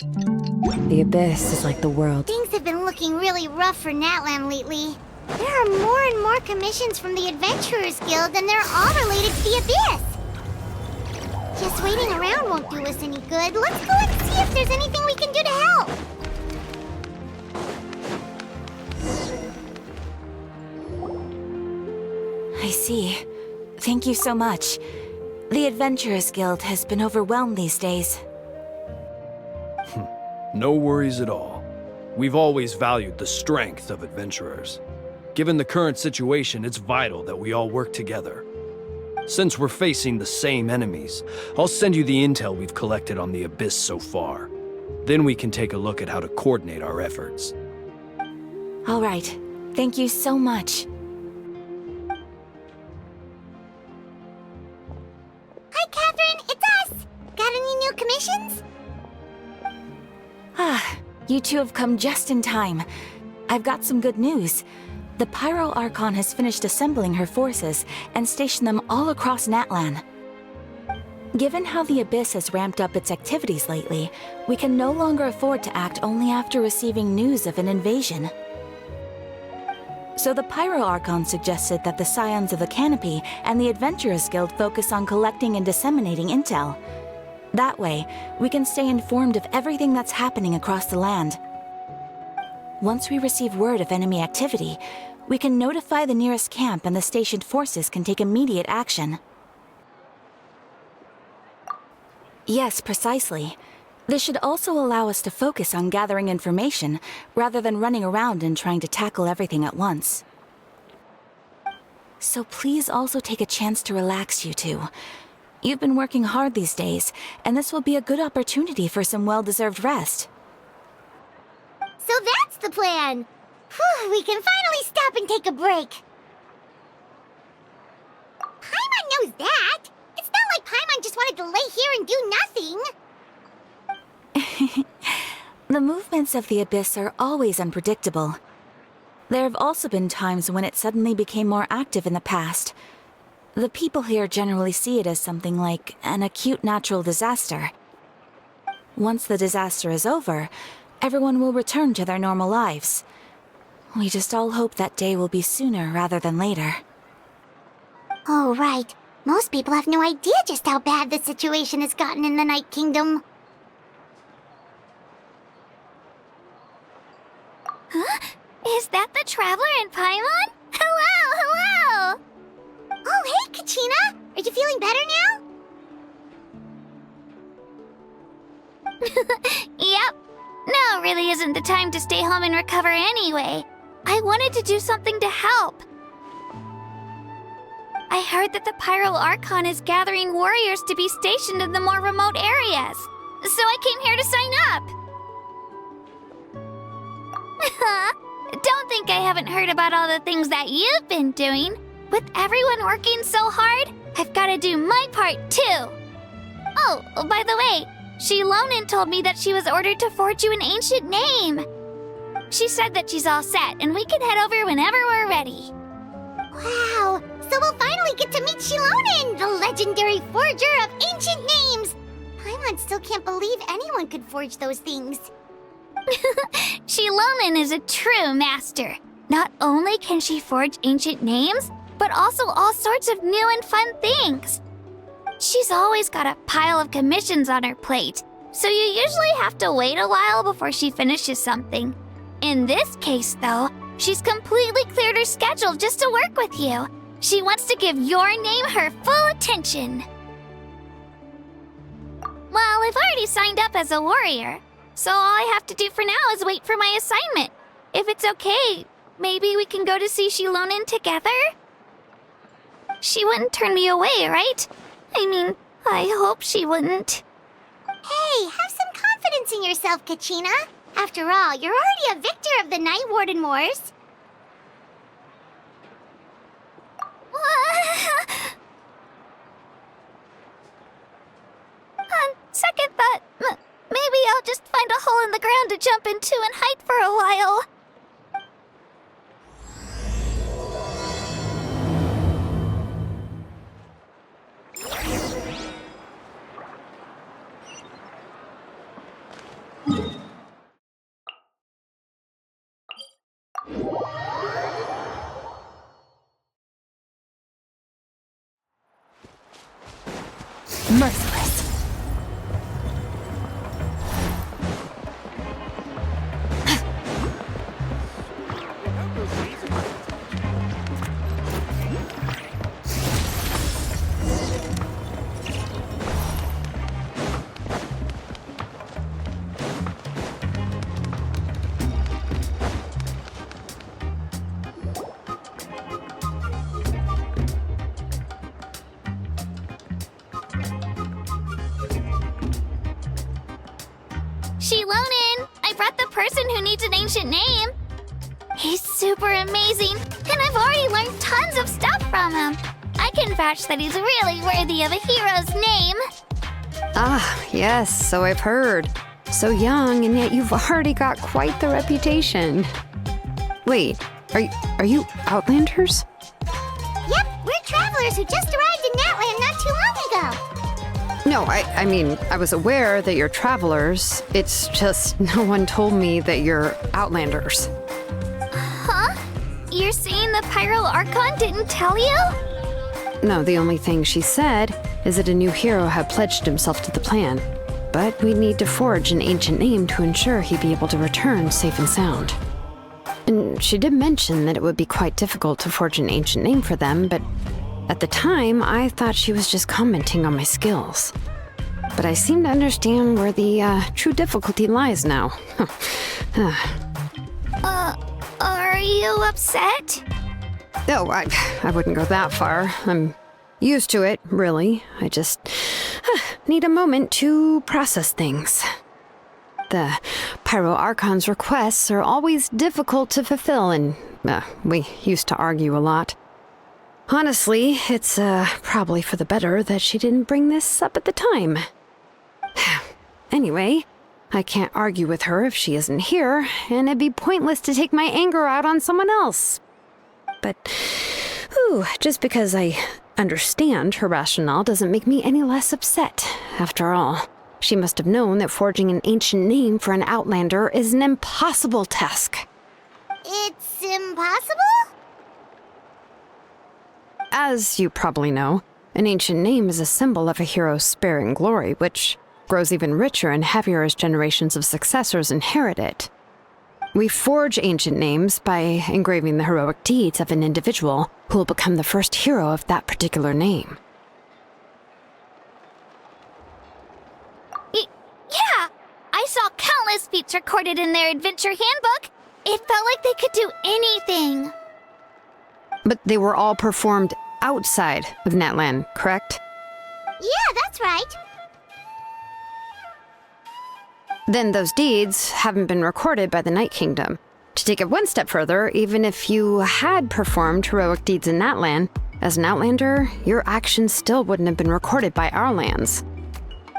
The Abyss is like the world. Things have been looking really rough for Natlan lately. There are more and more commissions from the Adventurers Guild, and they're all related to the Abyss. Just waiting around won't do us any good. Let's go and see if there's anything we can do to help. I see. Thank you so much. The Adventurers Guild has been overwhelmed these days. No worries at all. We've always valued the strength of adventurers. Given the current situation, it's vital that we all work together. Since we're facing the same enemies, I'll send you the intel we've collected on the Abyss so far. Then we can take a look at how to coordinate our efforts. All right. Thank you so much. Hi, Catherine. It's us. Got any new commissions? You two have come just in time. I've got some good news. The Pyro Archon has finished assembling her forces and stationed them all across Natlan. Given how the Abyss has ramped up its activities lately, we can no longer afford to act only after receiving news of an invasion. So the Pyro Archon suggested that the Scions of the Canopy and the Adventurers Guild focus on collecting and disseminating intel. That way, we can stay informed of everything that's happening across the land. Once we receive word of enemy activity, we can notify the nearest camp and the stationed forces can take immediate action. Yes, precisely. This should also allow us to focus on gathering information, rather than running around and trying to tackle everything at once. So please also take a chance to relax, you two. You've been working hard these days, and this will be a good opportunity for some well-deserved rest. So that's the plan. Whew, we can finally stop and take a break. Paimon knows that. It's not like Paimon just wanted to lay here and do nothing. The movements of the Abyss are always unpredictable. There have also been times when it suddenly became more active in the past. The people here generally see it as something like an acute natural disaster. Once the disaster is over, everyone will return to their normal lives. We just all hope that day will be sooner rather than later. Oh, right. Most people have no idea just how bad the situation has gotten in the Night Kingdom. Huh? Is that the Traveler and Paimon? Hello, hello! Oh, hey, Kachina! Are you feeling better now? Yep. Now really isn't the time to stay home and recover anyway. I wanted to do something to help. I heard that the Pyro Archon is gathering warriors to be stationed in the more remote areas. So I came here to sign up. Don't think I haven't heard about all the things that you've been doing. With everyone working so hard, I've got to do my part too. Oh, by the way, Shilonin told me that she was ordered to forge you an ancient name. She said that she's all set and we can head over whenever we're ready. Wow, so we'll finally get to meet Shilonin, the legendary forger of ancient names. Paimon still can't believe anyone could forge those things. Shilonin is a true master. Not only can she forge ancient names, but also all sorts of new and fun things. She's always got a pile of commissions on her plate, so you usually have to wait a while before she finishes something. In this case, though, she's completely cleared her schedule just to work with you. She wants to give your name her full attention. Well, I've already signed up as a warrior, so all I have to do for now is wait for my assignment. If it's okay, maybe we can go to see Shilonin together? She wouldn't turn me away, right? I mean, I hope she wouldn't. Hey, have some confidence in yourself, Kachina. After all, you're already a victor of the Night Warden Wars. On second thought, maybe I'll just find a hole in the ground to jump into and hide for a while. Merciless. Shilonin, I brought the person who needs an ancient name. He's super amazing, and I've already learned tons of stuff from him. I can vouch that he's really worthy of a hero's name. Ah, yes, so I've heard. So young, and yet you've already got quite the reputation. Wait, are you Outlanders? Yep, we're travelers who just arrived in Natland not too long ago. No, I mean, I was aware that you're travelers. It's just no one told me that you're Outlanders. Huh? You're saying the Pyro Archon didn't tell you? No, the only thing she said is that a new hero had pledged himself to the plan. But we'd need to forge an ancient name to ensure he'd be able to return safe and sound. And she did mention that it would be quite difficult to forge an ancient name for them, but at the time, I thought she was just commenting on my skills. But I seem to understand where the true difficulty lies now. Are you upset? No, I wouldn't go that far. I'm used to it, really. I just need a moment to process things. The Pyro Archon's requests are always difficult to fulfill, and we used to argue a lot. Honestly, it's probably for the better that she didn't bring this up at the time. Anyway, I can't argue with her if she isn't here, and it'd be pointless to take my anger out on someone else. But, just because I understand her rationale doesn't make me any less upset. After all, she must have known that forging an ancient name for an Outlander is an impossible task. It's impossible? As you probably know, an ancient name is a symbol of a hero's spirit and glory, which grows even richer and heavier as generations of successors inherit it. We forge ancient names by engraving the heroic deeds of an individual who will become the first hero of that particular name. Yeah! I saw countless feats recorded in their adventure handbook. It felt like they could do anything. But they were all performed outside of Natland, correct? Yeah, that's right. Then those deeds haven't been recorded by the Night Kingdom. To take it one step further, even if you had performed heroic deeds in Natland, as an Outlander, your actions still wouldn't have been recorded by our lands.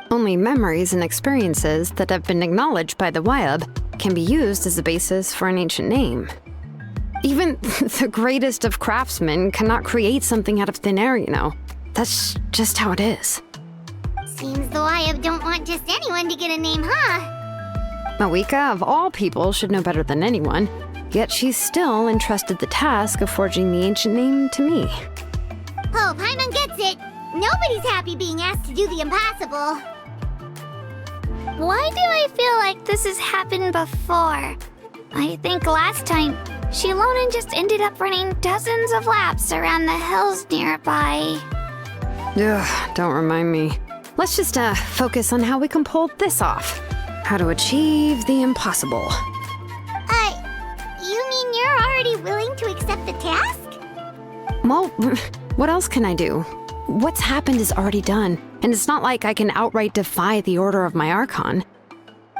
Only memories and experiences that have been acknowledged by the Wyab can be used as a basis for an ancient name. Even the greatest of craftsmen cannot create something out of thin air, you know. That's just how it is. Seems the Wyab don't want just anyone to get a name, huh? Mawika, of all people, should know better than anyone, yet she's still entrusted the task of forging the ancient name to me. Oh, Paimon gets it. Nobody's happy being asked to do the impossible. Why do I feel like this has happened before? I think last time, Shilonin just ended up running dozens of laps around the hills nearby. Ugh, don't remind me. Let's just focus on how we can pull this off. How to achieve the impossible. You mean you're already willing to accept the task? Well, what else can I do? What's happened is already done, and it's not like I can outright defy the order of my Archon.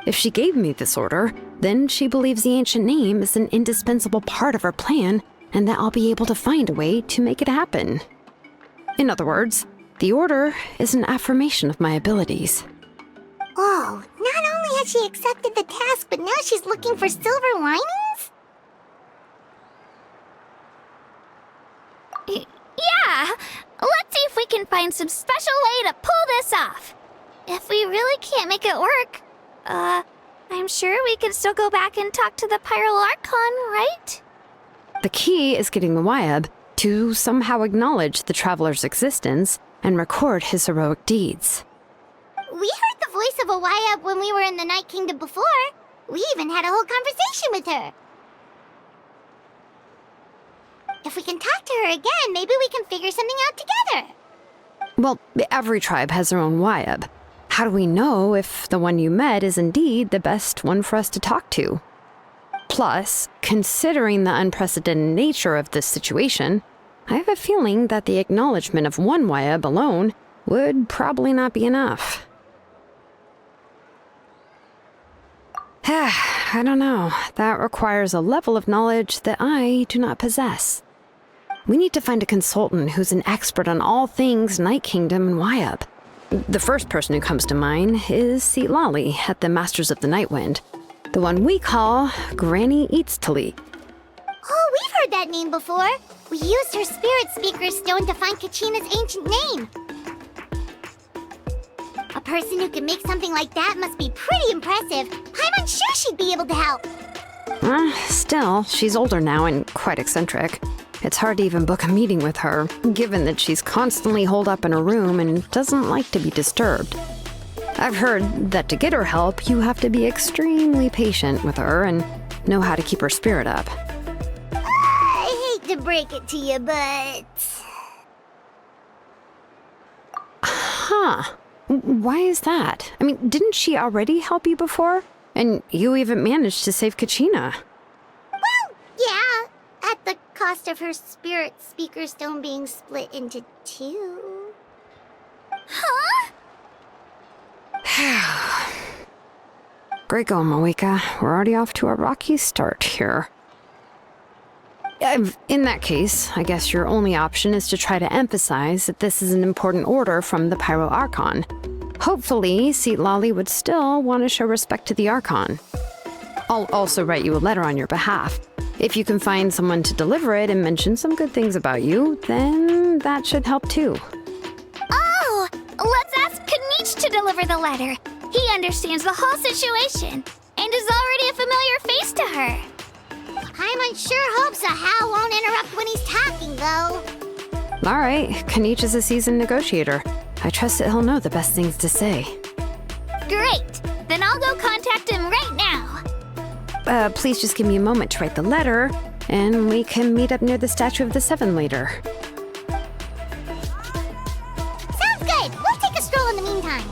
If she gave me this order, then she believes the ancient name is an indispensable part of her plan, and that I'll be able to find a way to make it happen. In other words, the order is an affirmation of my abilities. Oh, not only has she accepted the task, but now she's looking for silver linings? Yeah! Let's see if we can find some special way to pull this off. If we really can't make it work, I'm sure we can still go back and talk to the Pyro Archon, right? The key is getting the Wyab to somehow acknowledge the traveler's existence and record his heroic deeds. We heard the voice of a Wyatt when we were in the Night Kingdom before. We even had a whole conversation with her. If we can talk to her again, maybe we can figure something out together. Well, every tribe has their own Wyatt. How do we know if the one you met is indeed the best one for us to talk to? Plus, considering the unprecedented nature of this situation, I have a feeling that the acknowledgement of one Wyatt alone would probably not be enough. I don't know. That requires a level of knowledge that I do not possess. We need to find a consultant who's an expert on all things Night Kingdom and Wyatt. The first person who comes to mind is Lali at the Masters of the Nightwind, the one we call Granny Eatstali. Oh, we've heard that name before. We used her spirit speaker stone to find Kachina's ancient name. A person who can make something like that must be pretty impressive. I'm unsure she'd be able to help. Still, she's older now and quite eccentric. It's hard to even book a meeting with her, given that she's constantly holed up in her room and doesn't like to be disturbed. I've heard that to get her help, you have to be extremely patient with her and know how to keep her spirit up. I hate to break it to you, but... Huh. Why is that? I mean, didn't she already help you before? And you even managed to save Kachina. Well, yeah. At the cost of her spirit speaker stone being split into two. Huh? Great going, Moeka. We're already off to a rocky start here. In that case, I guess your only option is to try to emphasize that this is an important order from the Pyro Archon. Hopefully, Lali would still want to show respect to the Archon. I'll also write you a letter on your behalf. If you can find someone to deliver it and mention some good things about you, then that should help too. Oh, let's ask Kanich to deliver the letter. He understands the whole situation and is already a familiar face to her. I'm unsure hopes a Hal won't interrupt when he's talking, though. All right, Kanich is a seasoned negotiator. I trust that he'll know the best things to say. Great. Then I'll go contact him right now. Please just give me a moment to write the letter, and we can meet up near the Statue of the Seven later. Sounds good. We'll take a stroll in the meantime.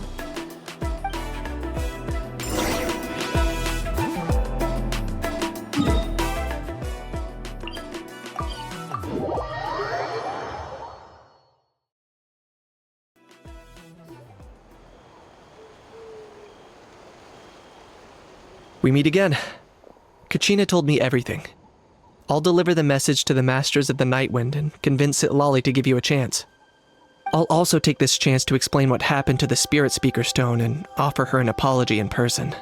We meet again. Kachina told me everything. I'll deliver the message to the Masters of the Nightwind and convince Lali to give you a chance. I'll also take this chance to explain what happened to the Spirit Speaker Stone and offer her an apology in person.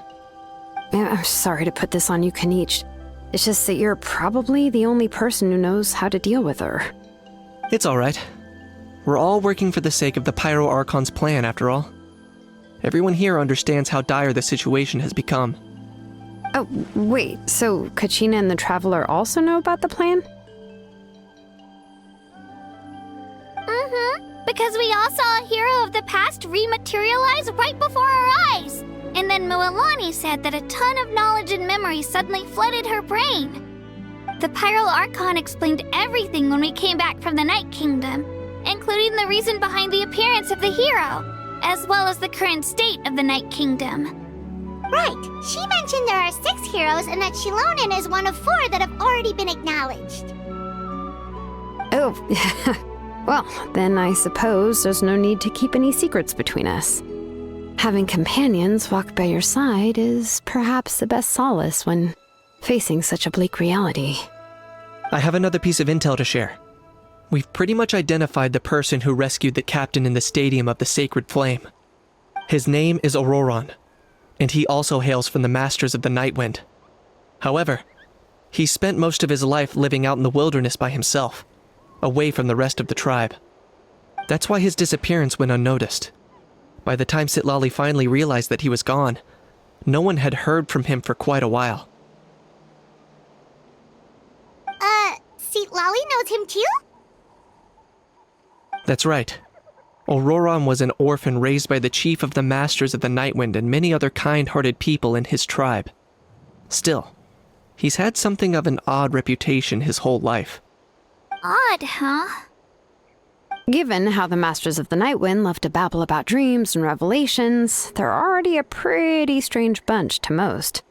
I'm sorry to put this on you, Kanich. It's just that you're probably the only person who knows how to deal with her. It's alright. We're all working for the sake of the Pyro Archon's plan, after all. Everyone here understands how dire the situation has become. Oh, wait, so Kachina and the Traveler also know about the plan? Because we all saw a hero of the past rematerialize right before our eyes. And then Mualani said that a ton of knowledge and memory suddenly flooded her brain. The Pyro Archon explained everything when we came back from the Night Kingdom, including the reason behind the appearance of the hero, as well as the current state of the Night Kingdom. Right. She mentioned there are 6 heroes and that Shilonen is one of 4 that have already been acknowledged. Oh, well, then I suppose there's no need to keep any secrets between us. Having companions walk by your side is perhaps the best solace when facing such a bleak reality. I have another piece of intel to share. We've pretty much identified the person who rescued the captain in the Stadium of the Sacred Flame. His name is Auroron, and he also hails from the Masters of the Nightwind. However, he spent most of his life living out in the wilderness by himself, away from the rest of the tribe. That's why his disappearance went unnoticed. By the time Lali finally realized that he was gone, no one had heard from him for quite a while. Lali knows him too? That's right. Auroron was an orphan raised by the chief of the Masters of the Nightwind and many other kind-hearted people in his tribe. Still, he's had something of an odd reputation his whole life. Odd, huh? Given how the Masters of the Nightwind love to babble about dreams and revelations, they're already a pretty strange bunch to most.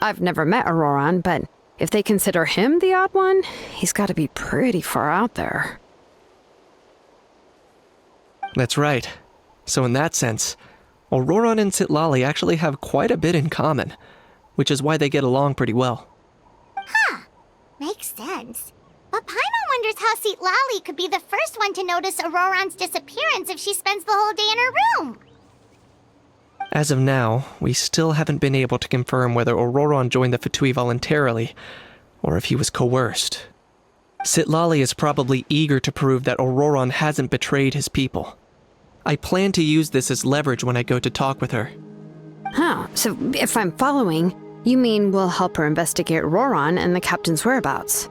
I've never met Auroron, but if they consider him the odd one, he's got to be pretty far out there. That's right. So in that sense, Auroron and Citlali actually have quite a bit in common, which is why they get along pretty well. Makes sense. But Paimon wonders how Citlali could be the first one to notice Auroron's disappearance if she spends the whole day in her room. As of now, we still haven't been able to confirm whether Auroron joined the Fatui voluntarily, or if he was coerced. Citlali is probably eager to prove that Auroron hasn't betrayed his people. I plan to use this as leverage when I go to talk with her. Huh, so if I'm following, you mean we'll help her investigate Auroron and the captain's whereabouts?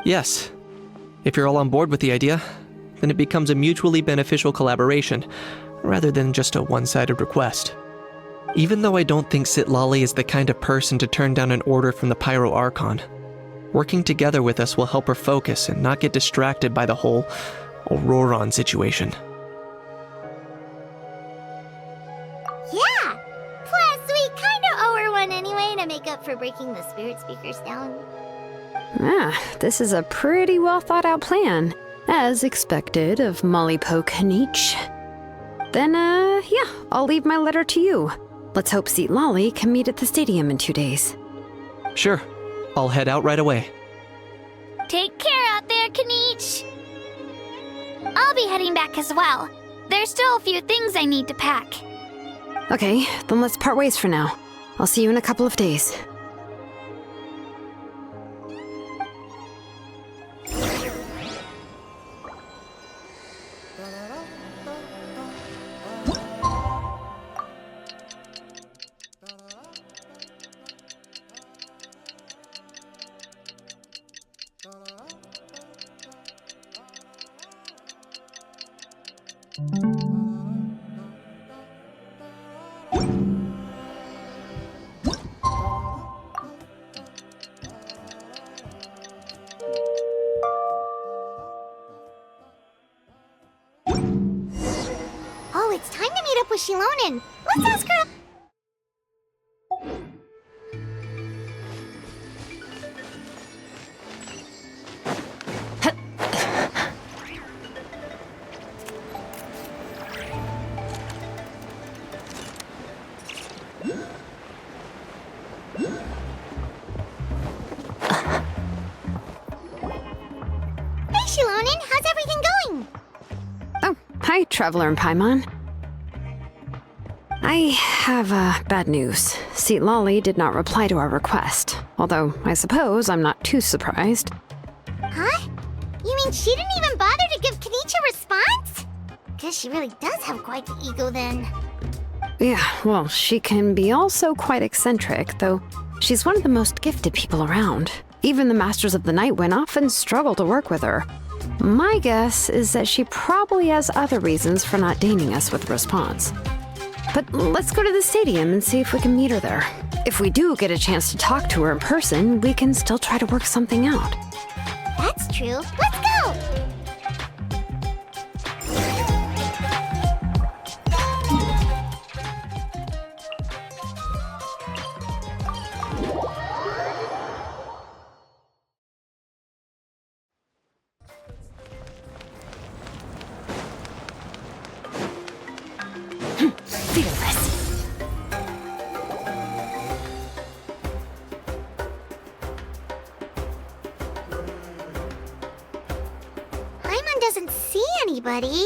Yes. If you're all on board with the idea, then it becomes a mutually beneficial collaboration, rather than just a one-sided request. Even though I don't think Citlali is the kind of person to turn down an order from the Pyro Archon, working together with us will help her focus and not get distracted by the whole Auroron situation. Yeah! Plus, we kinda owe her one anyway to make up for breaking the spirit speakers down. This is a pretty well thought out plan, as expected of Molly Poke Nietzsche. Then, yeah, I'll leave my letter to you. Let's hope Citlali can meet at the stadium in 2 days. Sure, I'll head out right away. Take care out there, Kaniche. I'll be heading back as well. There's still a few things I need to pack. Okay, then let's part ways for now. I'll see you in a couple of days. Oh, it's time to meet up with Shilonen. Let's ask her. Hey, Shilonen, how's everything going? Oh, hi, Traveler and Paimon. I have, bad news. Citlali did not reply to our request, although I suppose I'm not too surprised. Huh? You mean she didn't even bother to give Kaniche a response? Guess she really does have quite the ego then. Yeah, well, she can be also quite eccentric, though she's one of the most gifted people around. Even the Masters of the Nightwind often struggle to work with her. My guess is that she probably has other reasons for not deigning us with a response. But let's go to the stadium and see if we can meet her there. If we do get a chance to talk to her in person, we can still try to work something out. That's true. Let's go! Fearless. Paimon doesn't see anybody.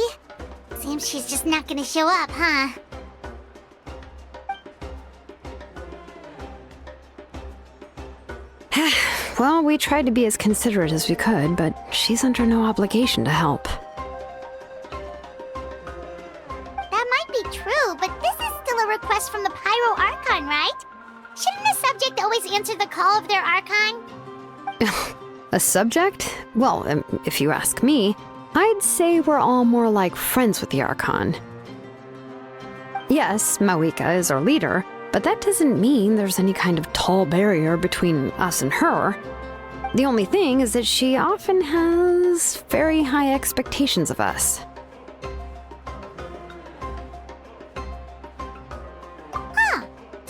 Seems she's just not gonna show up, huh? Well, we tried to be as considerate as we could, but she's under no obligation to help. That might be true, but this is still a request from the Pyro Archon, right? Shouldn't the subject always answer the call of their Archon? A subject? Well, if you ask me, I'd say we're all more like friends with the Archon. Yes, Mawika is our leader, but that doesn't mean there's any kind of tall barrier between us and her. The only thing is that she often has very high expectations of us.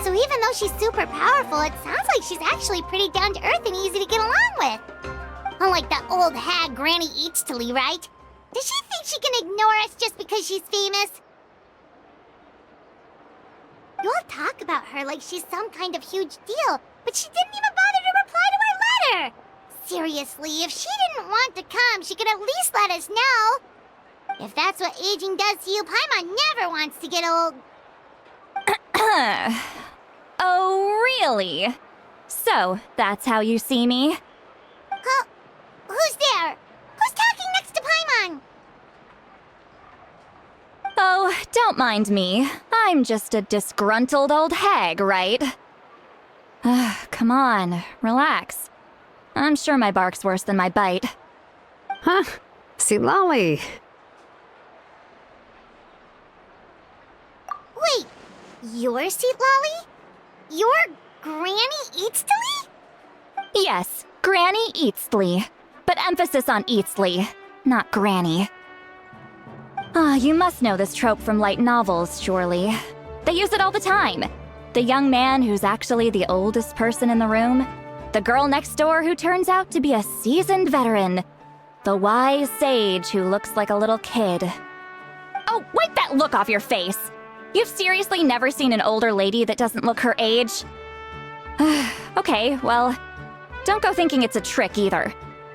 So even though she's super powerful, it sounds like she's actually pretty down to earth and easy to get along with. Unlike that old hag Granny Eachtley, right? Does she think she can ignore us just because she's famous? You all talk about her like she's some kind of huge deal, but she didn't even bother to reply to our letter! Seriously, if she didn't want to come, she could at least let us know. If that's what aging does to you, Paimon never wants to get old. Oh, really? So, that's how you see me? Huh? Who's there? Who's talking next to Paimon? Oh, don't mind me. I'm just a disgruntled old hag, right? Come on, relax. I'm sure my bark's worse than my bite. Huh? See, Lolly. Wait, you're Seat Lolly? You're Granny Eachtley? Yes, Granny Eastly. But emphasis on Eastly, not Granny. You must know this trope from light novels, surely. They use it all the time. The young man who's actually the oldest person in the room. The girl next door who turns out to be a seasoned veteran. The wise sage who looks like a little kid. Oh, wipe that look off your face! You've seriously never seen an older lady that doesn't look her age? Okay, well, don't go thinking it's a trick either.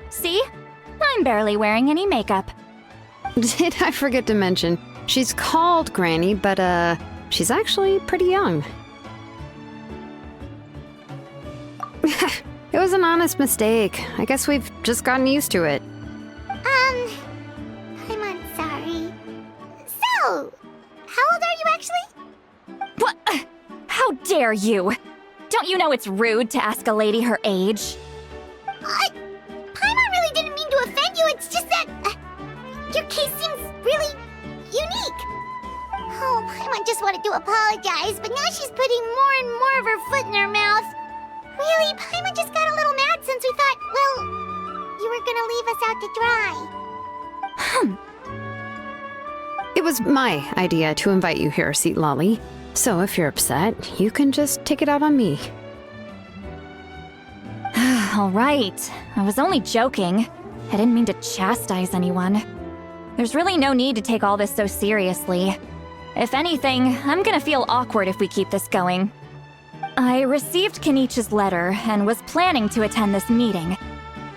See? I'm barely wearing any makeup. Did I forget to mention, she's called Granny, but she's actually pretty young. It was an honest mistake. I guess we've just gotten used to it. I'm sorry. So, how old are you actually? What? How dare you? Don't you know it's rude to ask a lady her age? Paimon really didn't mean to offend you, it's just that your case seems really unique. Oh, Paimon just wanted to apologize, but now she's putting more and more of her foot in her mouth. Really, Paimon just got a little mad since we thought, well, you were gonna leave us out to dry. It was my idea to invite you here, Seat Lolly. So if you're upset, you can just take it out on me. All right. I was only joking. I didn't mean to chastise anyone. There's really no need to take all this so seriously. If anything, I'm gonna feel awkward if we keep this going. I received Kenichi's letter and was planning to attend this meeting.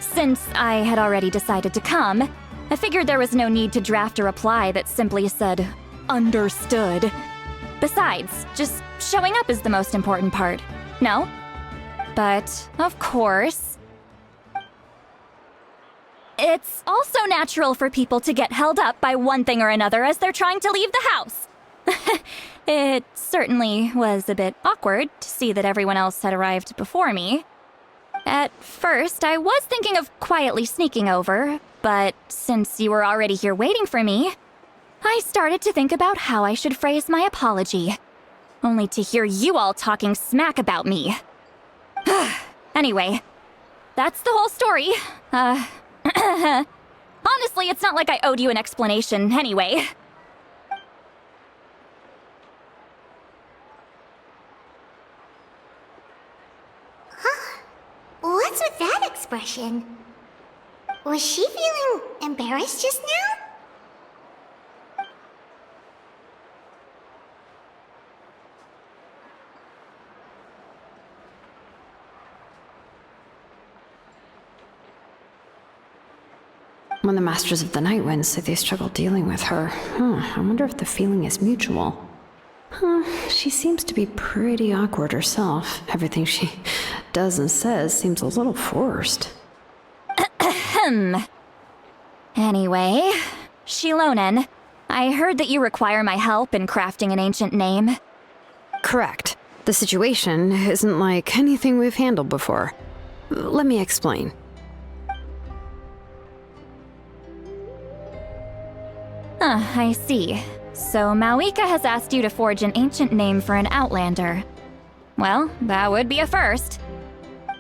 Since I had already decided to come, I figured there was no need to draft a reply that simply said, "Understood." Besides, just showing up is the most important part, no? But, of course, it's also natural for people to get held up by one thing or another as they're trying to leave the house. It certainly was a bit awkward to see that everyone else had arrived before me. At first, I was thinking of quietly sneaking over, but since you were already here waiting for me, I started to think about how I should phrase my apology. Only to hear you all talking smack about me. Anyway, that's the whole story. Honestly, it's not like I owed you an explanation anyway. What's with that expression? Was she feeling embarrassed just now? When the Masters of the Night Wind say they struggle dealing with her, I wonder if the feeling is mutual. She seems to be pretty awkward herself. Everything she does and says seems a little forced. Anyway, Shilonen, I heard that you require my help in crafting an ancient name. Correct. The situation isn't like anything we've handled before. Let me explain. I see. So Mawika has asked you to forge an ancient name for an Outlander. Well, that would be a first.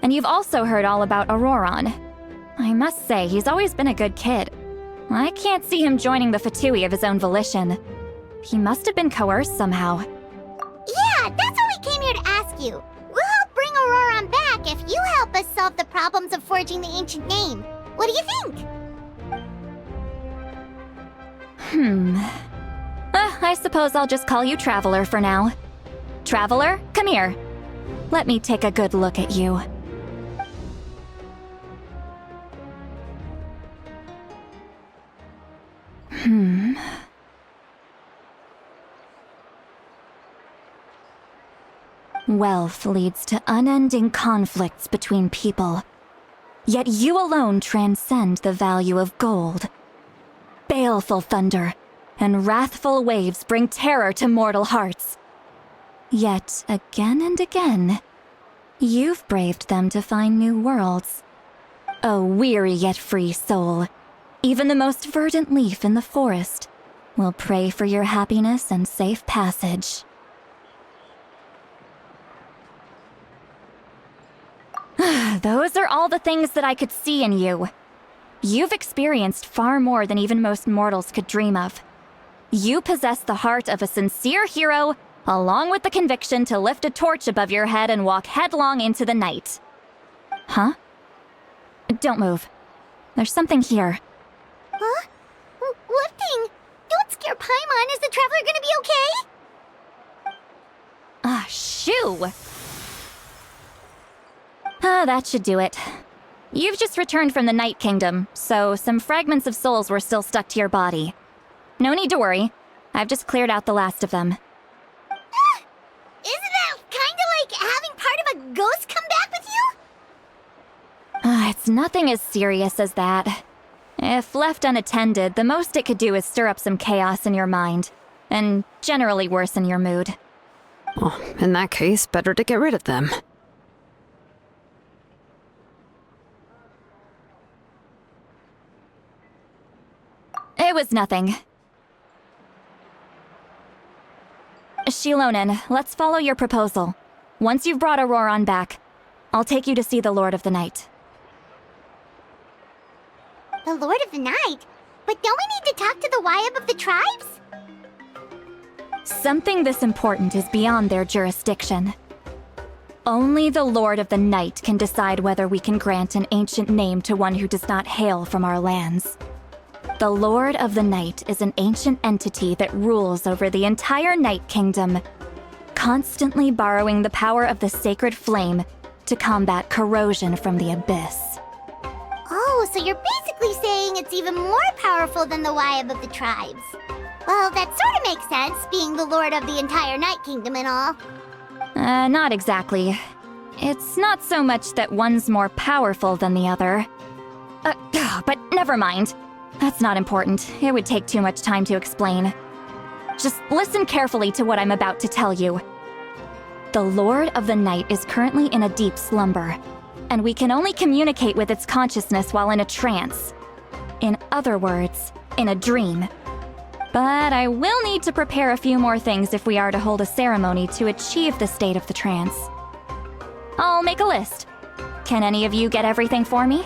And you've also heard all about Auroron. I must say, he's always been a good kid. I can't see him joining the Fatui of his own volition. He must have been coerced somehow. Yeah, that's why we came here to ask you. We'll help bring Auroron back if you help us solve the problems of forging the ancient name. What do you think? I suppose I'll just call you Traveler for now. Traveler, come here. Let me take a good look at you. Wealth leads to unending conflicts between people. Yet you alone transcend the value of gold. Baleful thunder and wrathful waves bring terror to mortal hearts. Yet again and again, you've braved them to find new worlds. A weary yet free soul, even the most verdant leaf in the forest will pray for your happiness and safe passage. Those are all the things that I could see in you. You've experienced far more than even most mortals could dream of. You possess the heart of a sincere hero, along with the conviction to lift a torch above your head and walk headlong into the night. Huh? Don't move. There's something here. Huh? What thing? Don't scare Paimon. Is the Traveler gonna be okay? Ah, shoo! That should do it. You've just returned from the Night Kingdom, so some fragments of souls were still stuck to your body. No need to worry. I've just cleared out the last of them. Isn't that kinda like having part of a ghost come back with you? It's nothing as serious as that. If left unattended, the most it could do is stir up some chaos in your mind, and generally worsen your mood. Well, in that case, better to get rid of them. It was nothing. Shilonen, let's follow your proposal. Once you've brought Auroron back, I'll take you to see the Lord of the Night. The Lord of the Night? But don't we need to talk to the Wyab of the tribes? Something this important is beyond their jurisdiction. Only the Lord of the Night can decide whether we can grant an ancient name to one who does not hail from our lands. The Lord of the Night is an ancient entity that rules over the entire Night Kingdom, constantly borrowing the power of the sacred flame to combat corrosion from the abyss. Oh, so you're basically saying it's even more powerful than the Wyab of the tribes. Well, that sort of makes sense, being the lord of the entire Night Kingdom and all. Not exactly. It's not so much that one's more powerful than the other. But never mind. That's not important. It would take too much time to explain. Just listen carefully to what I'm about to tell you. The Lord of the Night is currently in a deep slumber, and we can only communicate with its consciousness while in a trance. In other words, in a dream. But I will need to prepare a few more things if we are to hold a ceremony to achieve the state of the trance. I'll make a list. Can any of you get everything for me?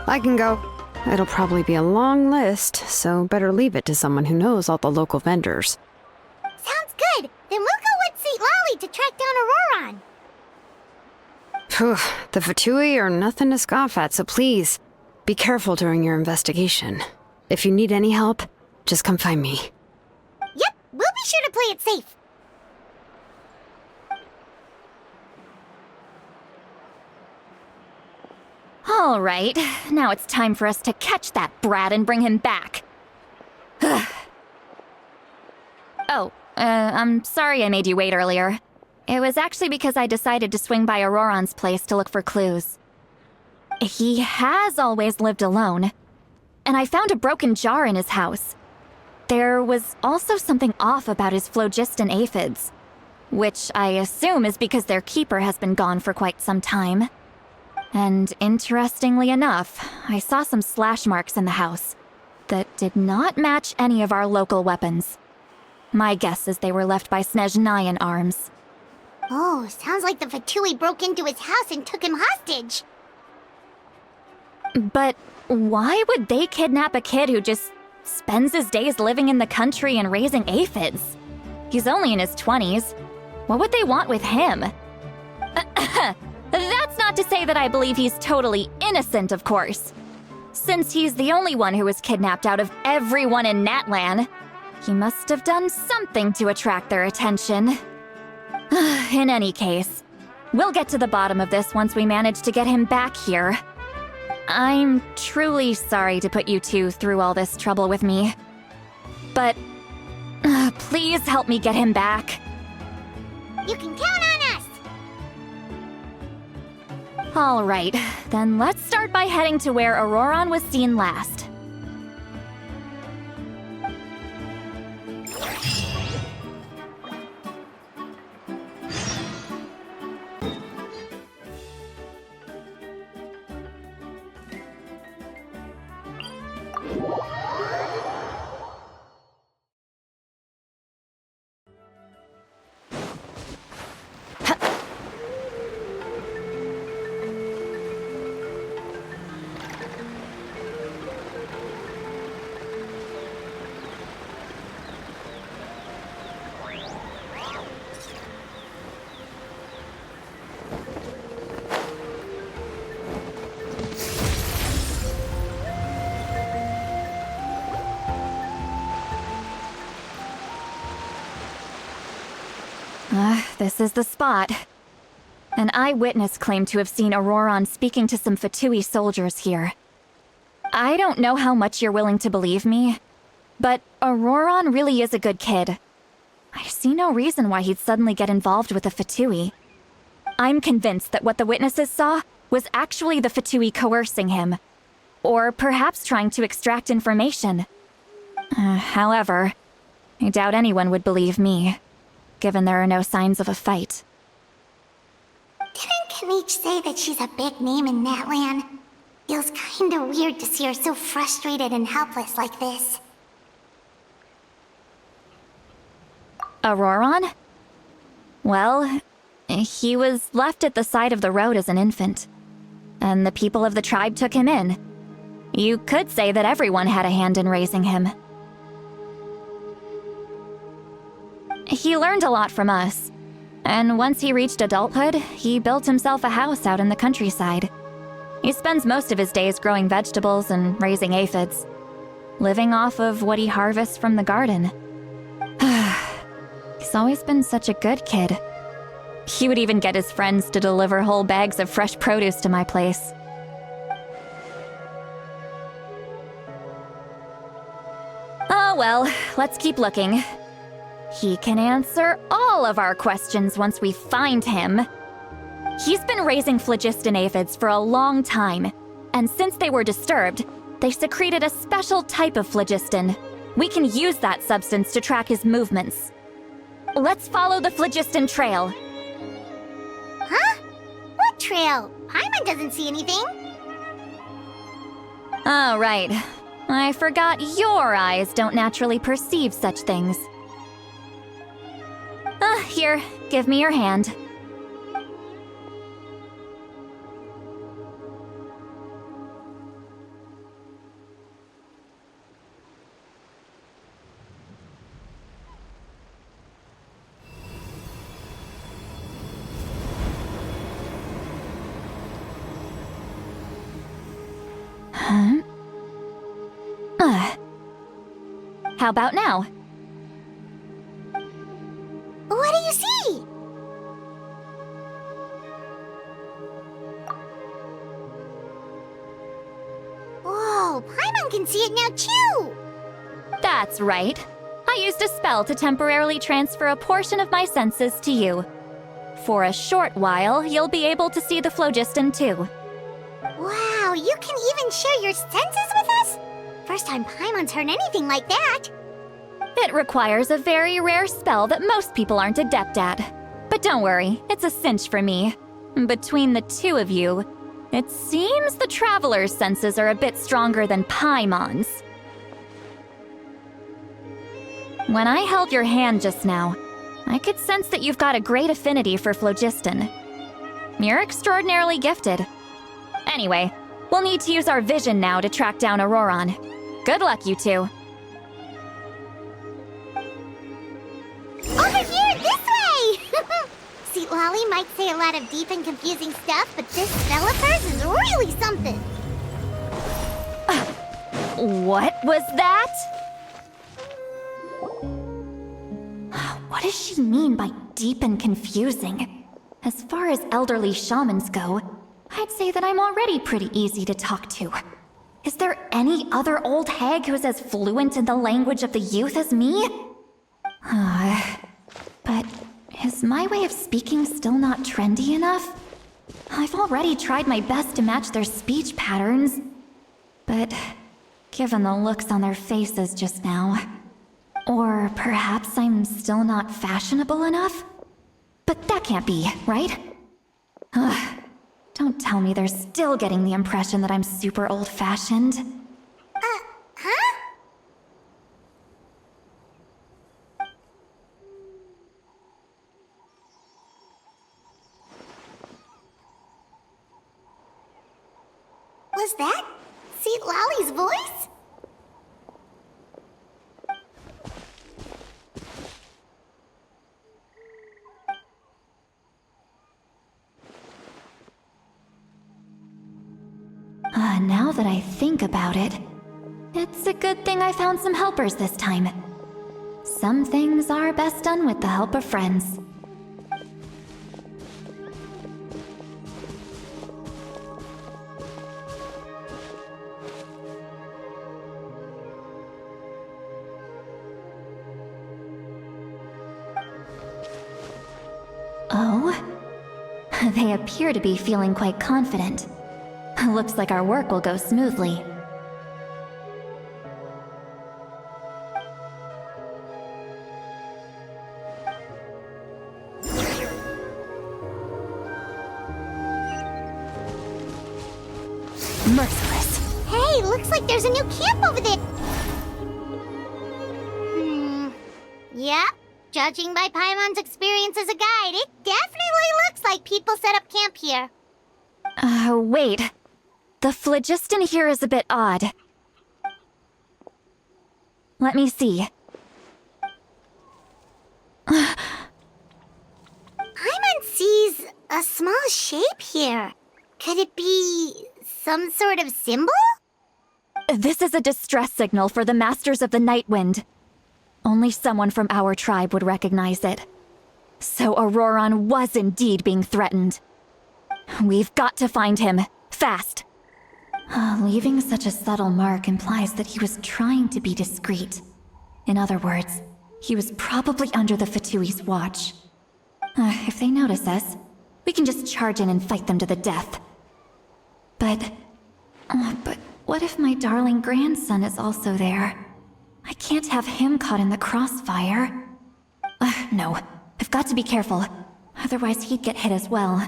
I can go. It'll probably be a long list, so better leave it to someone who knows all the local vendors. Sounds good. Then we'll go with St. Lolly to track down Auroron. Phew, the Fatui are nothing to scoff at, so please, be careful during your investigation. If you need any help, just come find me. Yep, we'll be sure to play it safe. All right, now it's time for us to catch that brat and bring him back. I'm sorry I made you wait earlier. It was actually because I decided to swing by Auroron's place to look for clues. He has always lived alone, and I found a broken jar in his house. There was also something off about his phlogiston aphids, which I assume is because their keeper has been gone for quite some time. And interestingly enough, I saw some slash marks in the house. that did not match any of our local weapons. My guess is they were left by Snezhnayan arms. Oh, sounds like the Fatui broke into his house and took him hostage. But why would they kidnap a kid who just spends his days living in the country and raising aphids? He's only in his 20s. What would they want with him? That's not to say that I believe he's totally innocent, of course. Since he's the only one who was kidnapped out of everyone in Natlan, he must have done something to attract their attention. In any case, we'll get to the bottom of this once we manage to get him back here. I'm truly sorry to put you two through all this trouble with me. But please help me get him back. You can count on us! All right, then let's start by heading to where Auroron was seen last. This is the spot. An eyewitness claimed to have seen Auroron speaking to some Fatui soldiers here. I don't know how much you're willing to believe me, but Auroron really is a good kid. I see no reason why he'd suddenly get involved with the Fatui. I'm convinced that what the witnesses saw was actually the Fatui coercing him, or perhaps trying to extract information. However, I doubt anyone would believe me, given there are no signs of a fight. Didn't Kanich say that she's a big name in Natlan? Feels kinda weird to see her so frustrated and helpless like this. Auroron? Well, he was left at the side of the road as an infant, and the people of the tribe took him in. You could say that everyone had a hand in raising him. He learned a lot from us, and once he reached adulthood, he built himself a house out in the countryside. He spends most of his days growing vegetables and raising aphids, living off of what he harvests from the garden. He's always been such a good kid. He would even get his friends to deliver whole bags of fresh produce to my place. Oh well, let's keep looking. He can answer all of our questions once we find him. He's been raising phlogiston aphids for a long time, and since they were disturbed, they secreted a special type of phlogiston. We can use that substance to track his movements. Let's follow the phlogiston trail. Huh? What trail? Paimon doesn't see anything. Oh, right. I forgot your eyes don't naturally perceive such things. Here, give me your hand. Huh? How about now? What do you see? Whoa, Paimon can see it now too! That's right. I used a spell to temporarily transfer a portion of my senses to you. For a short while, you'll be able to see the phlogiston too. Wow, you can even share your senses with us? First time Paimon's heard anything like that. It requires a very rare spell that most people aren't adept at. But don't worry, it's a cinch for me. Between the two of you, it seems the Traveler's senses are a bit stronger than Paimon's. When I held your hand just now, I could sense that you've got a great affinity for phlogiston. You're extraordinarily gifted. Anyway, we'll need to use our vision now to track down Auroron. Good luck, you two. Over here, this way! See, Lolly might say a lot of deep and confusing stuff, but this spell of hers is really something. What was that? What does she mean by deep and confusing? As far as elderly shamans go, I'd say that I'm already pretty easy to talk to. Is there any other old hag who's as fluent in the language of the youth as me? But is my way of speaking still not trendy enough? I've already tried my best to match their speech patterns. But given the looks on their faces just now, or perhaps I'm still not fashionable enough? But that can't be, right? Don't tell me they're still getting the impression that I'm super old-fashioned. Huh? Was that St. Lolly's voice? Now that I think about it, it's a good thing I found some helpers this time. Some things are best done with the help of friends. Oh? They appear to be feeling quite confident. Looks like our work will go smoothly. Merciless. Hey, looks like there's a new camp over there. Yep. Judging by Paimon's experience as a guide, it definitely looks like people set up camp here. Wait. The phlogiston here is a bit odd. Let me see. Paimon sees a small shape here. Could it be some sort of symbol? This is a distress signal for the Masters of the Night Wind. Only someone from our tribe would recognize it. So Auroron was indeed being threatened. We've got to find him, fast. Leaving such a subtle mark implies that he was trying to be discreet. In other words, he was probably under the Fatui's watch. If they notice us, we can just charge in and fight them to the death. But what if my darling grandson is also there? I can't have him caught in the crossfire. No, I've got to be careful. Otherwise he'd get hit as well.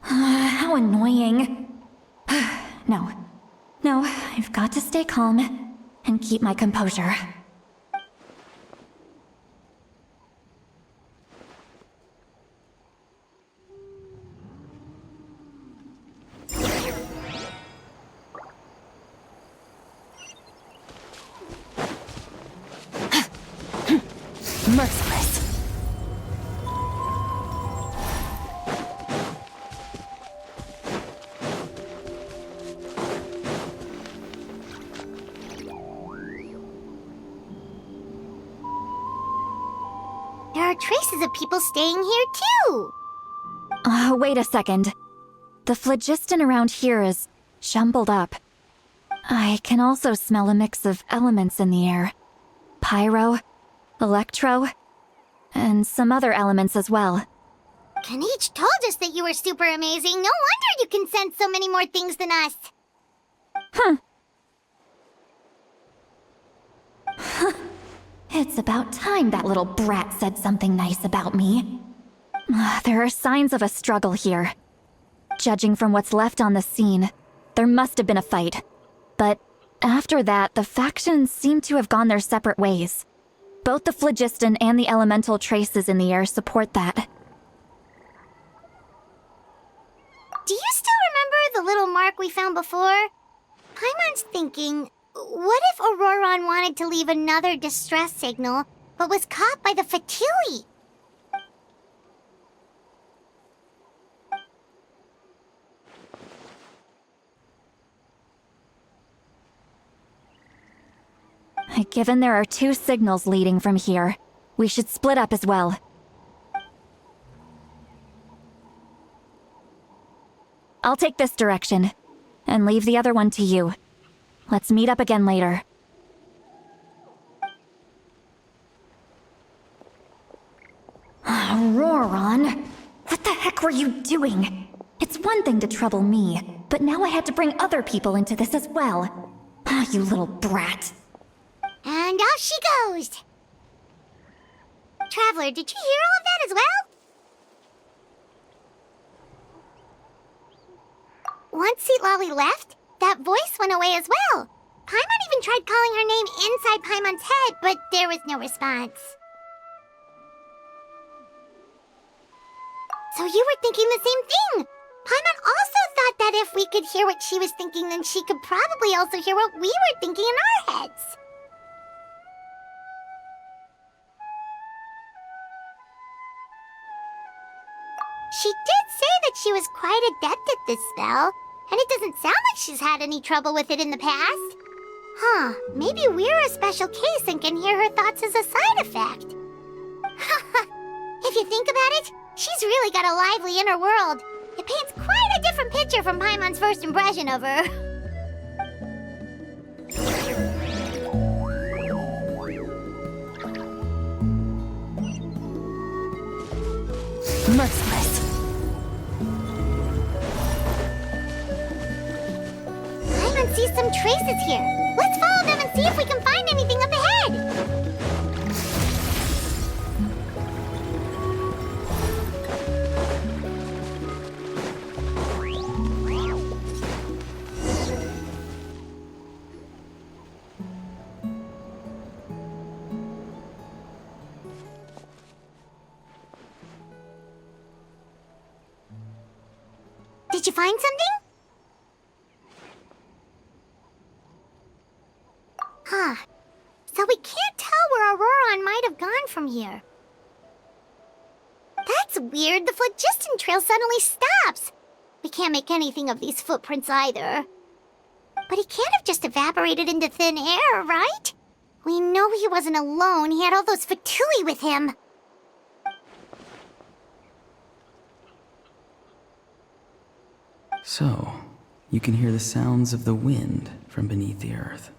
How annoying. No, I've got to stay calm and keep my composure. Merciless. There are traces of people staying here too. Wait a second. The phlogiston around here is jumbled up. I can also smell a mix of elements in the air. Pyro, electro, and some other elements as well. Kanich told us that you were super amazing. No wonder you can sense so many more things than us. It's about time that little brat said something nice about me. There are signs of a struggle here. Judging from what's left on the scene, there must have been a fight. But after that, the factions seem to have gone their separate ways. Both the phlogiston and the elemental traces in the air support that. Do you still remember the little mark we found before? Paimon's thinking, what if Auroron wanted to leave another distress signal, but was caught by the Fatui? Given there are 2 signals leading from here, we should split up as well. I'll take this direction, and leave the other one to you. Let's meet up again later. Auroron, what the heck were you doing? It's one thing to trouble me, but now I had to bring other people into this as well. Ah, you little brat. And off she goes! Traveler, did you hear all of that as well? Once Lolly left, that voice went away as well. Paimon even tried calling her name inside Paimon's head, but there was no response. So you were thinking the same thing! Paimon also thought that if we could hear what she was thinking, then she could probably also hear what we were thinking in our heads. She did say that she was quite adept at this spell, and it doesn't sound like she's had any trouble with it in the past. Huh, maybe we're a special case and can hear her thoughts as a side effect. If you think about it, she's really got a lively inner world. It paints quite a different picture from Paimon's first impression of her. Merciless. Paimon sees some traces here. Let's follow them and see if we can find anything up ahead. Did you find something? Huh. So we can't tell where Auroron might have gone from here. That's weird. The phlogiston trail suddenly stops. We can't make anything of these footprints either. But he can't have just evaporated into thin air, right? We know he wasn't alone. He had all those Fatui with him. So, you can hear the sounds of the wind from beneath the earth.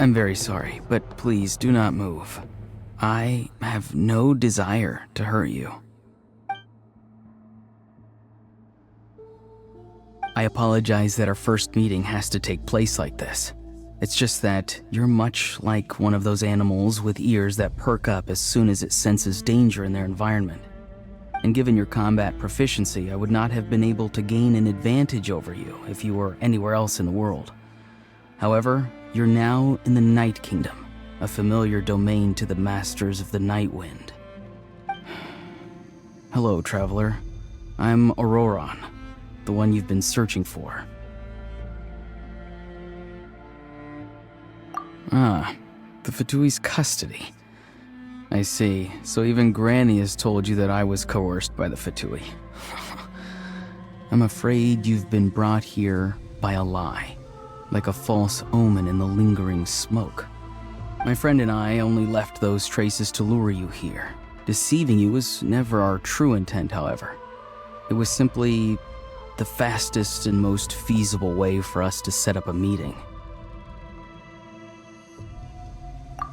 I'm very sorry, but please do not move. I have no desire to hurt you. I apologize that our first meeting has to take place like this. It's just that you're much like one of those animals with ears that perk up as soon as it senses danger in their environment. And given your combat proficiency, I would not have been able to gain an advantage over you if you were anywhere else in the world. However, you're now in the Night Kingdom, a familiar domain to the masters of the Night Wind. Hello, traveler. I'm Auroron, the one you've been searching for. Ah, the Fatui's custody. I see. So even Granny has told you that I was coerced by the Fatui. I'm afraid you've been brought here by a lie, like a false omen in the lingering smoke. My friend and I only left those traces to lure you here. Deceiving you was never our true intent, however. It was simply the fastest and most feasible way for us to set up a meeting.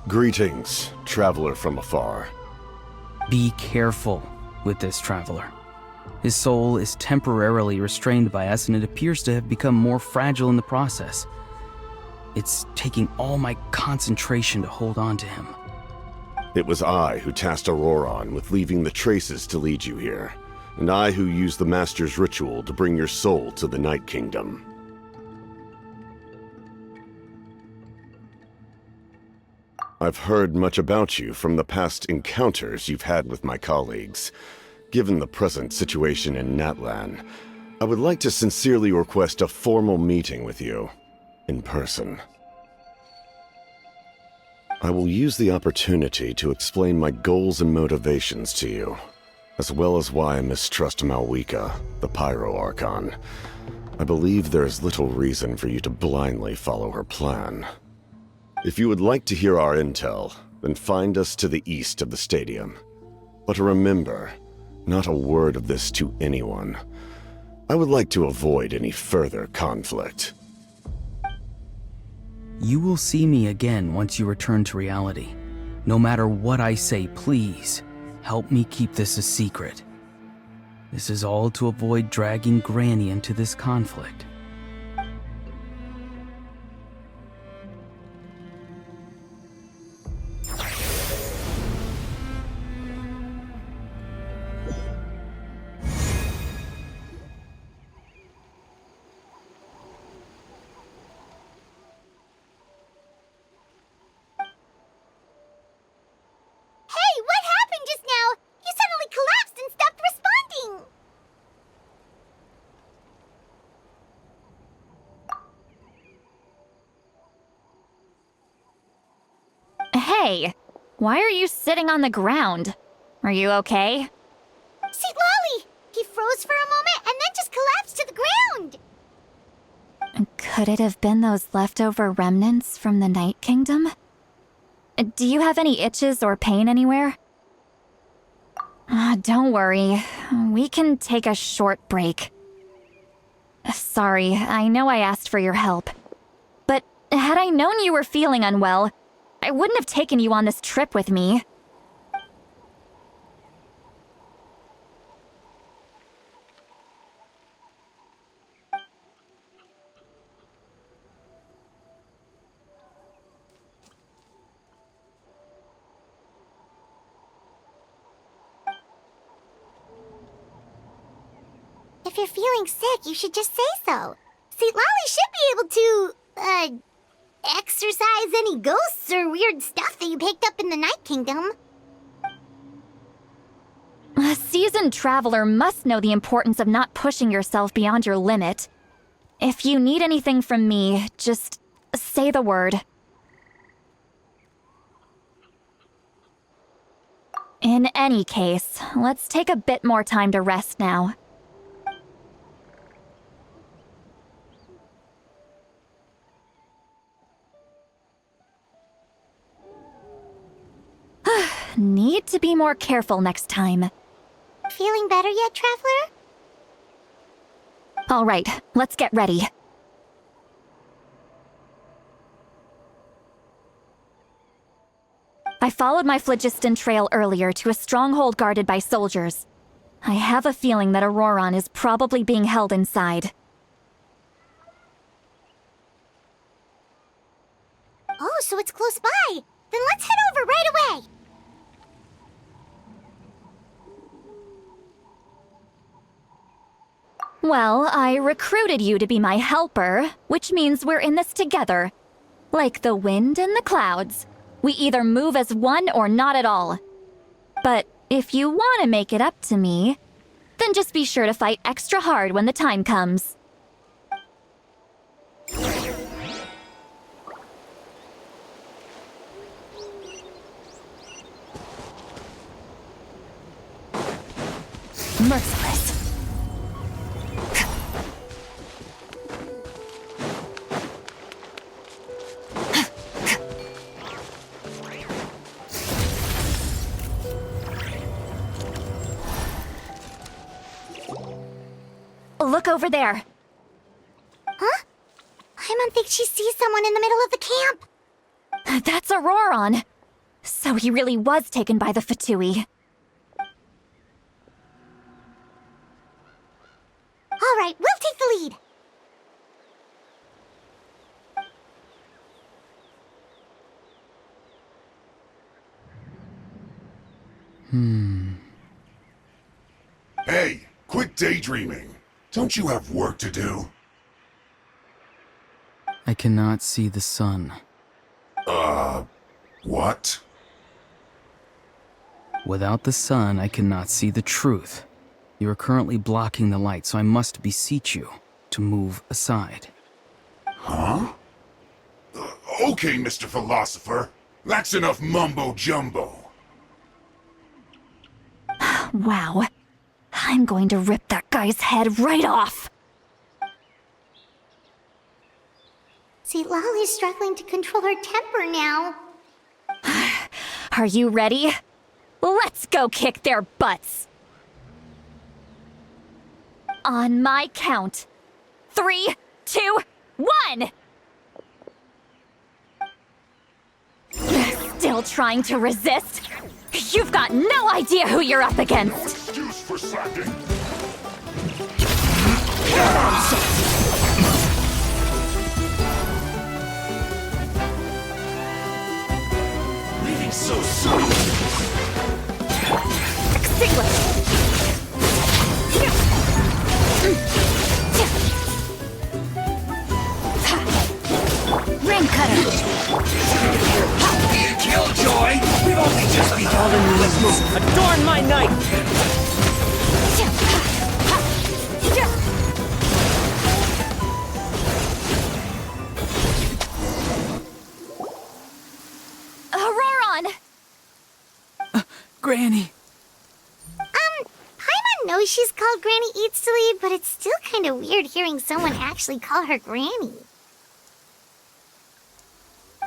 Greetings, traveler from afar. Be careful with this traveler. His soul is temporarily restrained by us, and it appears to have become more fragile in the process. It's taking all my concentration to hold on to him. It was I who tasked Auroron with leaving the traces to lead you here, and I who used the Master's ritual to bring your soul to the Night Kingdom. I've heard much about you from the past encounters you've had with my colleagues. Given the present situation in Natlan, I would like to sincerely request a formal meeting with you, in person. I will use the opportunity to explain my goals and motivations to you, as well as why I mistrust Malwika, the Pyro Archon. I believe there is little reason for you to blindly follow her plan. If you would like to hear our intel, then find us to the east of the stadium. But remember, not a word of this to anyone. I would like to avoid any further conflict. You will see me again once you return to reality. No matter what I say, please, help me keep this a secret. This is all to avoid dragging Granny into this conflict. Hey, what happened just now? You suddenly collapsed and stopped responding! Hey, why are you sitting on the ground? Are you okay? See, Lolly! He froze for a moment and then just collapsed to the ground! Could it have been those leftover remnants from the Night Kingdom? Do you have any itches or pain anywhere? Don't worry. We can take a short break. Sorry, I know I asked for your help. But had I known you were feeling unwell, I wouldn't have taken you on this trip with me. If you're feeling sick, you should just say so. See, Lolly should be able to, exorcise any ghosts or weird stuff that you picked up in the Night Kingdom. A seasoned traveler must know the importance of not pushing yourself beyond your limit. If you need anything from me, just say the word. In any case, let's take a bit more time to rest now. Need to be more careful next time. Feeling better yet, Traveler? All right, let's get ready. I followed my phlogiston trail earlier to a stronghold guarded by soldiers. I have a feeling that Auroron is probably being held inside. Oh, so it's close by. Then let's head over right away. Well, I recruited you to be my helper, which means we're in this together. Like the wind and the clouds. We either move as one or not at all. But if you want to make it up to me, then just be sure to fight extra hard when the time comes. merciless. Look over there. Huh? I don't think she sees someone in the middle of the camp. That's Auroron. So he really was taken by the Fatui. All right, we'll take the lead. Hey, quit daydreaming. Don't you have work to do? I cannot see the sun. What? Without the sun, I cannot see the truth. You are currently blocking the light, so I must beseech you to move aside. Huh? Okay, Mr. Philosopher. That's enough mumbo-jumbo. Wow. I'm going to rip that guy's head right off. See, Lolly's struggling to control her temper now. Are you ready? Let's go kick their butts. On my count. 3, 2, 1! Still trying to resist? You've got no idea who you're up against. Excuse for slacking. Leaving so soon. Extinguish! Ring cutter! Killjoy! We've only just begun. Let's move. Adorn my night! Auroron! Granny! Paimon knows she's called Granny Eats to Lead, but it's still kind of weird hearing someone actually call her Granny.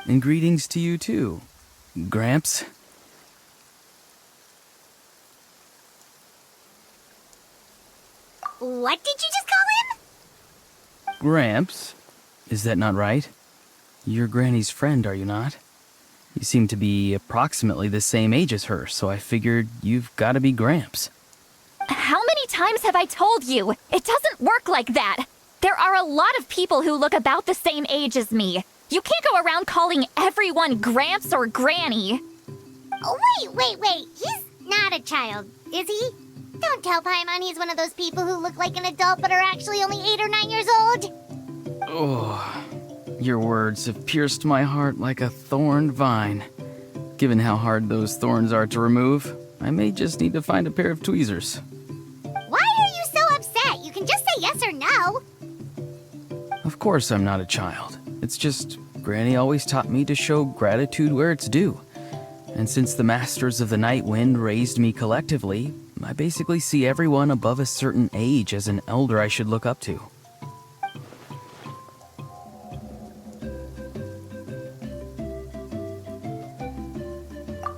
And greetings to you too, Gramps. What did you just call him? Gramps? Is that not right? You're Granny's friend, are you not? You seem to be approximately the same age as her, so I figured you've got to be Gramps. How many times have I told you? It doesn't work like that. There are a lot of people who look about the same age as me. You can't go around calling everyone Gramps or Granny. Oh, wait. He's not a child, is he? Don't tell Paimon he's one of those people who look like an adult but are actually only 8 or 9 years old. Oh, your words have pierced my heart like a thorned vine. Given how hard those thorns are to remove, I may just need to find a pair of tweezers. Why are you so upset? You can just say yes or no. Of course I'm not a child. It's just, Granny always taught me to show gratitude where it's due. And since the Masters of the Night Wind raised me collectively, I basically see everyone above a certain age as an elder I should look up to.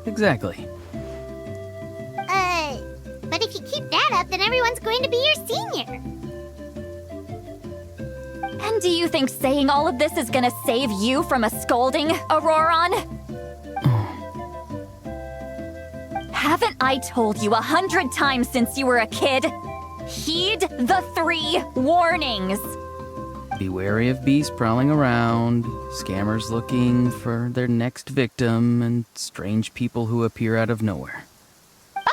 Exactly. But if you keep that up, then everyone's going to be your senior. And do you think saying all of this is gonna save you from a scolding, Auroron? Haven't I told you 100 times since you were a kid? Heed the 3 warnings. Be wary of beasts prowling around, scammers looking for their next victim, and strange people who appear out of nowhere.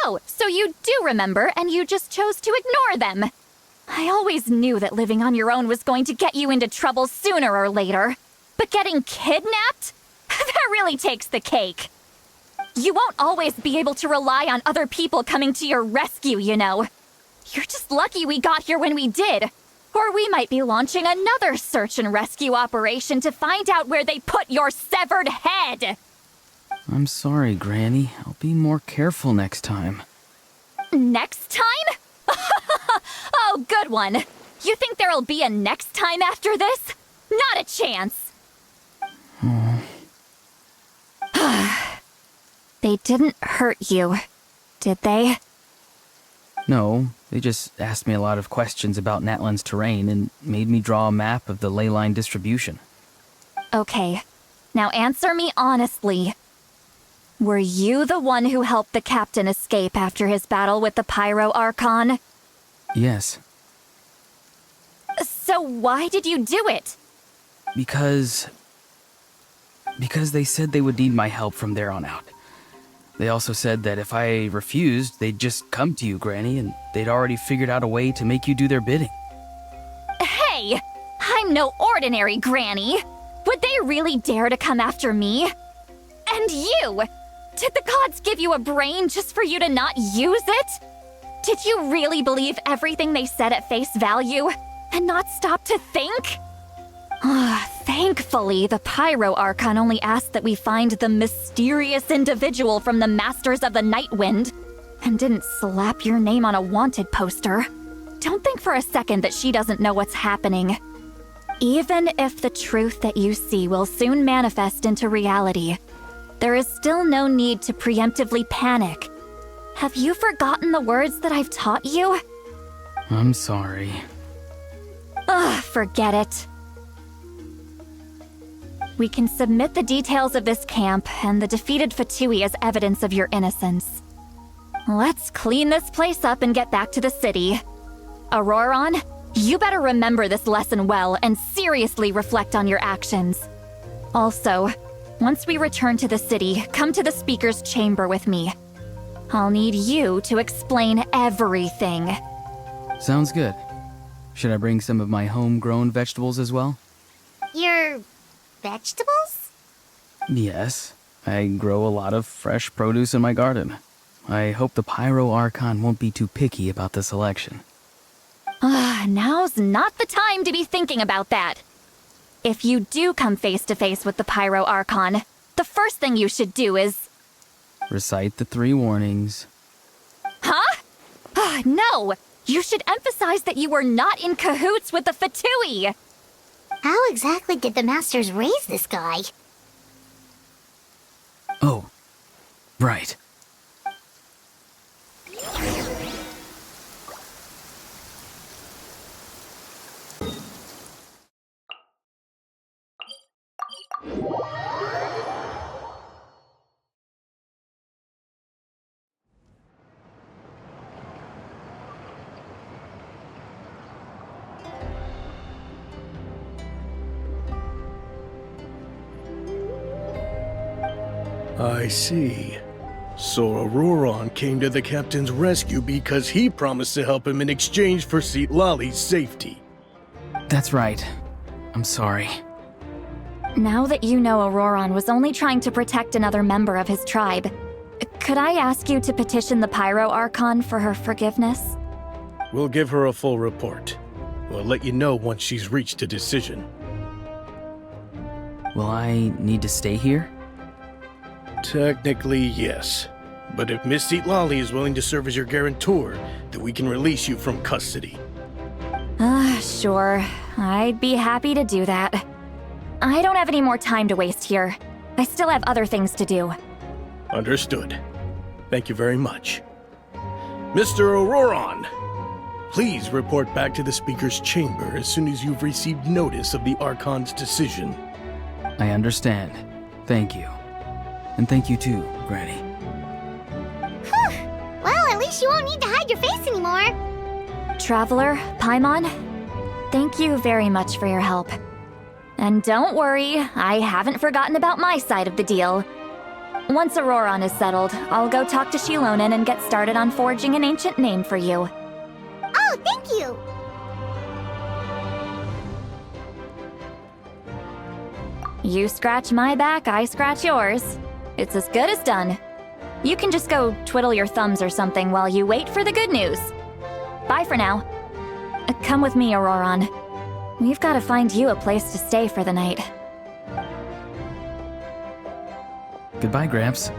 Oh, so you do remember, and you just chose to ignore them. I always knew that living on your own was going to get you into trouble sooner or later. But getting kidnapped? That really takes the cake. You won't always be able to rely on other people coming to your rescue, you know. You're just lucky we got here when we did. Or we might be launching another search and rescue operation to find out where they put your severed head. I'm sorry, Granny. I'll be more careful next time. Next time? Oh, good one. You think there'll be a next time after this? Not a chance. They didn't hurt you, did they? No, they just asked me a lot of questions about Natlan's terrain and made me draw a map of the ley line distribution. Okay, now answer me honestly. Were you the one who helped the captain escape after his battle with the Pyro Archon? Yes. So why did you do it? Because they said they would need my help from there on out. They also said that if I refused, they'd just come to you, Granny, and they'd already figured out a way to make you do their bidding. Hey! I'm no ordinary Granny! Would they really dare to come after me? And you! Did the gods give you a brain just for you to not use it? Did you really believe everything they said at face value and not stop to think? Thankfully, the Pyro Archon only asked that we find the mysterious individual from the Masters of the Night Wind and didn't slap your name on a wanted poster. Don't think for a second that she doesn't know what's happening. Even if the truth that you see will soon manifest into reality, there is still no need to preemptively panic. Have you forgotten the words that I've taught you? I'm sorry. Forget it. We can submit the details of this camp and the defeated Fatui as evidence of your innocence. Let's clean this place up and get back to the city. Auroron, you better remember this lesson well and seriously reflect on your actions. Also, once we return to the city, come to the speaker's chamber with me. I'll need you to explain everything. Sounds good. Should I bring some of my homegrown vegetables as well? Your vegetables? Yes. I grow a lot of fresh produce in my garden. I hope the Pyro Archon won't be too picky about the selection. Now's not the time to be thinking about that. If you do come face to face with the Pyro Archon, the first thing you should do is... Recite the 3 warnings. Huh? No! You should emphasize that you were not in cahoots with the Fatui! How exactly did the Masters raise this guy? Oh, right. I see. So Auroron came to the captain's rescue because he promised to help him in exchange for Citlali's safety. That's right. I'm sorry. Now that you know Auroron was only trying to protect another member of his tribe, could I ask you to petition the Pyro Archon for her forgiveness? We'll give her a full report. We'll let you know once she's reached a decision. Will I need to stay here? Technically, yes. But if Miss Citlali is willing to serve as your guarantor, then we can release you from custody. Sure. I'd be happy to do that. I don't have any more time to waste here. I still have other things to do. Understood. Thank you very much. Mr. Auroron, please report back to the Speaker's chamber as soon as you've received notice of the Archon's decision. I understand. Thank you. And thank you too, Granny. Well, at least you won't need to hide your face anymore. Traveler, Paimon, thank you very much for your help. And don't worry, I haven't forgotten about my side of the deal. Once Auroron is settled, I'll go talk to Shilonen and get started on forging an ancient name for you. Oh, thank you. You scratch my back, I scratch yours. It's as good as done. You can just go twiddle your thumbs or something while you wait for the good news. Bye for now. Come with me, Auroron. We've got to find you a place to stay for the night. Goodbye, Gramps.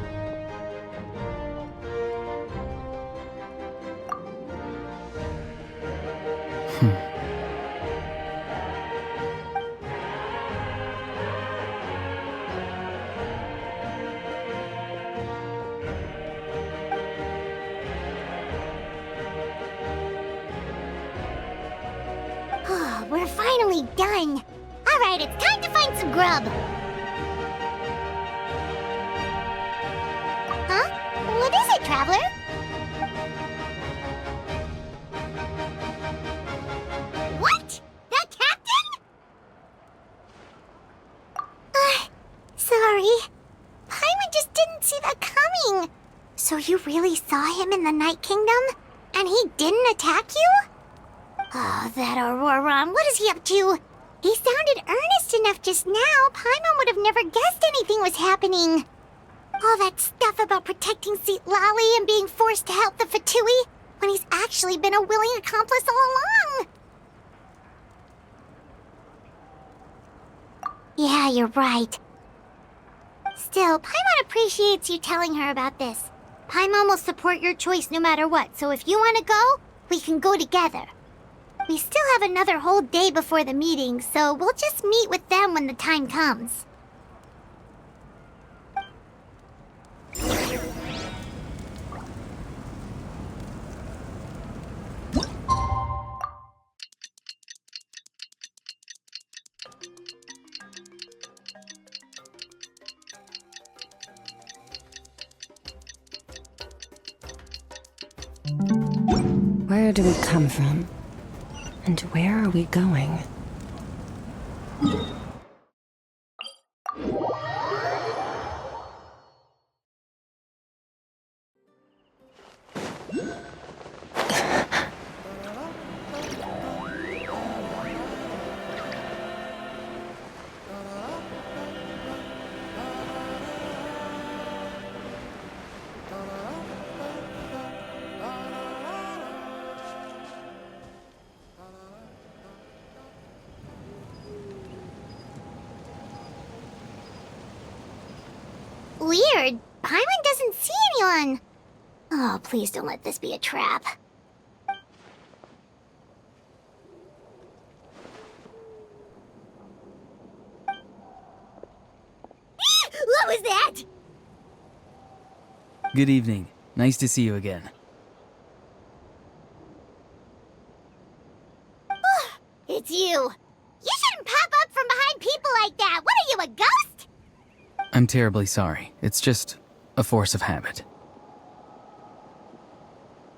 finally done. Alright, it's time to find some grub. Huh? What is it, Traveler? What? The captain? Sorry. Paimon just didn't see that coming. So you really saw him in the Night Kingdom? And he didn't attack you? Oh, that Auroron, what is he up to? He sounded earnest enough just now. Paimon would have never guessed anything was happening. All that stuff about protecting Seat Lally and being forced to help the Fatui, when he's actually been a willing accomplice all along. Yeah, you're right. Still, Paimon appreciates you telling her about this. Paimon will support your choice no matter what, so if you want to go, we can go together. We still have another whole day before the meeting, so we'll just meet with them when the time comes. Where do we come from? And where are we going? Weird. Paimon doesn't see anyone. Oh, please don't let this be a trap. What was that? Good evening. Nice to see you again. It's you. You shouldn't pop up from behind people like that. What are you, a ghost? I'm terribly sorry. It's just a force of habit.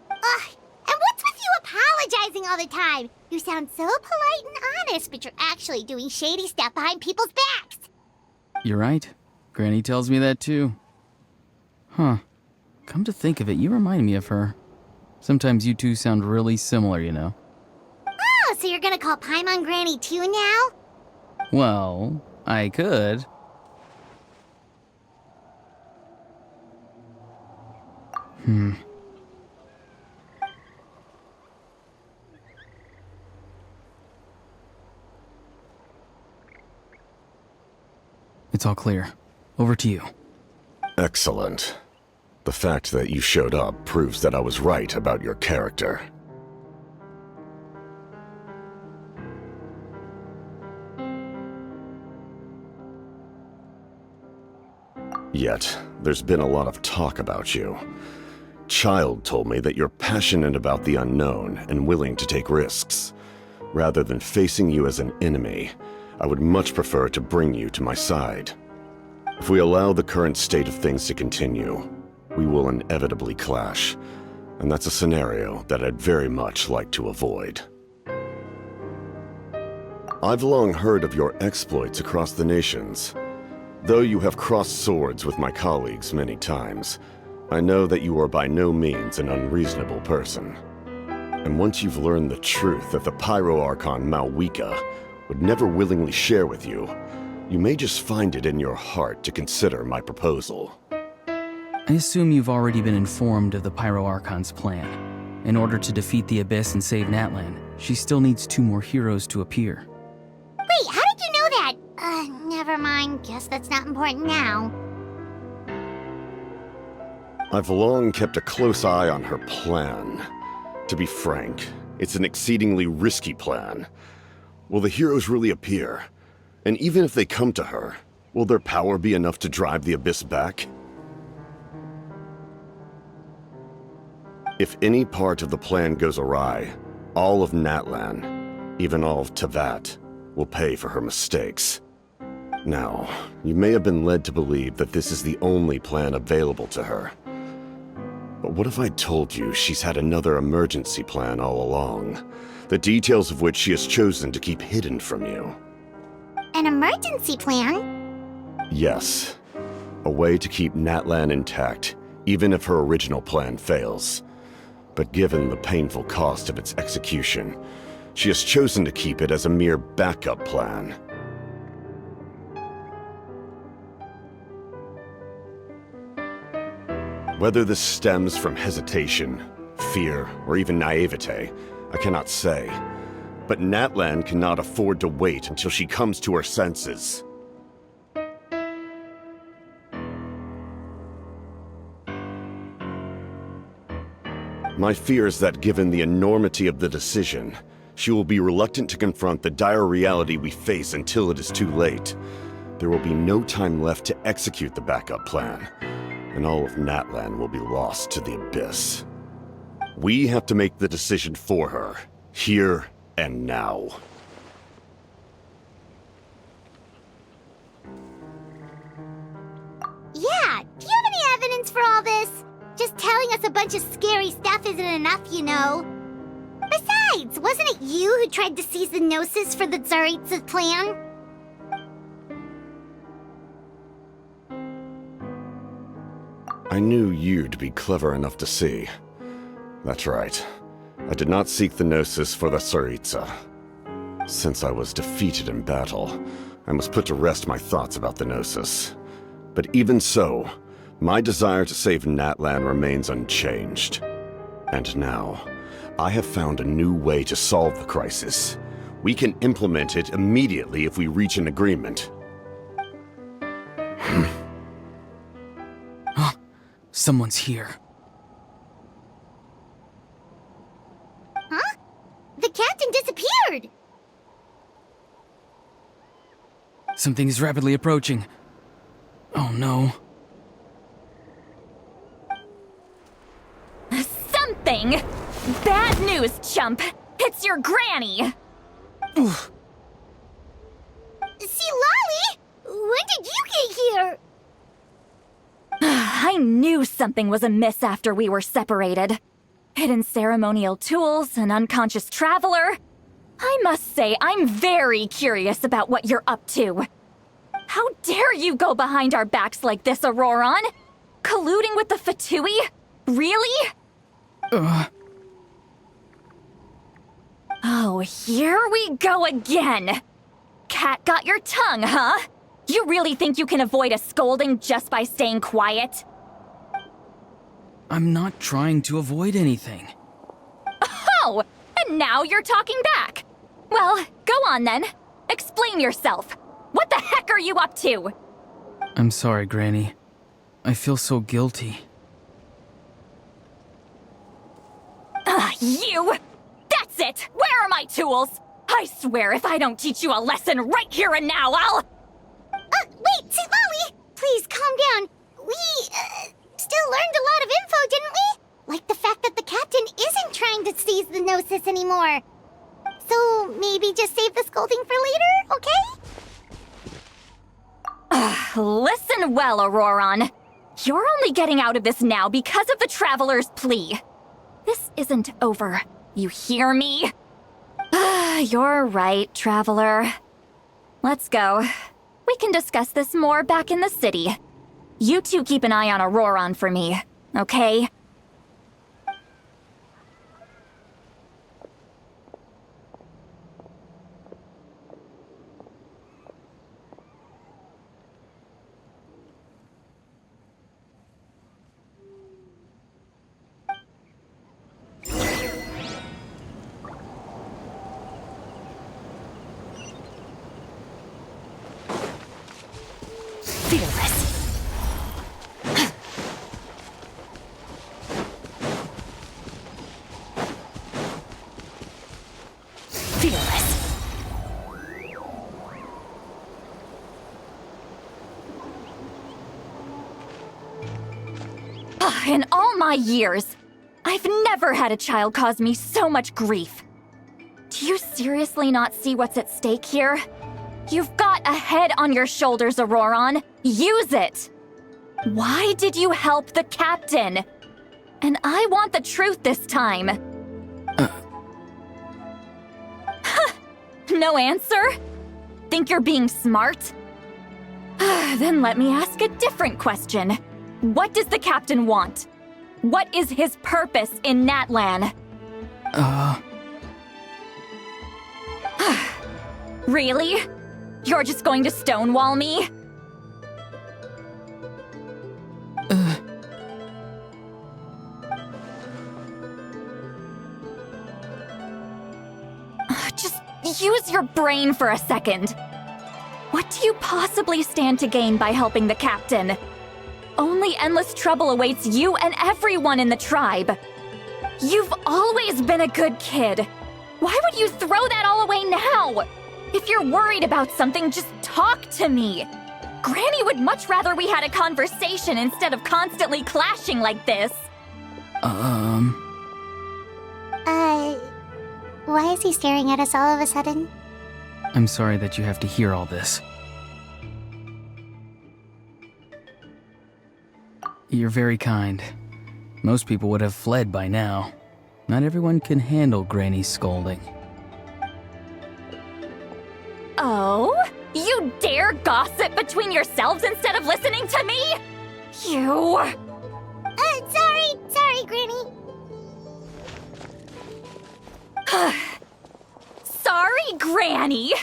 And what's with you apologizing all the time? You sound so polite and honest, but you're actually doing shady stuff behind people's backs. You're right. Granny tells me that too. Huh. Come to think of it, you remind me of her. Sometimes you two sound really similar, you know. Oh, so you're gonna call Paimon Granny too now? Well, I could. It's all clear. Over to you. Excellent. The fact that you showed up proves that I was right about your character. Yet, there's been a lot of talk about you. Child told me that you're passionate about the unknown and willing to take risks. Rather than facing you as an enemy, I would much prefer to bring you to my side. If we allow the current state of things to continue, we will inevitably clash, and that's a scenario that I'd very much like to avoid. I've long heard of your exploits across the nations. Though you have crossed swords with my colleagues many times, I know that you are by no means an unreasonable person. And once you've learned the truth that the Pyro Archon Malwika would never willingly share with you, you may just find it in your heart to consider my proposal. I assume you've already been informed of the Pyro Archon's plan. In order to defeat the Abyss and save Natlan, she still needs 2 more heroes to appear. Wait, how did you know that? Never mind. Guess that's not important now. I've long kept a close eye on her plan. To be frank, it's an exceedingly risky plan. Will the heroes really appear? And even if they come to her, will their power be enough to drive the Abyss back? If any part of the plan goes awry, all of Natlan, even all of Tevat, will pay for her mistakes. Now, you may have been led to believe that this is the only plan available to her. But what if I told you she's had another emergency plan all along, the details of which she has chosen to keep hidden from you? An emergency plan? Yes. A way to keep Natlan intact, even if her original plan fails. But given the painful cost of its execution, she has chosen to keep it as a mere backup plan. Whether this stems from hesitation, fear, or even naivete, I cannot say. But Natlan cannot afford to wait until she comes to her senses. My fear is that given the enormity of the decision, she will be reluctant to confront the dire reality we face until it is too late. There will be no time left to execute the backup plan, and all of Natlan will be lost to the abyss. We have to make the decision for her, here and now. Yeah, do you have any evidence for all this? Just telling us a bunch of scary stuff isn't enough, you know. Besides, wasn't it you who tried to seize the Gnosis for the Tsaritsa's plan? I knew you to be clever enough to see. That's right. I did not seek the Gnosis for the Tsaritsa. Since I was defeated in battle, I must put to rest my thoughts about the Gnosis. But even so, my desire to save Natlan remains unchanged. And now, I have found a new way to solve the crisis. We can implement it immediately if we reach an agreement. Someone's here. Huh? The captain disappeared! Something is rapidly approaching. Oh no. Something? Bad news, chump! It's your granny! Oof. See, Lolly! When did you get here? I knew something was amiss after we were separated. Hidden ceremonial tools, an unconscious traveler. I must say, I'm very curious about what you're up to. How dare you go behind our backs like this, Auroron? Colluding with the Fatui? Really? Oh, here we go again. Cat got your tongue, huh? You really think you can avoid a scolding just by staying quiet? I'm not trying to avoid anything. Oh, and now you're talking back. Well, go on then. Explain yourself. What the heck are you up to? I'm sorry, Granny. I feel so guilty. You! That's it! Where are my tools? I swear if I don't teach you a lesson right here and now, I'll... Wait, see, Lolly! Please, calm down. We, still learned a lot of info, didn't we? Like the fact that the captain isn't trying to seize the Gnosis anymore. So, maybe just save the scolding for later, okay? Listen well, Auroron. You're only getting out of this now because of the Traveler's plea. This isn't over. You hear me? You're right, Traveler. Let's go. We can discuss this more back in the city. You two keep an eye on Auroron for me, okay? In all my years, I've never had a child cause me so much grief. Do you seriously not see what's at stake here? You've got a head on your shoulders, Auroron. Use it! Why did you help the captain? And I want the truth this time. No answer? Think you're being smart? Then let me ask a different question. What does the captain want? What is his purpose in Natlan? Really? You're just going to stonewall me? Just use your brain for a second. What do you possibly stand to gain by helping the captain? Only endless trouble awaits you and everyone in the tribe. You've always been a good kid. Why would you throw that all away now? If you're worried about something, just talk to me. Granny would much rather we had a conversation instead of constantly clashing like this. Why is he staring at us all of a sudden? I'm sorry that you have to hear all this. You're very kind. Most people would have fled by now. Not everyone can handle Granny's scolding. Oh? You dare gossip between yourselves instead of listening to me? You... Sorry, Granny. Sorry, Granny.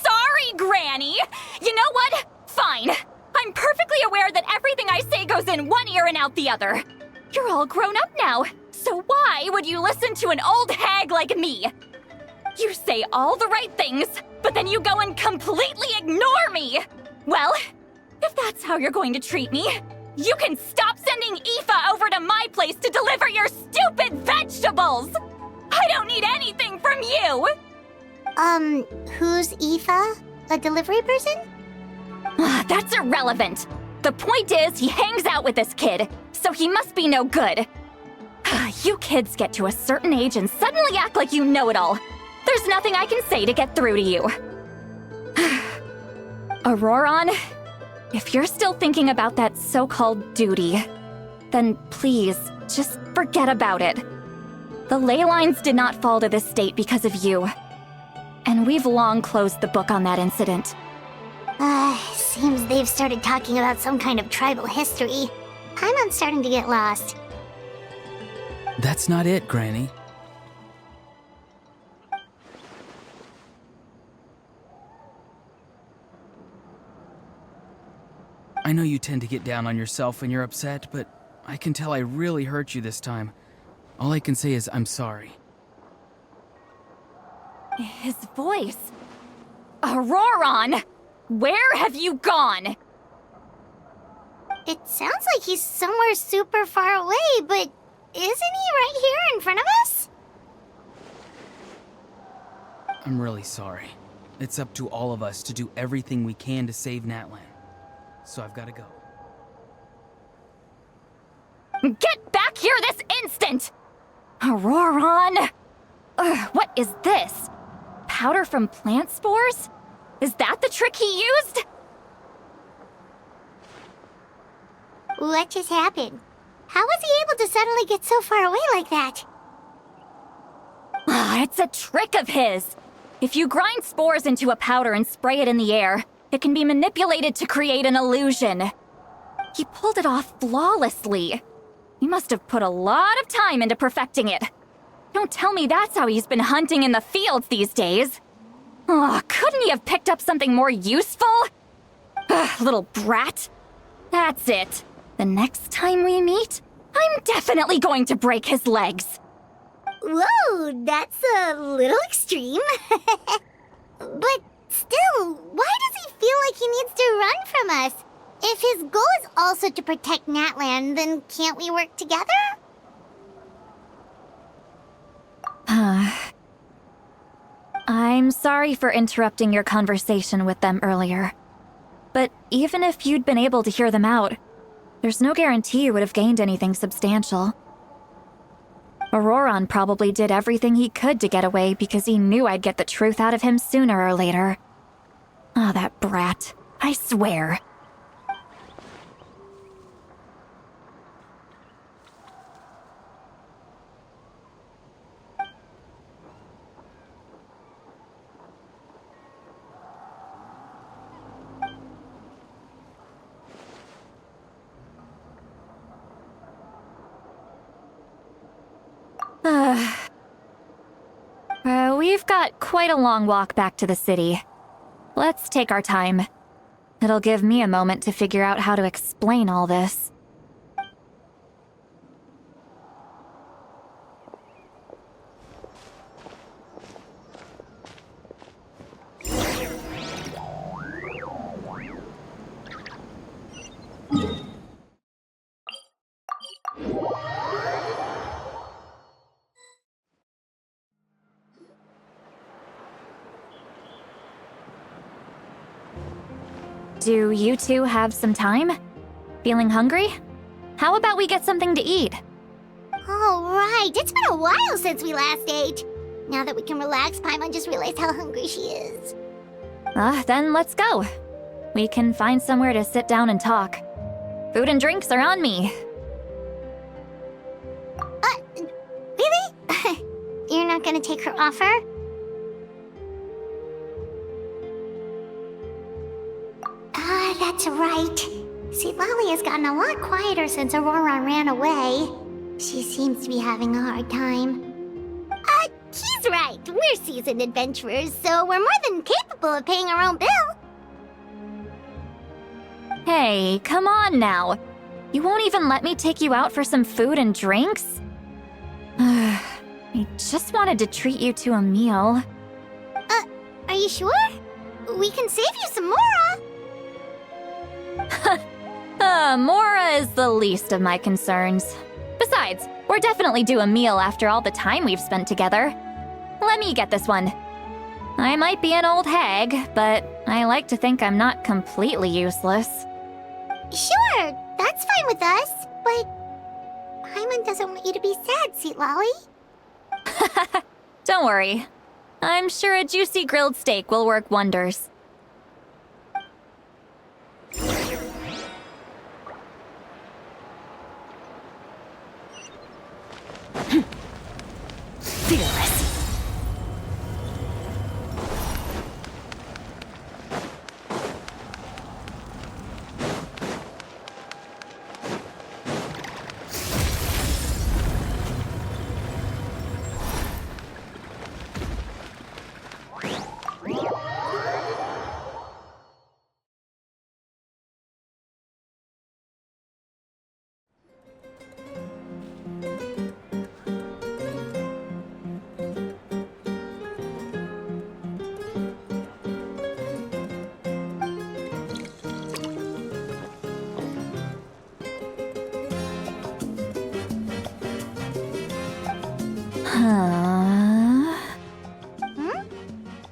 Sorry, Granny. You know what? Fine. I'm perfectly aware that everything I say goes in one ear and out the other. You're all grown up now, so why would you listen to an old hag like me? You say all the right things, but then you go and completely ignore me. Well, if that's how you're going to treat me, you can stop sending Aoife over to my place to deliver your stupid vegetables! I don't need anything from you! Who's Aoife? A delivery person? That's irrelevant. The point is, he hangs out with this kid, so he must be no good. You kids get to a certain age and suddenly act like you know it all. There's nothing I can say to get through to you. Auroron, if you're still thinking about that so-called duty, then please, just forget about it. The ley lines did not fall to this state because of you. And we've long closed the book on that incident. Seems they've started talking about some kind of tribal history. I'm starting to get lost. That's not it, Granny. I know you tend to get down on yourself when you're upset, but I can tell I really hurt you this time. All I can say is I'm sorry. His voice. Auroron! Where have you gone? It sounds like he's somewhere super far away, but isn't he right here in front of us? I'm really sorry. It's up to all of us to do everything we can to save Natlan. So I've got to go. Get back here this instant! Auroron! What is this? Powder from plant spores? Is that the trick he used? What just happened? How was he able to suddenly get so far away like that? It's a trick of his. If you grind spores into a powder and spray it in the air, it can be manipulated to create an illusion. He pulled it off flawlessly. He must have put a lot of time into perfecting it. Don't tell me that's how he's been hunting in the fields these days. Couldn't he have picked up something more useful? Little brat. That's it. The next time we meet, I'm definitely going to break his legs. Whoa, that's a little extreme. But still, why does he feel like he needs to run from us? If his goal is also to protect Natlan, then can't we work together? I'm sorry for interrupting your conversation with them earlier. But even if you'd been able to hear them out, there's no guarantee you would have gained anything substantial. Auroron probably did everything he could to get away because he knew I'd get the truth out of him sooner or later. Ah, that brat. I swear. We've got quite a long walk back to the city. Let's take our time. It'll give me a moment to figure out how to explain all this. Do you two have some time? Feeling hungry? How about we get something to eat? All right, it's been a while since we last ate. Now that we can relax, Paimon just realized how hungry she is. Then let's go. We can find somewhere to sit down and talk. Food and drinks are on me. Really? You're not gonna take her offer? That's right. See, Lolly has gotten a lot quieter since Aurora ran away. She seems to be having a hard time. He's right. We're seasoned adventurers, so we're more than capable of paying our own bill. Hey, come on now. You won't even let me take you out for some food and drinks? I just wanted to treat you to a meal. Are you sure? We can save you some Mora. Mora is the least of my concerns. Besides, we're definitely due a meal after all the time we've spent together. Let me get this one. I might be an old hag, but I like to think I'm not completely useless. Sure, that's fine with us, but Paimon doesn't want you to be sad, Sweet Lolly. Don't worry. I'm sure a juicy grilled steak will work wonders. Fearless.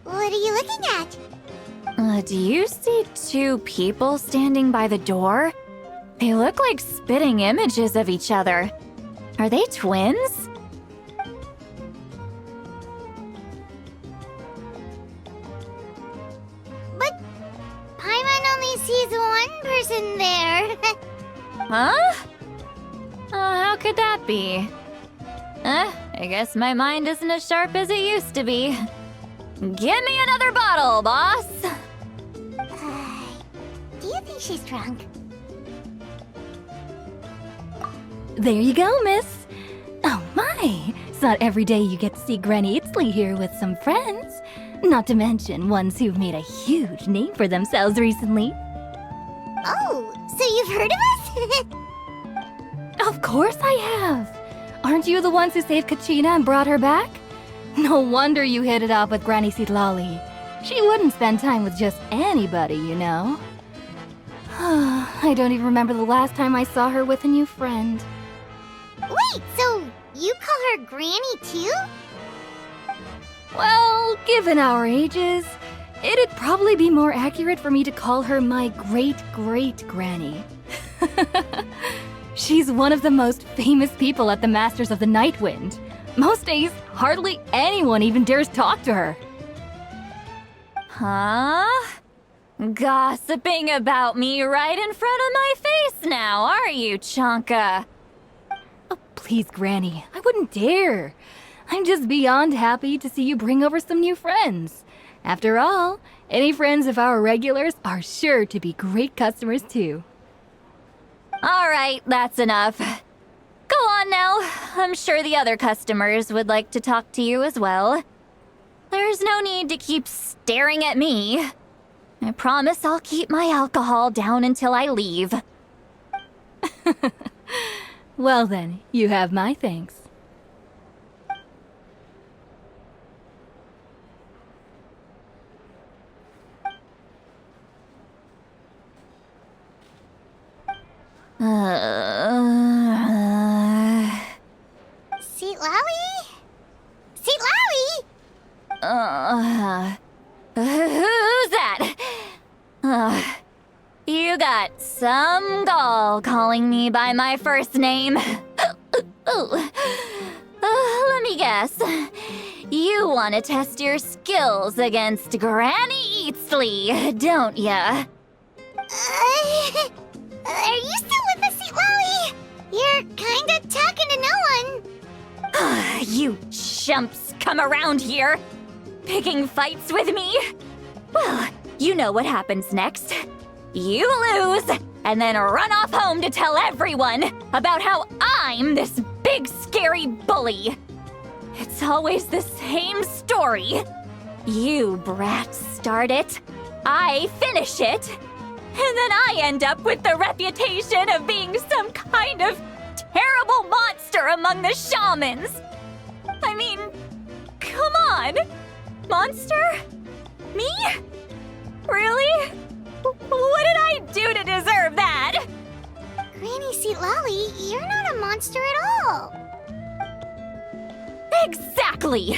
What are you looking at? Do you see two people standing by the door? They look like spitting images of each other. Are they twins? But Paimon only sees one person there. Huh? How could that be? I guess my mind isn't as sharp as it used to be. Give me another bottle, boss! Do you think she's drunk? There you go, miss. Oh my, it's not every day you get to see Granny Itzley here with some friends. Not to mention ones who've made a huge name for themselves recently. Oh, so you've heard of us? Of course I have. Aren't you the ones who saved Kachina and brought her back? No wonder you hit it off with Granny Sitlali. She wouldn't spend time with just anybody, you know. I don't even remember the last time I saw her with a new friend. Wait, so you call her Granny too? Well, given our ages, it'd probably be more accurate for me to call her my great-great-granny. She's one of the most famous people at the Masters of the Nightwind. Most days, hardly anyone even dares talk to her. Huh? Gossiping about me right in front of my face now, are you, Chonka? Oh, please, Granny, I wouldn't dare. I'm just beyond happy to see you bring over some new friends. After all, any friends of our regulars are sure to be great customers too. All right, that's enough. Go on now. I'm sure the other customers would like to talk to you as well. There's no need to keep staring at me. I promise I'll keep my alcohol down until I leave. Well then, you have my thanks. Seat Lally? Seat Lally? Who's that? You got some gall calling me by my first name. Let me guess. You want to test your skills against Granny Eatsley, don't ya? Are you still with us, Seat Lally? You're kinda talking to no one. You chumps come around here, picking fights with me? Well, you know what happens next. You lose, and then run off home to tell everyone about how I'm this big scary bully. It's always the same story. You brats start it, I finish it, and then I end up with the reputation of being some kind of terrible monster among the shamans. I mean, come on. Monster? Me? Really? What did I do to deserve that? Granny Seat Lally, you're not a monster at all. Exactly!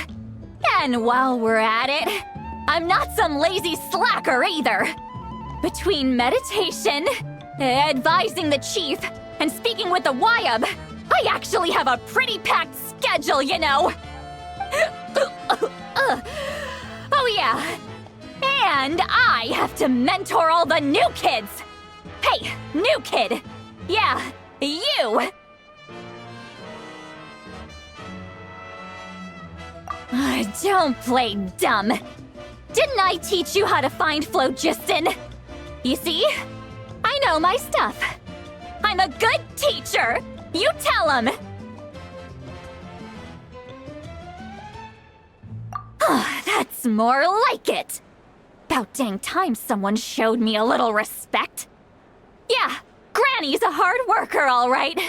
And while we're at it, I'm not some lazy slacker either. Between meditation, advising the chief, and speaking with the Wyab, I actually have a pretty packed schedule, you know. Oh yeah. And I have to mentor all the new kids. Hey, new kid. Yeah, you. Don't play dumb. Didn't I teach you how to find phlogiston? You see? I know my stuff. I'm a good teacher. You tell him. That's more like it. About dang time someone showed me a little respect. Yeah, Granny's a hard worker, all right.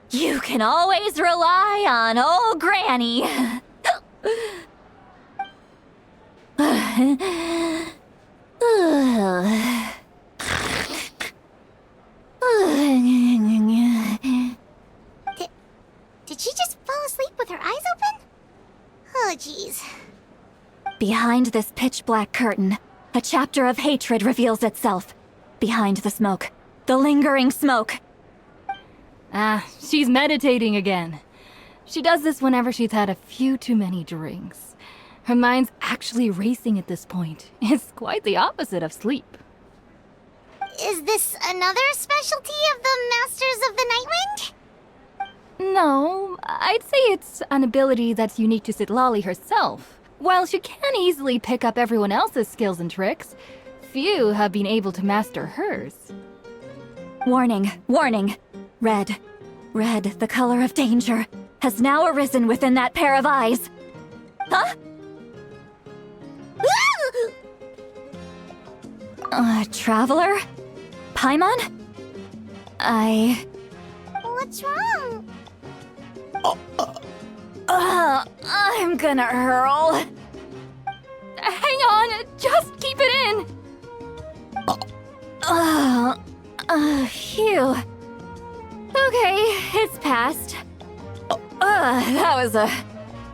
You can always rely on old Granny. Did she just fall asleep with her eyes open? Oh, jeez. Behind this pitch-black curtain, a chapter of hatred reveals itself. Behind the smoke. The lingering smoke. She's meditating again. She does this whenever she's had a few too many drinks. Her mind's actually racing at this point. It's quite the opposite of sleep. Is this another specialty of the Masters of the Nightwind? No, I'd say it's an ability that's unique to Sitlali herself. While she can easily pick up everyone else's skills and tricks, few have been able to master hers. Warning, warning. Red, the color of danger, has now arisen within that pair of eyes. Huh? Traveler? Paimon? What's wrong? I'm gonna hurl. Hang on, just keep it in. Phew. Okay, it's passed. That was a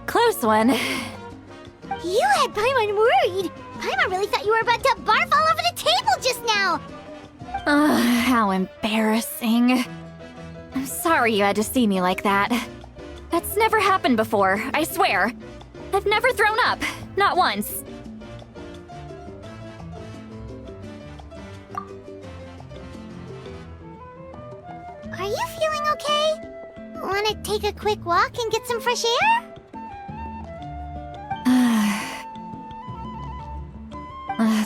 close one. You had Paimon worried. Paimon really thought you were about to barf all over the table just now. How embarrassing. I'm sorry you had to see me like that. That's never happened before, I swear. I've never thrown up, not once. Are you feeling okay? Wanna take a quick walk and get some fresh air?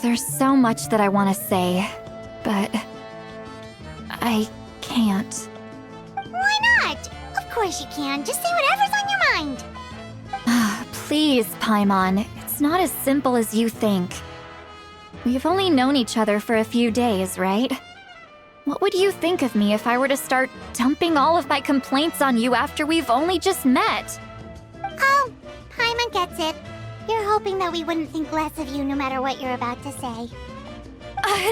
There's so much that I want to say, but I can't. Why not? Of course you can. Just say whatever's on your mind. Please, Paimon, it's not as simple as you think. We've only known each other for a few days, right? What would you think of me if I were to start dumping all of my complaints on you after we've only just met? Oh, Paimon gets it. You're hoping that we wouldn't think less of you no matter what you're about to say.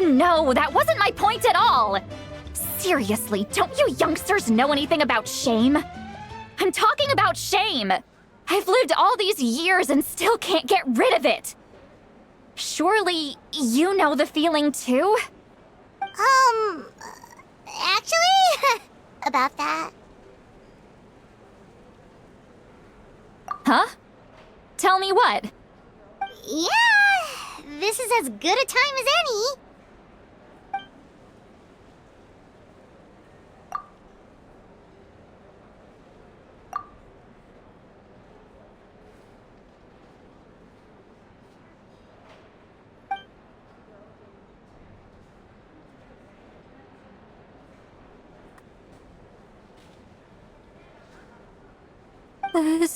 No, that wasn't my point at all! Seriously, don't you youngsters know anything about shame? I'm talking about shame! I've lived all these years and still can't get rid of it! Surely, you know the feeling too? Actually, about that. Huh? Tell me what? Yeah, this is as good a time as any.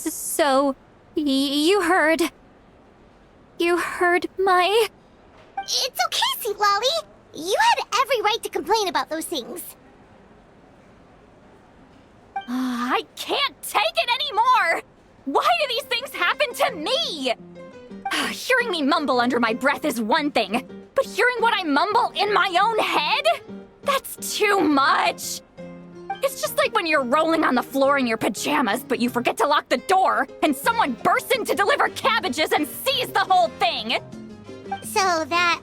So, you heard my... It's okay, Sweet Lolly. You had every right to complain about those things. I can't take it anymore! Why do these things happen to me? Hearing me mumble under my breath is one thing, but hearing what I mumble in my own head? That's too much! It's just like when you're rolling on the floor in your pajamas, but you forget to lock the door, and someone bursts in to deliver cabbages and sees the whole thing! So that,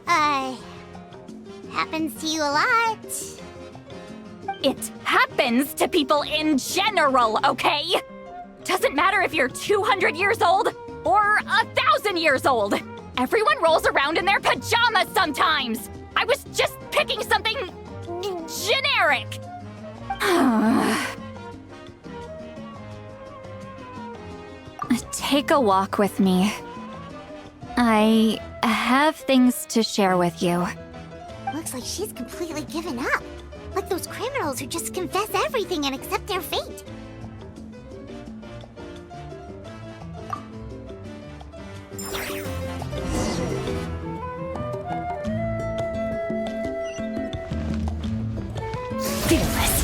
happens to you a lot. It happens to people in general, okay? Doesn't matter if you're 200 years old or 1,000 years old. Everyone rolls around in their pajamas sometimes. I was just picking something generic. Take a walk with me. I have things to share with you. Looks like she's completely given up. Like those criminals who just confess everything and accept their fate. Fearless.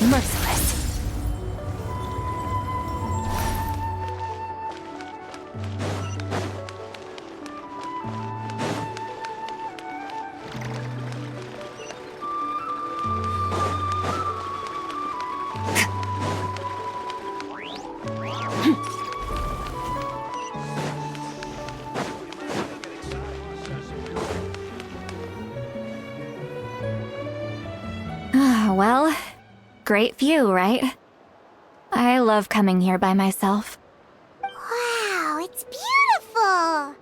Merciless. Well, great view, right? I love coming here by myself. Wow, it's beautiful!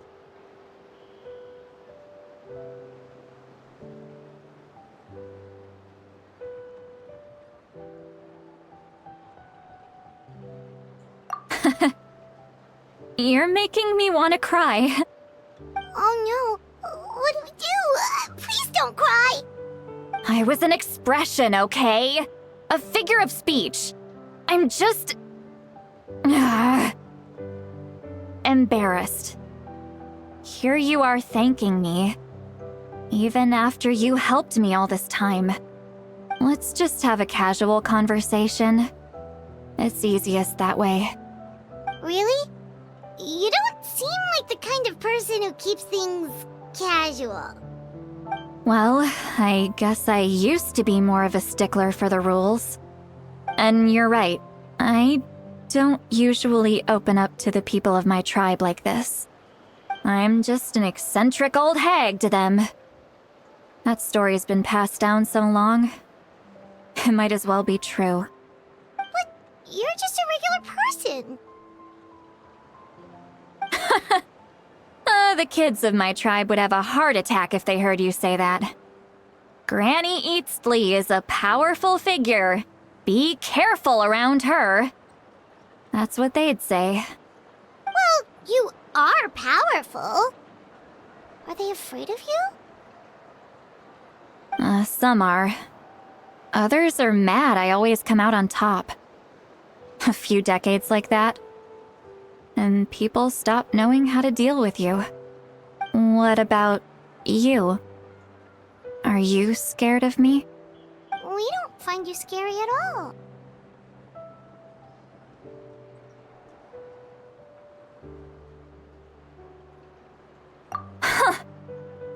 You're making me want to cry. Oh no, what do we do? Please don't cry! I was an expression, okay? A figure of speech. I'm just... embarrassed. Here you are thanking me. Even after you helped me all this time. Let's just have a casual conversation. It's easiest that way. Really? You don't seem like the kind of person who keeps things casual. Well, I guess I used to be more of a stickler for the rules. And you're right. I don't usually open up to the people of my tribe like this. I'm just an eccentric old hag to them. That story's been passed down so long, it might as well be true. But you're just a regular person. The kids of my tribe would have a heart attack if they heard you say that. Granny Eatsley is a powerful figure. Be careful around her. That's what they'd say. Well, you are powerful. Are they afraid of you? Some are. Others are mad I always come out on top. A few decades like that, and people stop knowing how to deal with you. What about you? Are you scared of me? We don't find you scary at all.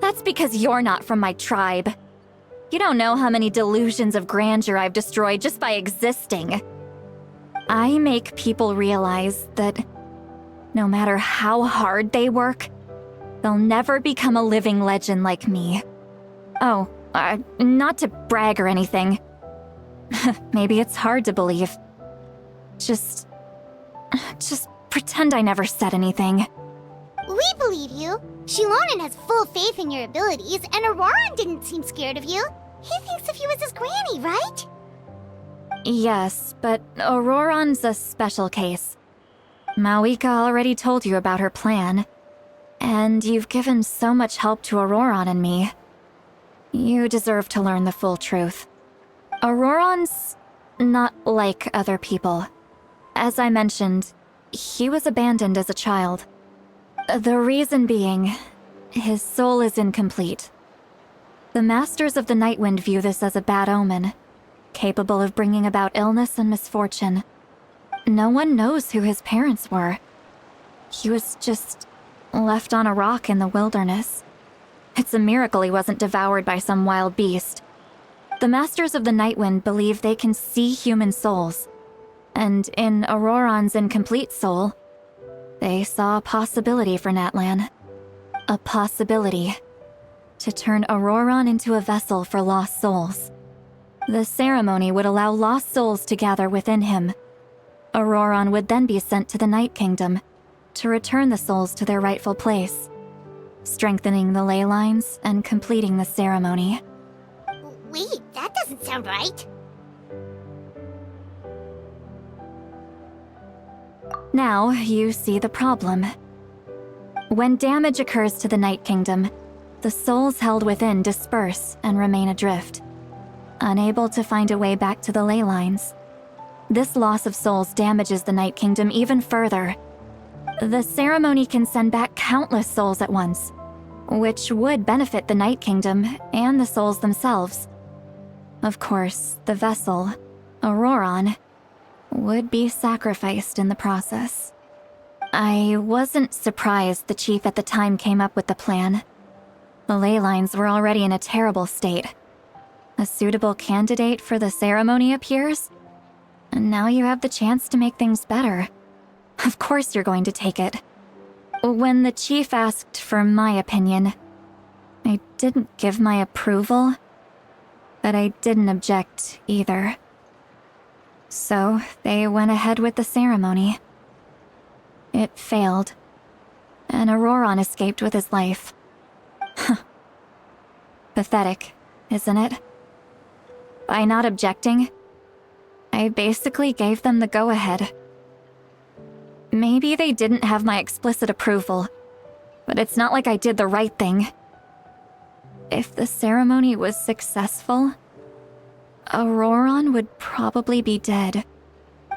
That's because you're not from my tribe. You don't know how many delusions of grandeur I've destroyed just by existing. I make people realize that no matter how hard they work, they'll never become a living legend like me. Oh, not to brag or anything. Maybe it's hard to believe. Just pretend I never said anything. We believe you. Shilonen has full faith in your abilities, and Auroran didn't seem scared of you. He thinks of you as his granny, right? Yes, but Auroran's a special case. Mawika already told you about her plan. And you've given so much help to Auroran and me. You deserve to learn the full truth. Auroran's not like other people. As I mentioned, he was abandoned as a child. The reason being, his soul is incomplete. The Masters of the Nightwind view this as a bad omen, capable of bringing about illness and misfortune. No one knows who his parents were. He was just left on a rock in the wilderness. It's a miracle he wasn't devoured by some wild beast. The Masters of the Nightwind believe they can see human souls, and in Auroran's incomplete soul, they saw a possibility for Natlan. A possibility to turn Auroran into a vessel for lost souls. The ceremony would allow lost souls to gather within him. Auroran would then be sent to the Night Kingdom to return the souls to their rightful place, strengthening the ley lines and completing the ceremony. Wait, that doesn't sound right. Now you see the problem. When damage occurs to the Night Kingdom, the souls held within disperse and remain adrift, unable to find a way back to the ley lines. This loss of souls damages the Night Kingdom even further. The ceremony can send back countless souls at once, which would benefit the Night Kingdom and the souls themselves. Of course, the vessel, Auroran, would be sacrificed in the process. I wasn't surprised the chief at the time came up with the plan. The ley lines were already in a terrible state. A suitable candidate for the ceremony appears, and now you have the chance to make things better. Of course you're going to take it. When the chief asked for my opinion, I didn't give my approval, but I didn't object either. So they went ahead with the ceremony. It failed, and Auroran escaped with his life. Pathetic, isn't it? By not objecting, I basically gave them the go-ahead. Maybe they didn't have my explicit approval, but it's not like I did the right thing. If the ceremony was successful, Auroran would probably be dead.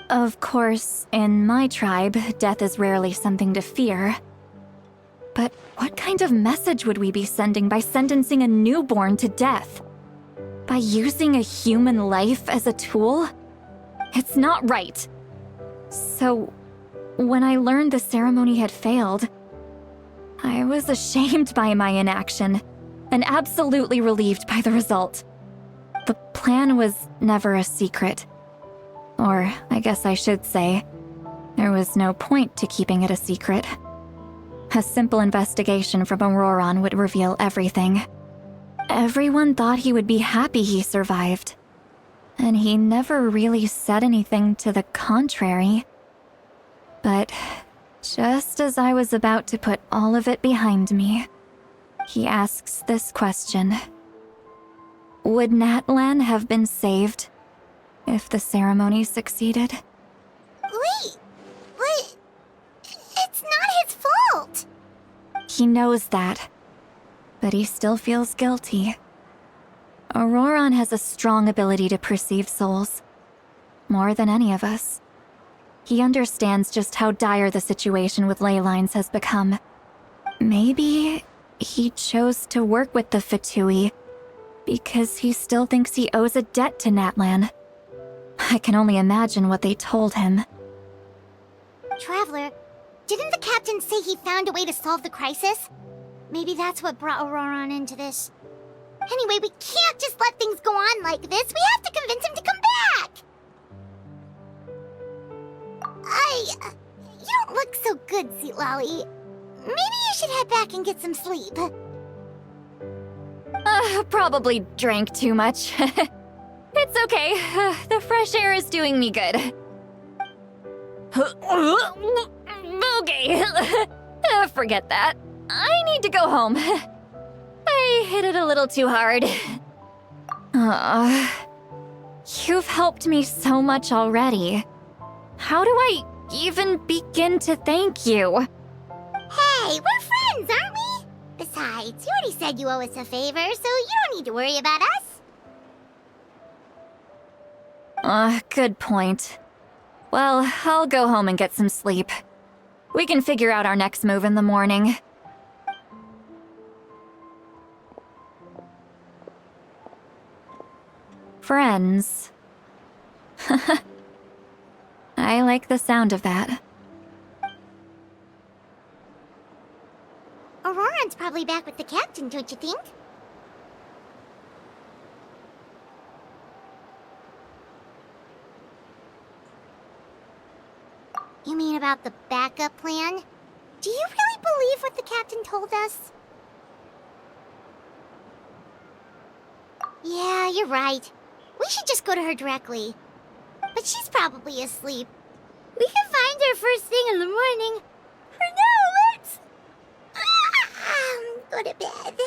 Of course, in my tribe, death is rarely something to fear. But what kind of message would we be sending by sentencing a newborn to death? By using a human life as a tool? It's not right. So, when I learned the ceremony had failed, I was ashamed by my inaction, and absolutely relieved by the result. The plan was never a secret. Or I guess I should say, there was no point to keeping it a secret. A simple investigation from Auroron would reveal everything. Everyone thought he would be happy he survived. And he never really said anything to the contrary. But just as I was about to put all of it behind me, he asks this question. Would Natlan have been saved if the ceremony succeeded? Wait, but it's not his fault. He knows that, but he still feels guilty. Auroron has a strong ability to perceive souls, more than any of us. He understands just how dire the situation with ley lines has become. Maybe he chose to work with the Fatui because he still thinks he owes a debt to Natlan. I can only imagine what they told him. Traveler, didn't the captain say he found a way to solve the crisis? Maybe that's what brought Auroron into this. Anyway, we can't just let things go on like this. We have to convince him to come back! You don't look so good, Sweet Lolly. Maybe you should head back and get some sleep. Probably drank too much. It's okay. The fresh air is doing me good. Okay. Forget that. I need to go home. I hit it a little too hard. You've helped me so much already. How do I even begin to thank you? Hey, we're friends, aren't we? Besides, you already said you owe us a favor, so you don't need to worry about us. Good point. Well, I'll go home and get some sleep. We can figure out our next move in the morning. Friends. I like the sound of that. Auroron's probably back with the captain, don't you think? You mean about the backup plan? Do you really believe what the captain told us? Yeah, you're right. We should just go to her directly. But she's probably asleep. We can find her first thing in the morning. For now, let's... go to bed.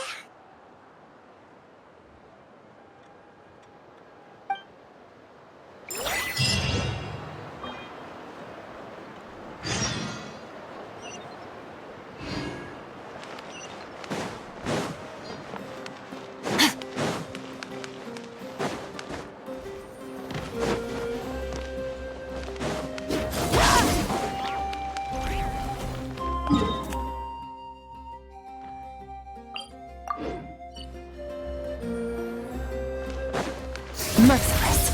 Merciless.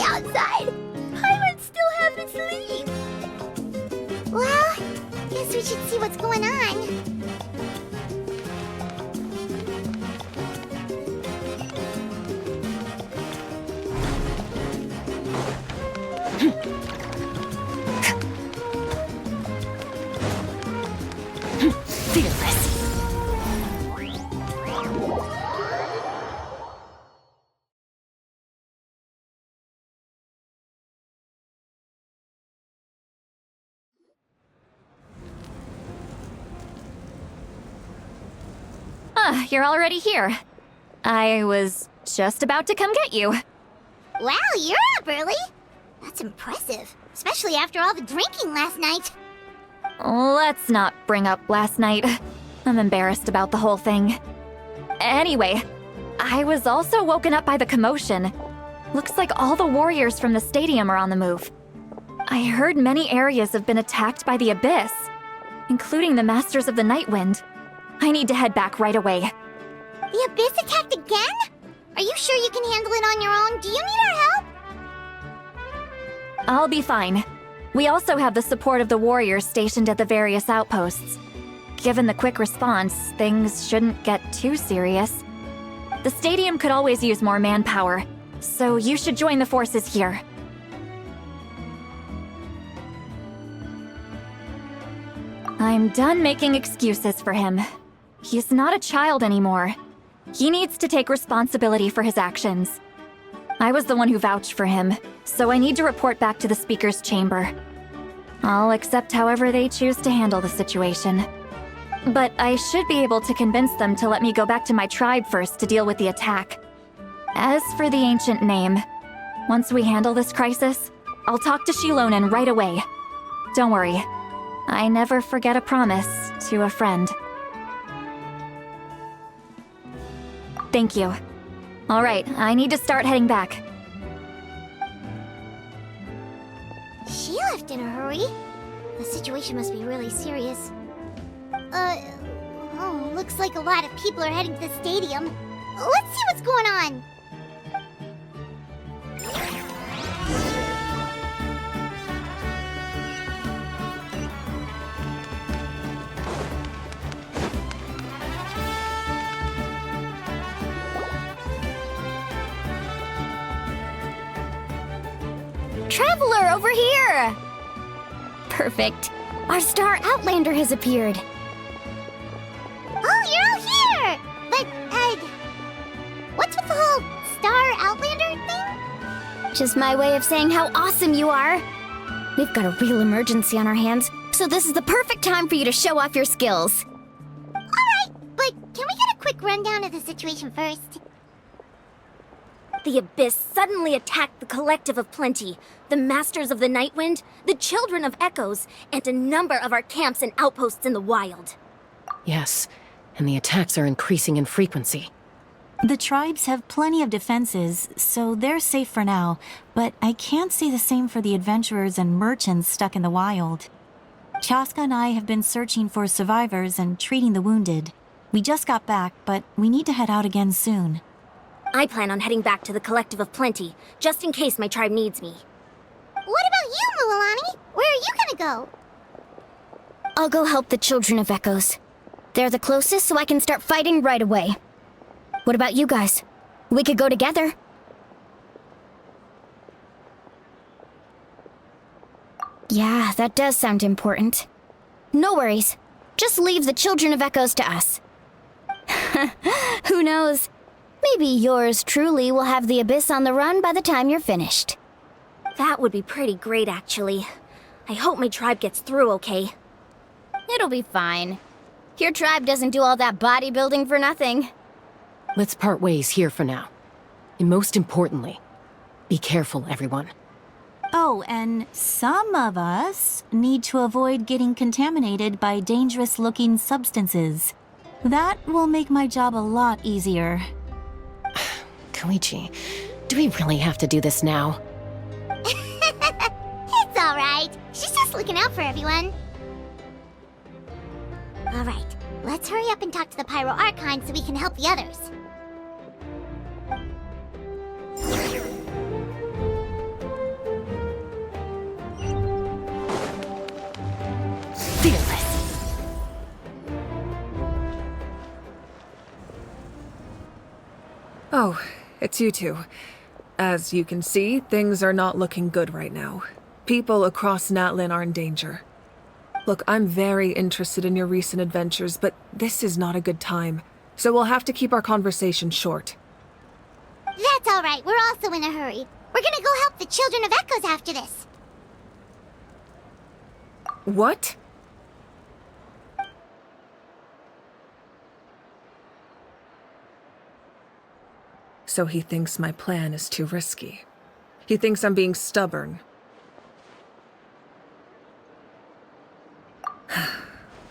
Outside. Paimon still haven't sleep. Well, guess we should see what's going on. Fearless. You're already here. I was just about to come get you. Wow, you're up early. That's impressive, especially after all the drinking last night. Let's not bring up last night. I'm embarrassed about the whole thing. Anyway, I was also woken up by the commotion. Looks like all the warriors from the stadium are on the move. I heard many areas have been attacked by the Abyss, including the Masters of the Nightwind. I need to head back right away. The Abyss attacked again? Are you sure you can handle it on your own? Do you need our help? I'll be fine. We also have the support of the warriors stationed at the various outposts. Given the quick response, things shouldn't get too serious. The stadium could always use more manpower, so you should join the forces here. I'm done making excuses for him. He's not a child anymore. He needs to take responsibility for his actions. I was the one who vouched for him, so I need to report back to the Speaker's chamber. I'll accept however they choose to handle the situation. But I should be able to convince them to let me go back to my tribe first to deal with the attack. As for the ancient name, once we handle this crisis, I'll talk to Shilonen right away. Don't worry, I never forget a promise to a friend. Thank you. All right, I need to start heading back. She left in a hurry. The situation must be really serious. Looks like a lot of people are heading to the stadium. Let's see what's going on. Traveler, over here! Perfect. Our star Outlander has appeared. Oh, you're all here! But, what's with the whole Star Outlander thing? Just my way of saying how awesome you are. We've got a real emergency on our hands, so this is the perfect time for you to show off your skills. Alright, but can we get a quick rundown of the situation first? The Abyss suddenly attacked the Collective of Plenty, the Masters of the Nightwind, the Children of Echoes, and a number of our camps and outposts in the wild. Yes, and the attacks are increasing in frequency. The tribes have plenty of defenses, so they're safe for now, but I can't say the same for the adventurers and merchants stuck in the wild. Chaska and I have been searching for survivors and treating the wounded. We just got back, but we need to head out again soon. I plan on heading back to the Collective of Plenty, just in case my tribe needs me. What about you, Mualani? Where are you gonna go? I'll go help the Children of Echoes. They're the closest, so I can start fighting right away. What about you guys? We could go together. Yeah, that does sound important. No worries. Just leave the Children of Echoes to us. Who knows? Maybe yours truly will have the Abyss on the run by the time you're finished. That would be pretty great, actually. I hope my tribe gets through okay. It'll be fine. Your tribe doesn't do all that bodybuilding for nothing. Let's part ways here for now. And most importantly, be careful, everyone. Oh, and some of us need to avoid getting contaminated by dangerous-looking substances. That will make my job a lot easier. Koichi, do we really have to do this now? It's alright. She's just looking out for everyone. Alright, let's hurry up and talk to the Pyro Archon so we can help the others. Fearless. Oh, it's you two. As you can see, things are not looking good right now. People across Natlin are in danger. Look, I'm very interested in your recent adventures, but this is not a good time, so we'll have to keep our conversation short. That's alright, we're also in a hurry. We're gonna go help the Children of Echoes after this. What? So he thinks my plan is too risky. He thinks I'm being stubborn.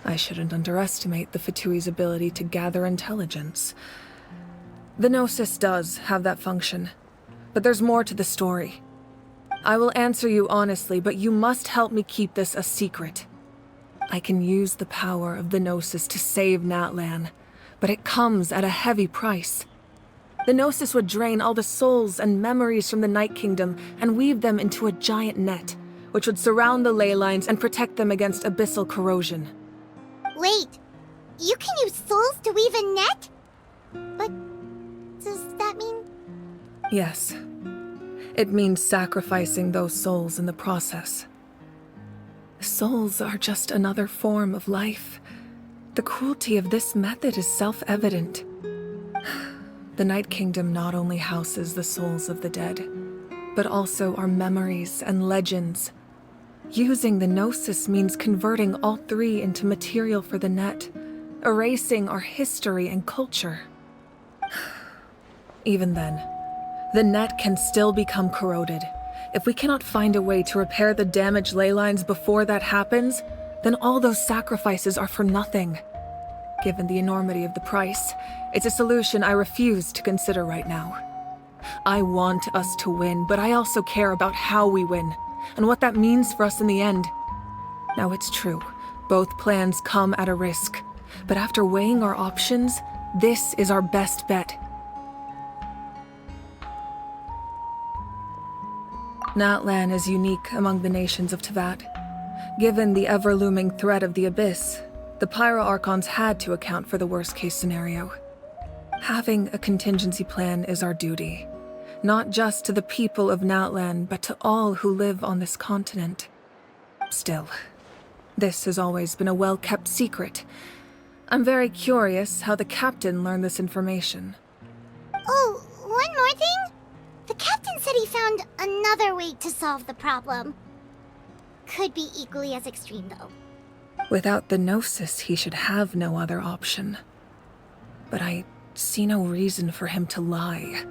I shouldn't underestimate the Fatui's ability to gather intelligence. The Gnosis does have that function. but there's more to the story. I will answer you honestly, but you must help me keep this a secret. I can use the power of the Gnosis to save Natlan, but it comes at a heavy price. The Gnosis would drain all the souls and memories from the Night Kingdom and weave them into a giant net, which would surround the ley lines and protect them against abyssal corrosion. Wait, you can use souls to weave a net? But does that mean... Yes. It means sacrificing those souls in the process. Souls are just another form of life. The cruelty of this method is self-evident. The Night Kingdom not only houses the souls of the dead, but also our memories and legends. Using the Gnosis means converting all three into material for the net, erasing our history and culture. Even then, the net can still become corroded. If we cannot find a way to repair the damaged ley lines before that happens, then all those sacrifices are for nothing. Given the enormity of the price, it's a solution I refuse to consider right now. I want us to win, but I also care about how we win, and what that means for us in the end. Now it's true, both plans come at a risk, but after weighing our options, this is our best bet. Natlan is unique among the nations of Teyvat. Given the ever-looming threat of the Abyss, the Pyro Archons had to account for the worst-case scenario. Having a contingency plan is our duty, not just to the people of Natlan, but to all who live on this continent. Still, this has always been a well-kept secret. I'm very curious how the captain learned this information. Oh, one more thing? The captain said he found another way to solve the problem. Could be equally as extreme, though. Without the Gnosis, he should have no other option. But I see no reason for him to lie.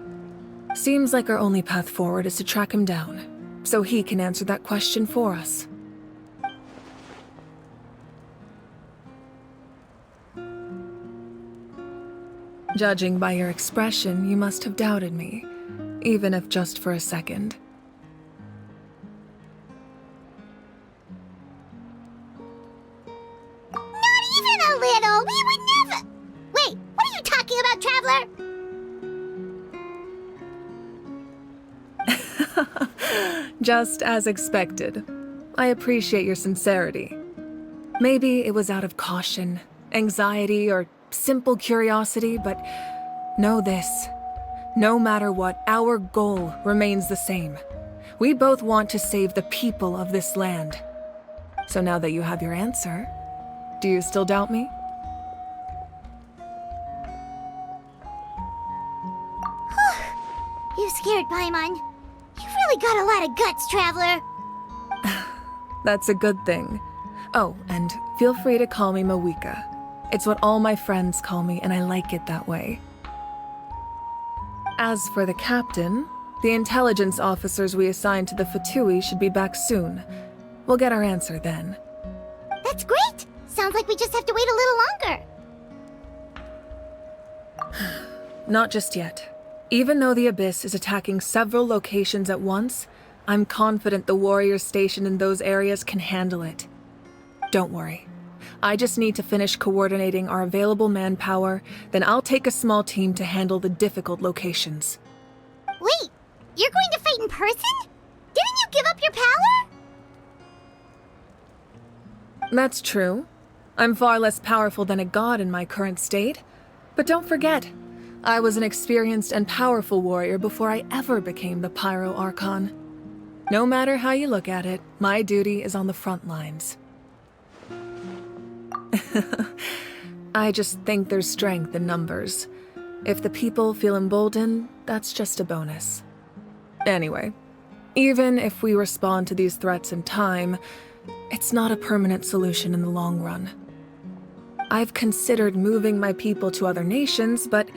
Seems like our only path forward is to track him down, so he can answer that question for us. Judging by your expression, you must have doubted me, even if just for a second. Not even a little! We would never... Wait, what are you talking about, Traveler? Just as expected. I appreciate your sincerity. Maybe it was out of caution, anxiety, or simple curiosity, but know this. No matter what, our goal remains the same. We both want to save the people of this land. So now that you have your answer, do you still doubt me? You scared Paimon. You've really got a lot of guts, Traveler. That's a good thing. Oh, and feel free to call me Mawika. It's what all my friends call me, and I like it that way. As for the captain, the intelligence officers we assigned to the Fatui should be back soon. We'll get our answer then. That's great! Sounds like we just have to wait a little longer. Not just yet. Even though the Abyss is attacking several locations at once, I'm confident the warriors stationed in those areas can handle it. Don't worry. I just need to finish coordinating our available manpower, then I'll take a small team to handle the difficult locations. Wait, you're going to fight in person? Didn't you give up your power? That's true. I'm far less powerful than a god in my current state. But don't forget, I was an experienced and powerful warrior before I ever became the Pyro Archon. No matter how you look at it, my duty is on the front lines. I just think there's strength in numbers. If the people feel emboldened, that's just a bonus. Anyway, even if we respond to these threats in time, it's not a permanent solution in the long run. I've considered moving my people to other nations, but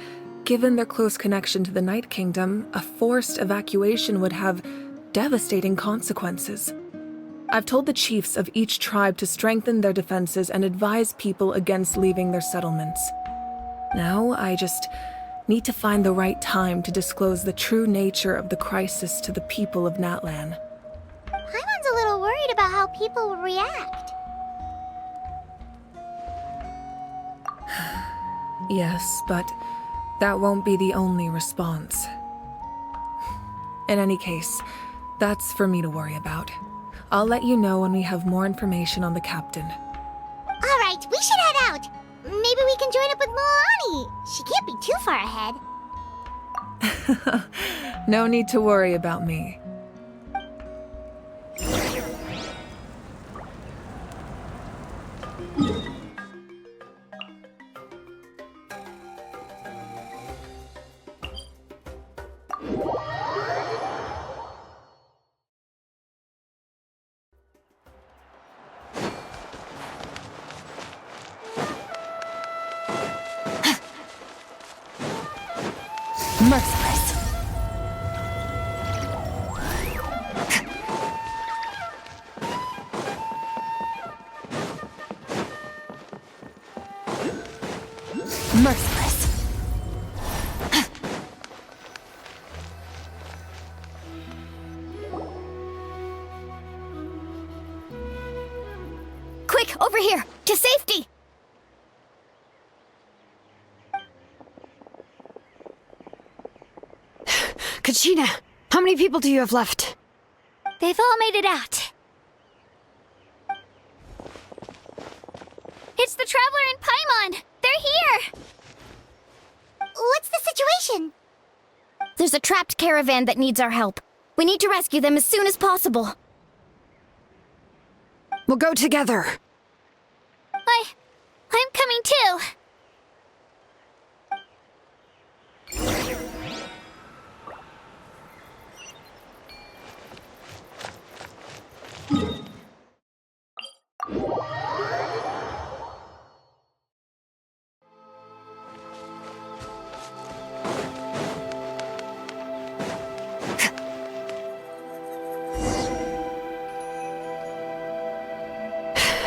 given their close connection to the Night Kingdom, a forced evacuation would have devastating consequences. I've told the chiefs of each tribe to strengthen their defenses and advise people against leaving their settlements. Now, I just need to find the right time to disclose the true nature of the crisis to the people of Natlan. Paimon's a little worried about how people will react. Yes, but that won't be the only response. In any case, that's for me to worry about. I'll let you know when we have more information on the captain. Alright, we should head out. Maybe we can join up with Milani. She can't be too far ahead. No need to worry about me. Merciless. Merciless. Quick, over here! To safety! Kachina, how many people do you have left? They've all made it out. It's the Traveler and Paimon! They're here! What's the situation? There's a trapped caravan that needs our help. We need to rescue them as soon as possible. We'll go together. I'm coming too.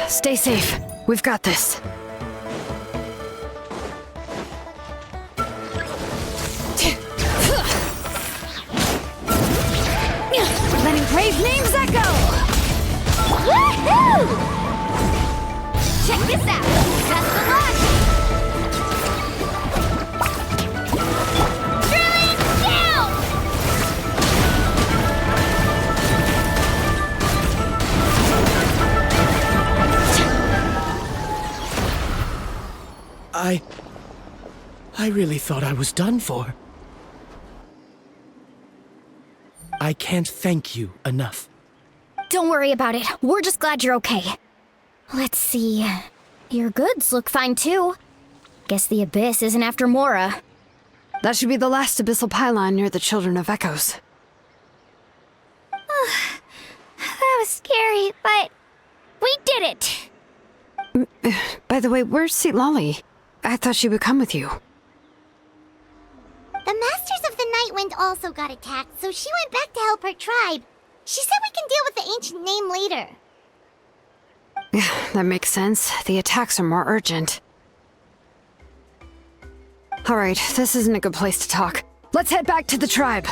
Stay safe. We've got this. Letting brave names echo! Woohoo! Check this out! That's the launch! Drilling down! I really thought I was done for. I can't thank you enough. Don't worry about it. We're just glad you're okay. Let's see. Your goods look fine too. Guess the Abyss isn't after Mora. That should be the last abyssal pylon near the Children of Echoes. That was scary, but we did it! By the way, where's Lolly? I thought she would come with you. The Masters of the Night Wind also got attacked, so she went back to help her tribe. She said we can deal with the ancient name later. That makes sense. The attacks are more urgent. Alright, this isn't a good place to talk. Let's head back to the tribe.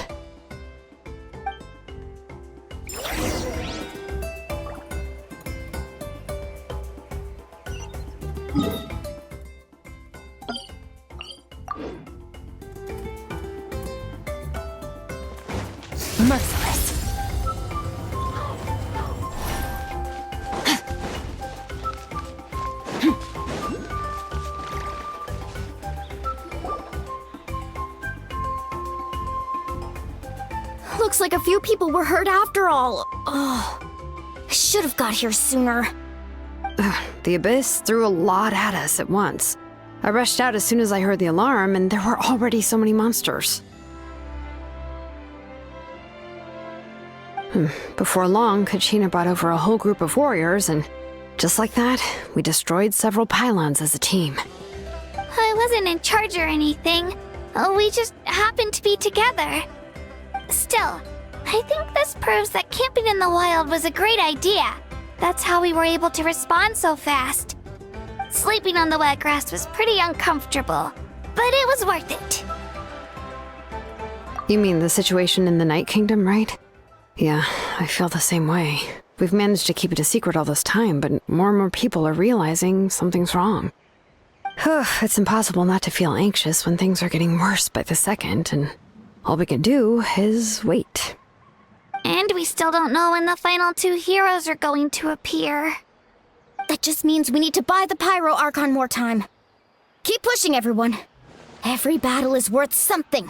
Merciless. Looks like a few people were hurt after all. Oh, I should have got here sooner. The Abyss threw a lot at us at once. I rushed out as soon as I heard the alarm, and there were already so many monsters. Before long, Kachina brought over a whole group of warriors, and just like that, we destroyed several pylons as a team. I wasn't in charge or anything. We just happened to be together. Still, I think this proves that camping in the wild was a great idea. That's how we were able to respond so fast. Sleeping on the wet grass was pretty uncomfortable, but it was worth it. You mean the situation in the Night Kingdom, right? Yeah, I feel the same way. We've managed to keep it a secret all this time, but more and more people are realizing something's wrong. It's impossible not to feel anxious when things are getting worse by the second, and all we can do is wait. And we still don't know when the final 2 heroes are going to appear. That just means we need to buy the Pyro Archon more time. Keep pushing, everyone. Every battle is worth something.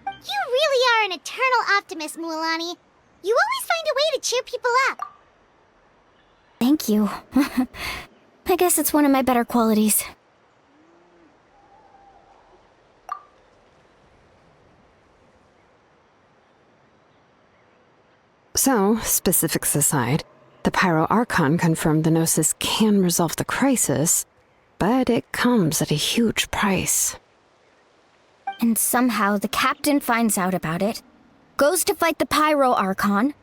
You really are an eternal optimist, Mualani. You always find a way to cheer people up. Thank you. I guess it's one of my better qualities. So, specifics aside, the Pyro Archon confirmed the Gnosis can resolve the crisis, but it comes at a huge price. And somehow the captain finds out about it, goes to fight the Pyro Archon,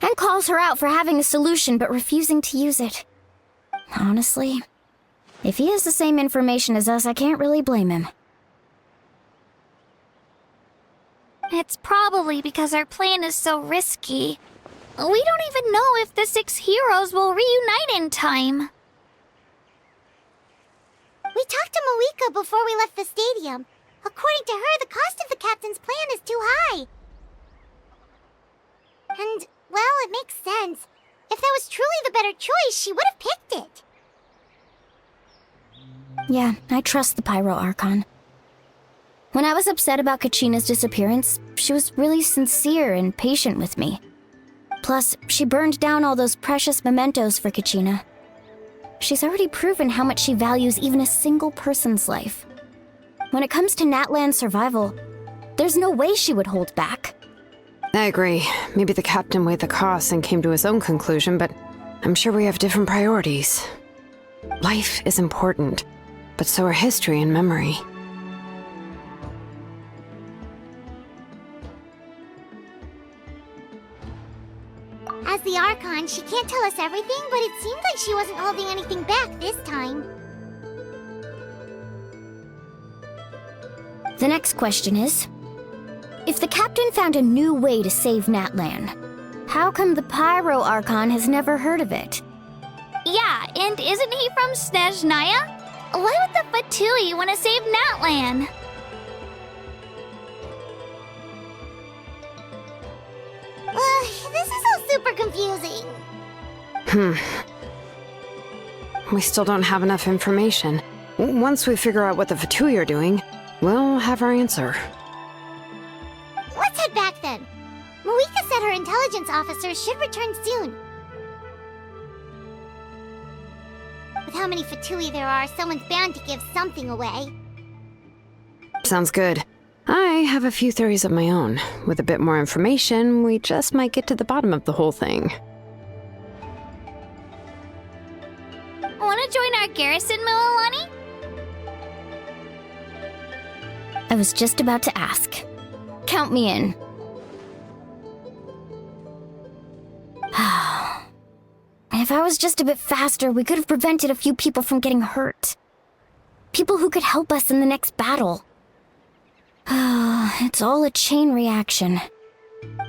and calls her out for having a solution but refusing to use it. Honestly, if he has the same information as us, I can't really blame him. It's probably because our plan is so risky. We don't even know if the 6 heroes will reunite in time. We talked to Moika before we left the stadium. According to her, the cost of the captain's plan is too high. And, well, it makes sense. If that was truly the better choice, she would have picked it. Yeah, I trust the Pyro Archon. When I was upset about Kachina's disappearance, she was really sincere and patient with me. Plus, she burned down all those precious mementos for Kachina. She's already proven how much she values even a single person's life. When it comes to Natlan's survival, there's no way she would hold back. I agree. Maybe the captain weighed the costs and came to his own conclusion, but I'm sure we have different priorities. Life is important, but so are history and memory. As the Archon, she can't tell us everything, but it seemed like she wasn't holding anything back this time. The next question is, if the captain found a new way to save Natlan, how come the Pyro Archon has never heard of it? Yeah, and isn't he from Snezhnaya? Why would the Fatui want to save Natlan? This is all super confusing. We still don't have enough information. Once we figure out what the Fatui are doing, we'll have our answer. Let's head back then. Moika said her intelligence officer should return soon. With how many Fatui there are, someone's bound to give something away. Sounds good. I have a few theories of my own. With a bit more information, we just might get to the bottom of the whole thing. Want to join our garrison, Mualani? I was just about to ask. Count me in. If I was just a bit faster, we could have prevented a few people from getting hurt. People who could help us in the next battle. It's all a chain reaction.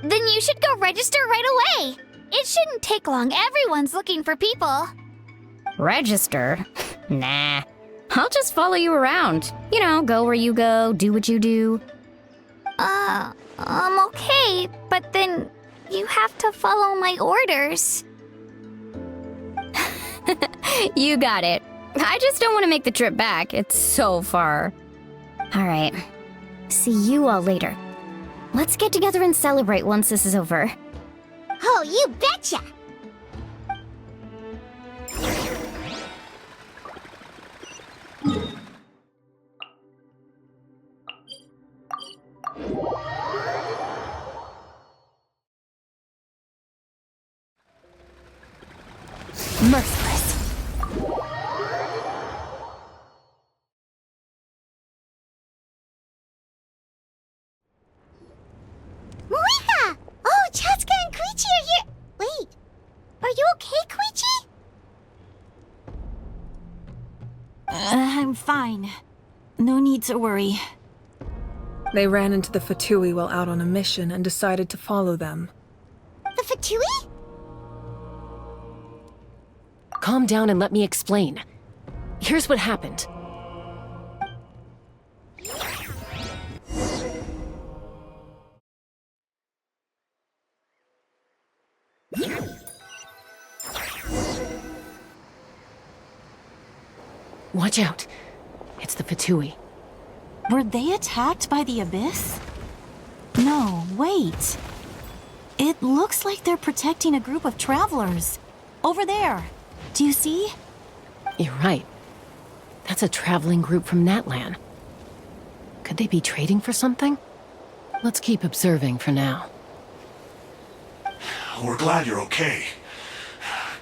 Then you should go register right away. It shouldn't take long. Everyone's looking for people. Register? Nah. I'll just follow you around. You know, go where you go, do what you do. Okay, but then you have to follow my orders. You got it. I just don't want to make the trip back. It's so far. All right. See you all later. Let's get together and celebrate once this is over. Oh, you betcha! Merciless. Moika! Oh, Chatska and Koichi are here! Wait, are you okay, Koichi? I'm fine. No need to worry. They ran into the Fatui while out on a mission and decided to follow them. The Fatui? Calm down and let me explain. Here's what happened. Watch out. It's the Fatui. Were they attacked by the Abyss? No, wait. It looks like they're protecting a group of travelers. Over there. Do you see? You're right. That's a traveling group from Natlan. Could they be trading for something? Let's keep observing for now. We're glad you're okay.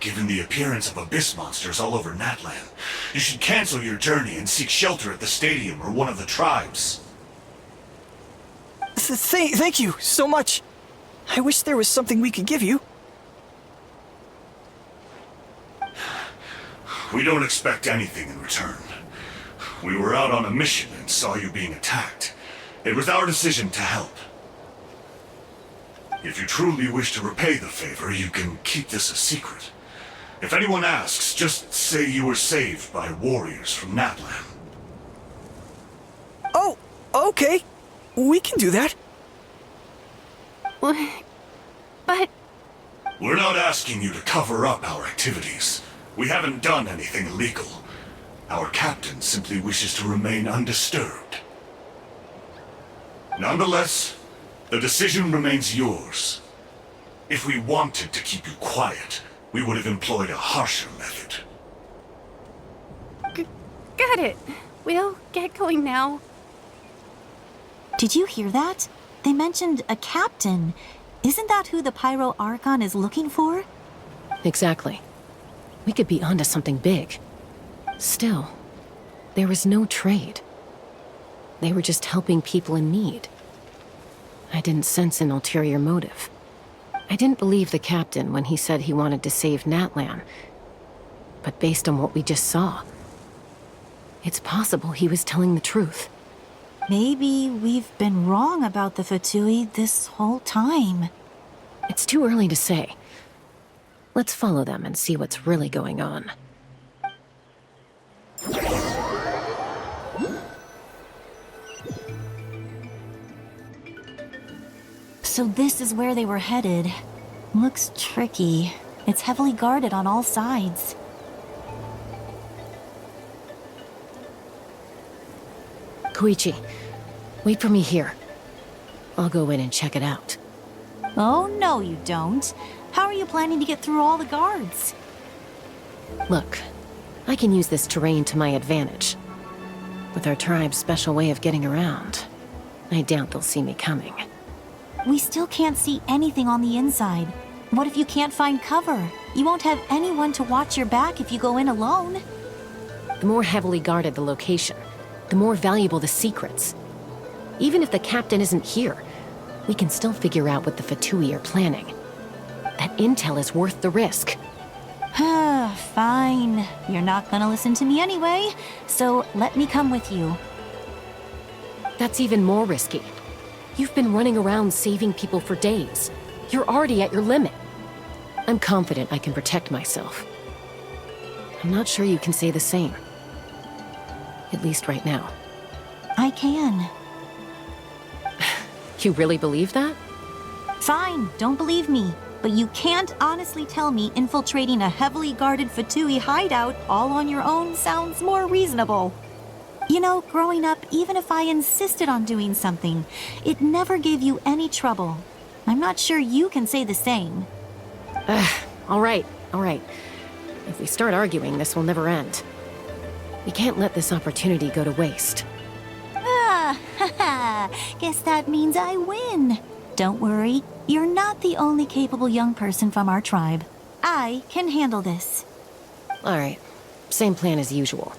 Given the appearance of abyss monsters all over Natlan, you should cancel your journey and seek shelter at the stadium or one of the tribes. Thank you so much. I wish there was something we could give you. We don't expect anything in return. We were out on a mission and saw you being attacked. It was our decision to help. If you truly wish to repay the favor, you can keep this a secret. If anyone asks, just say you were saved by warriors from Natlan. Oh, okay. We can do that. But... We're not asking you to cover up our activities. We haven't done anything illegal. Our captain simply wishes to remain undisturbed. Nonetheless, the decision remains yours. If we wanted to keep you quiet, we would have employed a harsher method. Got it. We'll get going now. Did you hear that? They mentioned a captain. Isn't that who the Pyro Archon is looking for? Exactly. We could be onto something big. Still, there was no trade. They were just helping people in need. I didn't sense an ulterior motive. I didn't believe the captain when he said he wanted to save Natlan. But based on what we just saw, it's possible he was telling the truth. Maybe we've been wrong about the Fatui this whole time. It's too early to say. Let's follow them and see what's really going on. So this is where they were headed. Looks tricky. It's heavily guarded on all sides. Koichi, wait for me here. I'll go in and check it out. Oh, no you don't. How are you planning to get through all the guards? Look, I can use this terrain to my advantage. With our tribe's special way of getting around, I doubt they'll see me coming. We still can't see anything on the inside. What if you can't find cover? You won't have anyone to watch your back if you go in alone. The more heavily guarded the location, the more valuable the secrets. Even if the captain isn't here, we can still figure out what the Fatui are planning. That intel is worth the risk. Fine. You're not gonna listen to me anyway, so let me come with you. That's even more risky. You've been running around saving people for days. You're already at your limit. I'm confident I can protect myself. I'm not sure you can say the same. At least right now. I can. You really believe that? Fine, don't believe me. But you can't honestly tell me infiltrating a heavily guarded Fatui hideout all on your own sounds more reasonable. You know, growing up, even if I insisted on doing something, it never gave you any trouble. I'm not sure you can say the same. All right. If we start arguing, this will never end. We can't let this opportunity go to waste. Guess that means I win. Don't worry, you're not the only capable young person from our tribe. I can handle this. All right, same plan as usual.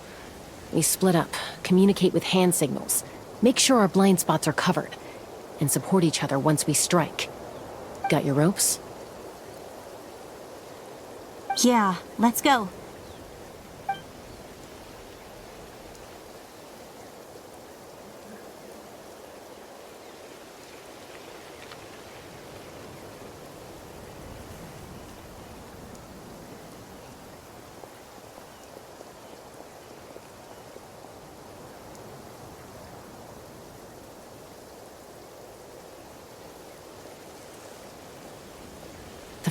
We split up, communicate with hand signals, make sure our blind spots are covered, and support each other once we strike. Got your ropes? Yeah, let's go.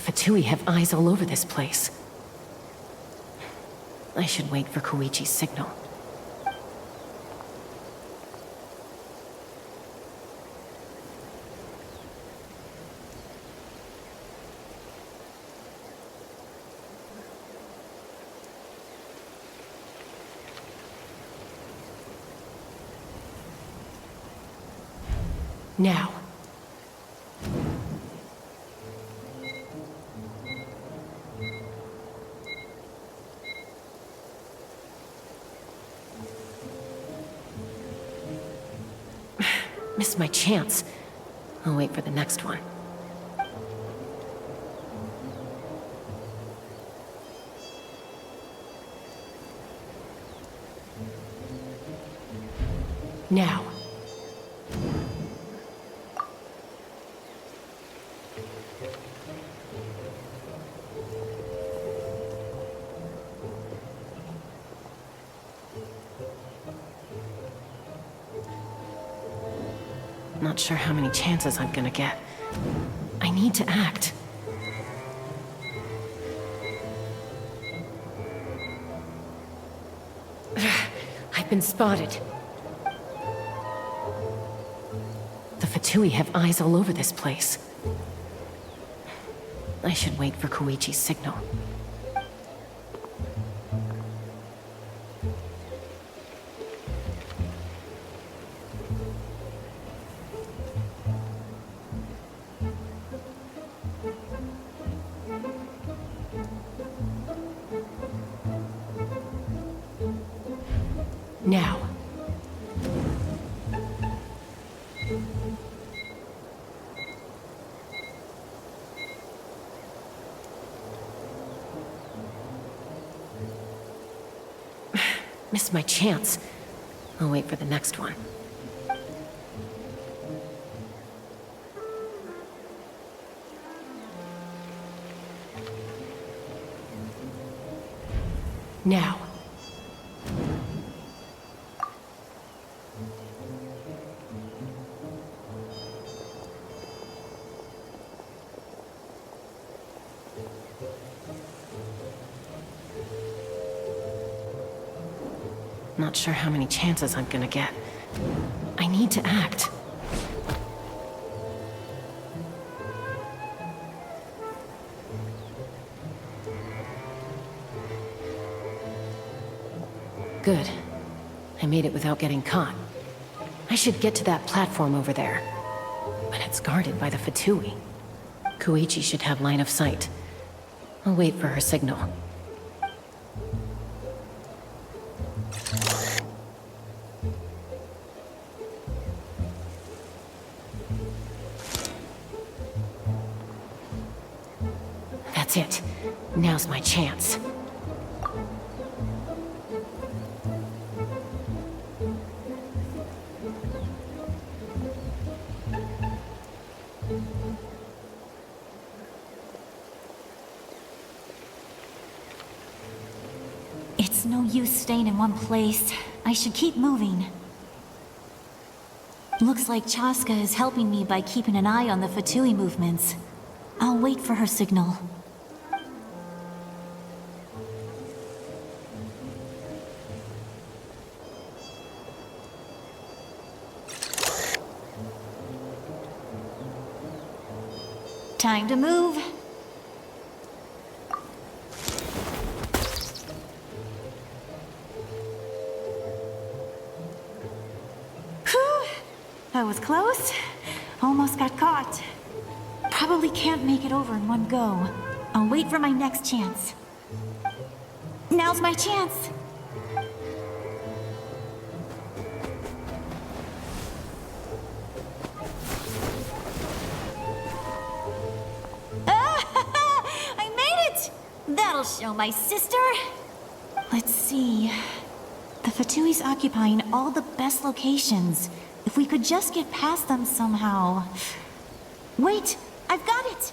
Fatui have eyes all over this place. I should wait for Koichi's signal. Now. Missed my chance. I'll wait for the next one. Now. Not sure how many chances I'm gonna get. I need to act. I've been spotted. The Fatui have eyes all over this place. I should wait for Koichi's signal. Now. Missed my chance. I'll wait for the next one. Now. Not sure how many chances I'm gonna get. I need to act. Good. I made it without getting caught. I should get to that platform over there. But it's guarded by the Fatui. Koichi should have line of sight. I'll wait for her signal. That's it. Now's my chance. It's no use staying in one place. I should keep moving. Looks like Chaska is helping me by keeping an eye on the Fatui movements. I'll wait for her signal. Time to move. Whew! That was close. Almost got caught. Probably can't make it over in one go. I'll wait for my next chance. Now's my chance. I made it! That'll show my sister. Let's see. The Fatui's occupying all the best locations. If we could just get past them somehow. Wait! I've got it!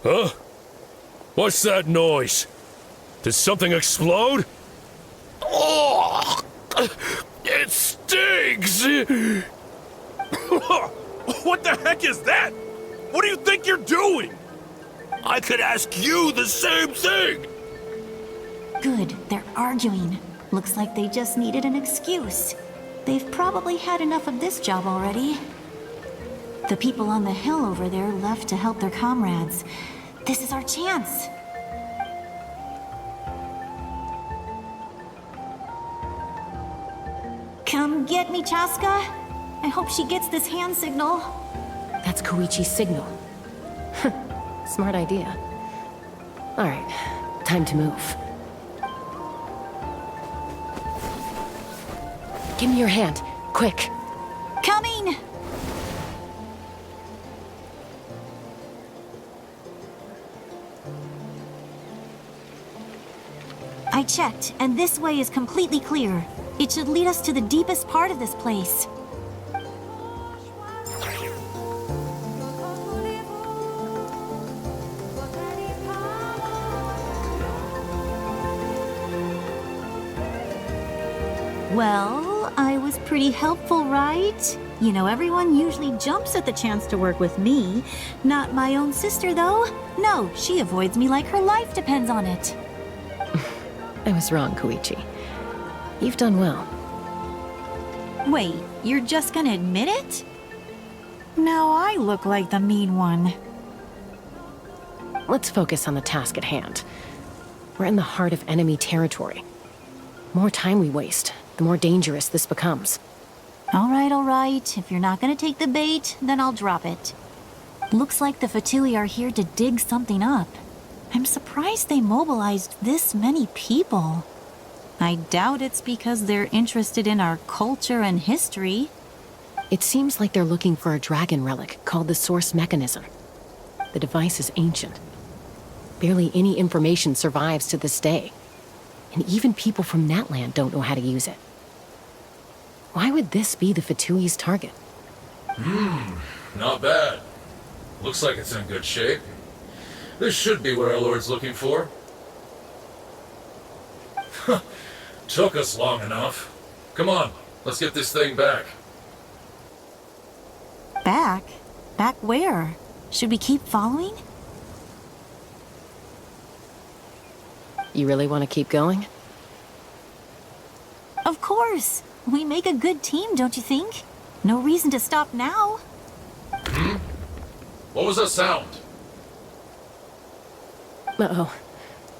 Huh? What's that noise? Did something explode? Oh! It stings! What the heck is that? What do you think you're doing? I could ask you the same thing! Good, they're arguing. Looks like they just needed an excuse. They've probably had enough of this job already. The people on the hill over there left to help their comrades. This is our chance. Come get me, Chaska. I hope she gets this hand signal. That's Koichi's signal. Smart idea. All right, time to move. Give me your hand, quick. Coming! I checked, and this way is completely clear. It should lead us to the deepest part of this place. Well, I was pretty helpful, right? You know, everyone usually jumps at the chance to work with me. Not my own sister, though. No, she avoids me like her life depends on it. I was wrong, Koichi. You've done well. Wait, you're just gonna admit it? Now I look like the mean one. Let's focus on the task at hand. We're in the heart of enemy territory. More time we waste, the more dangerous this becomes. All right. If you're not gonna take the bait, then I'll drop it. Looks like the Fatui are here to dig something up. I'm surprised they mobilized this many people. I doubt it's because they're interested in our culture and history. It seems like they're looking for a dragon relic called the Source Mechanism. The device is ancient. Barely any information survives to this day. And even people from Natland don't know how to use it. Why would this be the Fatui's target? Not bad. Looks like it's in good shape. This should be what our Lord's looking for. Took us long enough. Come on, let's get this thing back. Back? Back where? Should we keep following? You really want to keep going? Of course! We make a good team, don't you think? No reason to stop now. What was that sound? Uh-oh.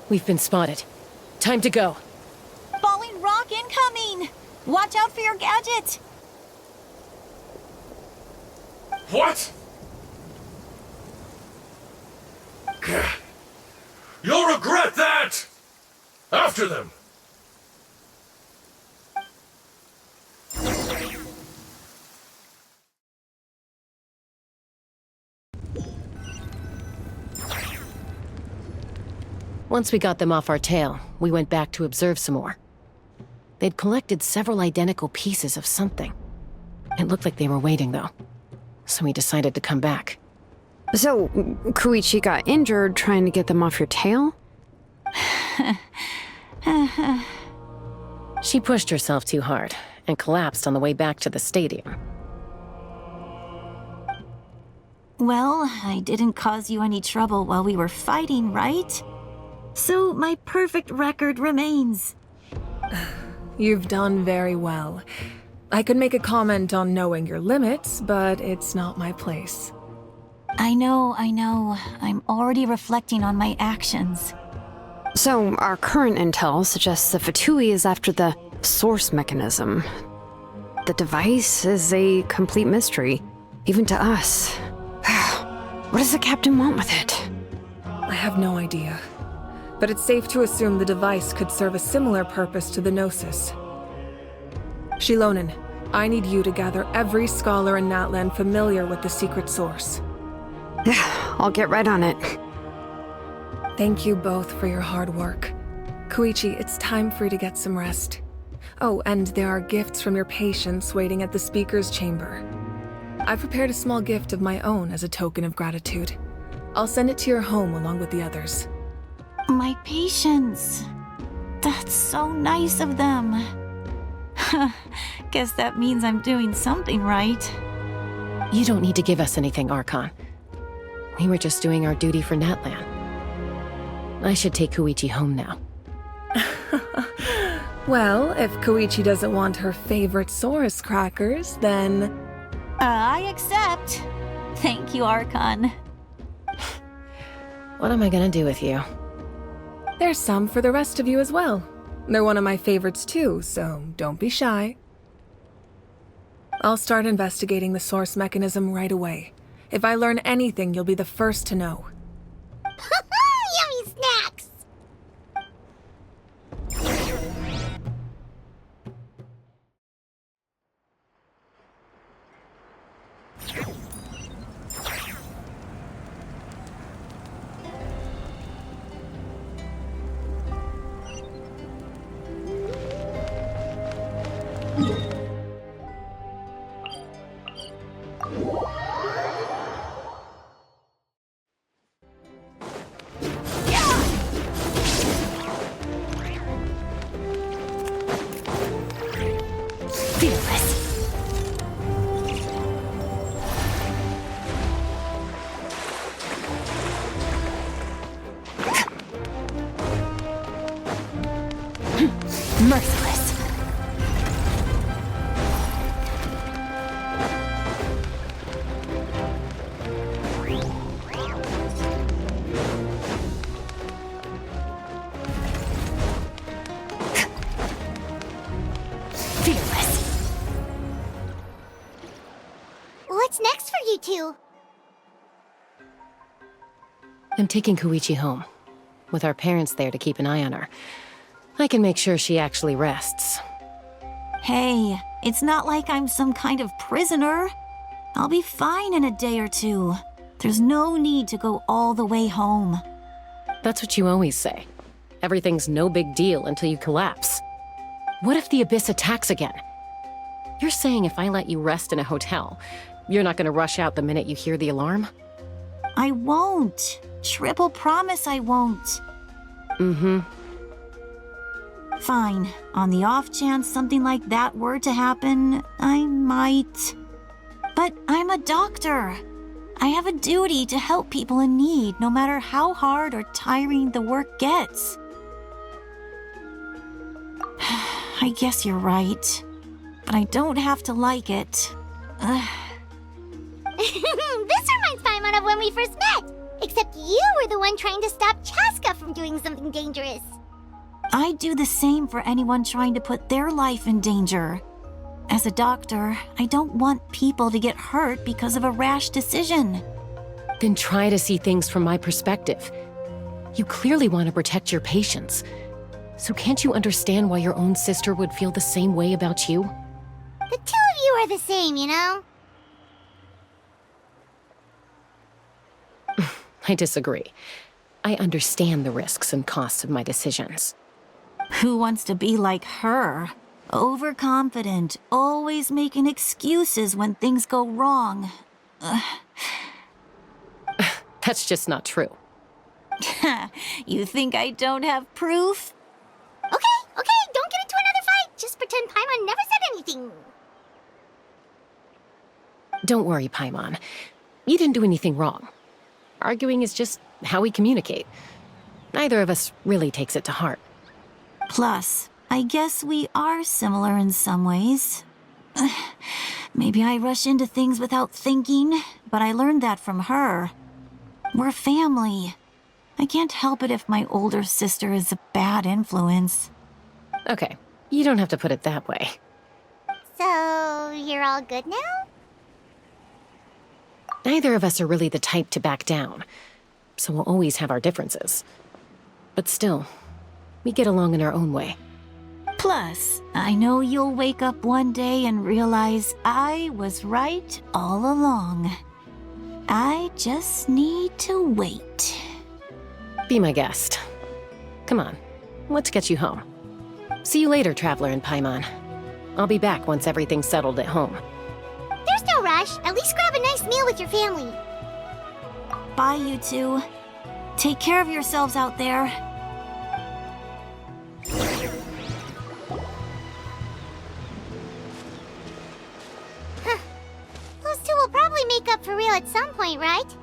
We've been spotted. Time to go. Falling rock incoming! Watch out for your gadget! What? You'll regret that! After them! Once we got them off our tail, we went back to observe some more. They'd collected several identical pieces of something. It looked like they were waiting, though. So we decided to come back. So, Koichi got injured trying to get them off your tail? She pushed herself too hard and collapsed on the way back to the stadium. Well, I didn't cause you any trouble while we were fighting, right? So my perfect record remains. You've done very well. I could make a comment on knowing your limits, but it's not my place. I know. I'm already reflecting on my actions. So, our current intel suggests the Fatui is after the source mechanism. The device is a complete mystery, even to us. What does the captain want with it? I have no idea. But it's safe to assume the device could serve a similar purpose to the Gnosis. Shilonen, I need you to gather every scholar in Natland familiar with the secret source. I'll get right on it. Thank you both for your hard work. Koichi, it's time for you to get some rest. Oh, and there are gifts from your patients waiting at the speaker's chamber. I prepared a small gift of my own as a token of gratitude. I'll send it to your home along with the others. My patients. That's so nice of them. Guess that means I'm doing something right. You don't need to give us anything, Archon. We were just doing our duty for Natlan. I should take Koichi home now. Well, if Koichi doesn't want her favorite Saurus crackers, then... I accept. Thank you, Archon. What am I gonna do with you? There's some for the rest of you as well. They're one of my favorites too, so don't be shy. I'll start investigating the source mechanism right away. If I learn anything, you'll be the first to know. Yummy snacks! Merciless. Fearless. What's next for you two? I'm taking Koichi home. With our parents there to keep an eye on her. I can make sure she actually rests. Hey, it's not like I'm some kind of prisoner. I'll be fine in a day or two. There's no need to go all the way home. That's what you always say. Everything's no big deal until you collapse. What if the Abyss attacks again? You're saying if I let you rest in a hotel, you're not gonna rush out the minute you hear the alarm? I won't. Triple promise I won't. Mm-hmm. Fine. On the off chance something like that were to happen, I might. But I'm a doctor. I have a duty to help people in need, no matter how hard or tiring the work gets. I guess you're right. But I don't have to like it. This reminds Paimon of when we first met. Except you were the one trying to stop Chaska from doing something dangerous. I'd do the same for anyone trying to put their life in danger. As a doctor, I don't want people to get hurt because of a rash decision. Then try to see things from my perspective. You clearly want to protect your patients. So can't you understand why your own sister would feel the same way about you? The two of you are the same, you know? I disagree. I understand the risks and costs of my decisions. Who wants to be like her? Overconfident, always making excuses when things go wrong. That's just not true. You think I don't have proof? Okay, don't get into another fight. Just pretend Paimon never said anything. Don't worry, Paimon. You didn't do anything wrong. Arguing is just how we communicate. Neither of us really takes it to heart. Plus, I guess we are similar in some ways. Maybe I rush into things without thinking, but I learned that from her. We're family. I can't help it if my older sister is a bad influence. Okay, you don't have to put it that way. So, you're all good now? Neither of us are really the type to back down, so we'll always have our differences. But still, we get along in our own way. Plus, I know you'll wake up one day and realize I was right all along. I just need to wait. Be my guest. Come on, let's get you home. See you later, Traveler and Paimon. I'll be back once everything's settled at home. There's no rush. At least grab a nice meal with your family. Bye, you two. Take care of yourselves out there. Those two will probably make up for real at some point, right?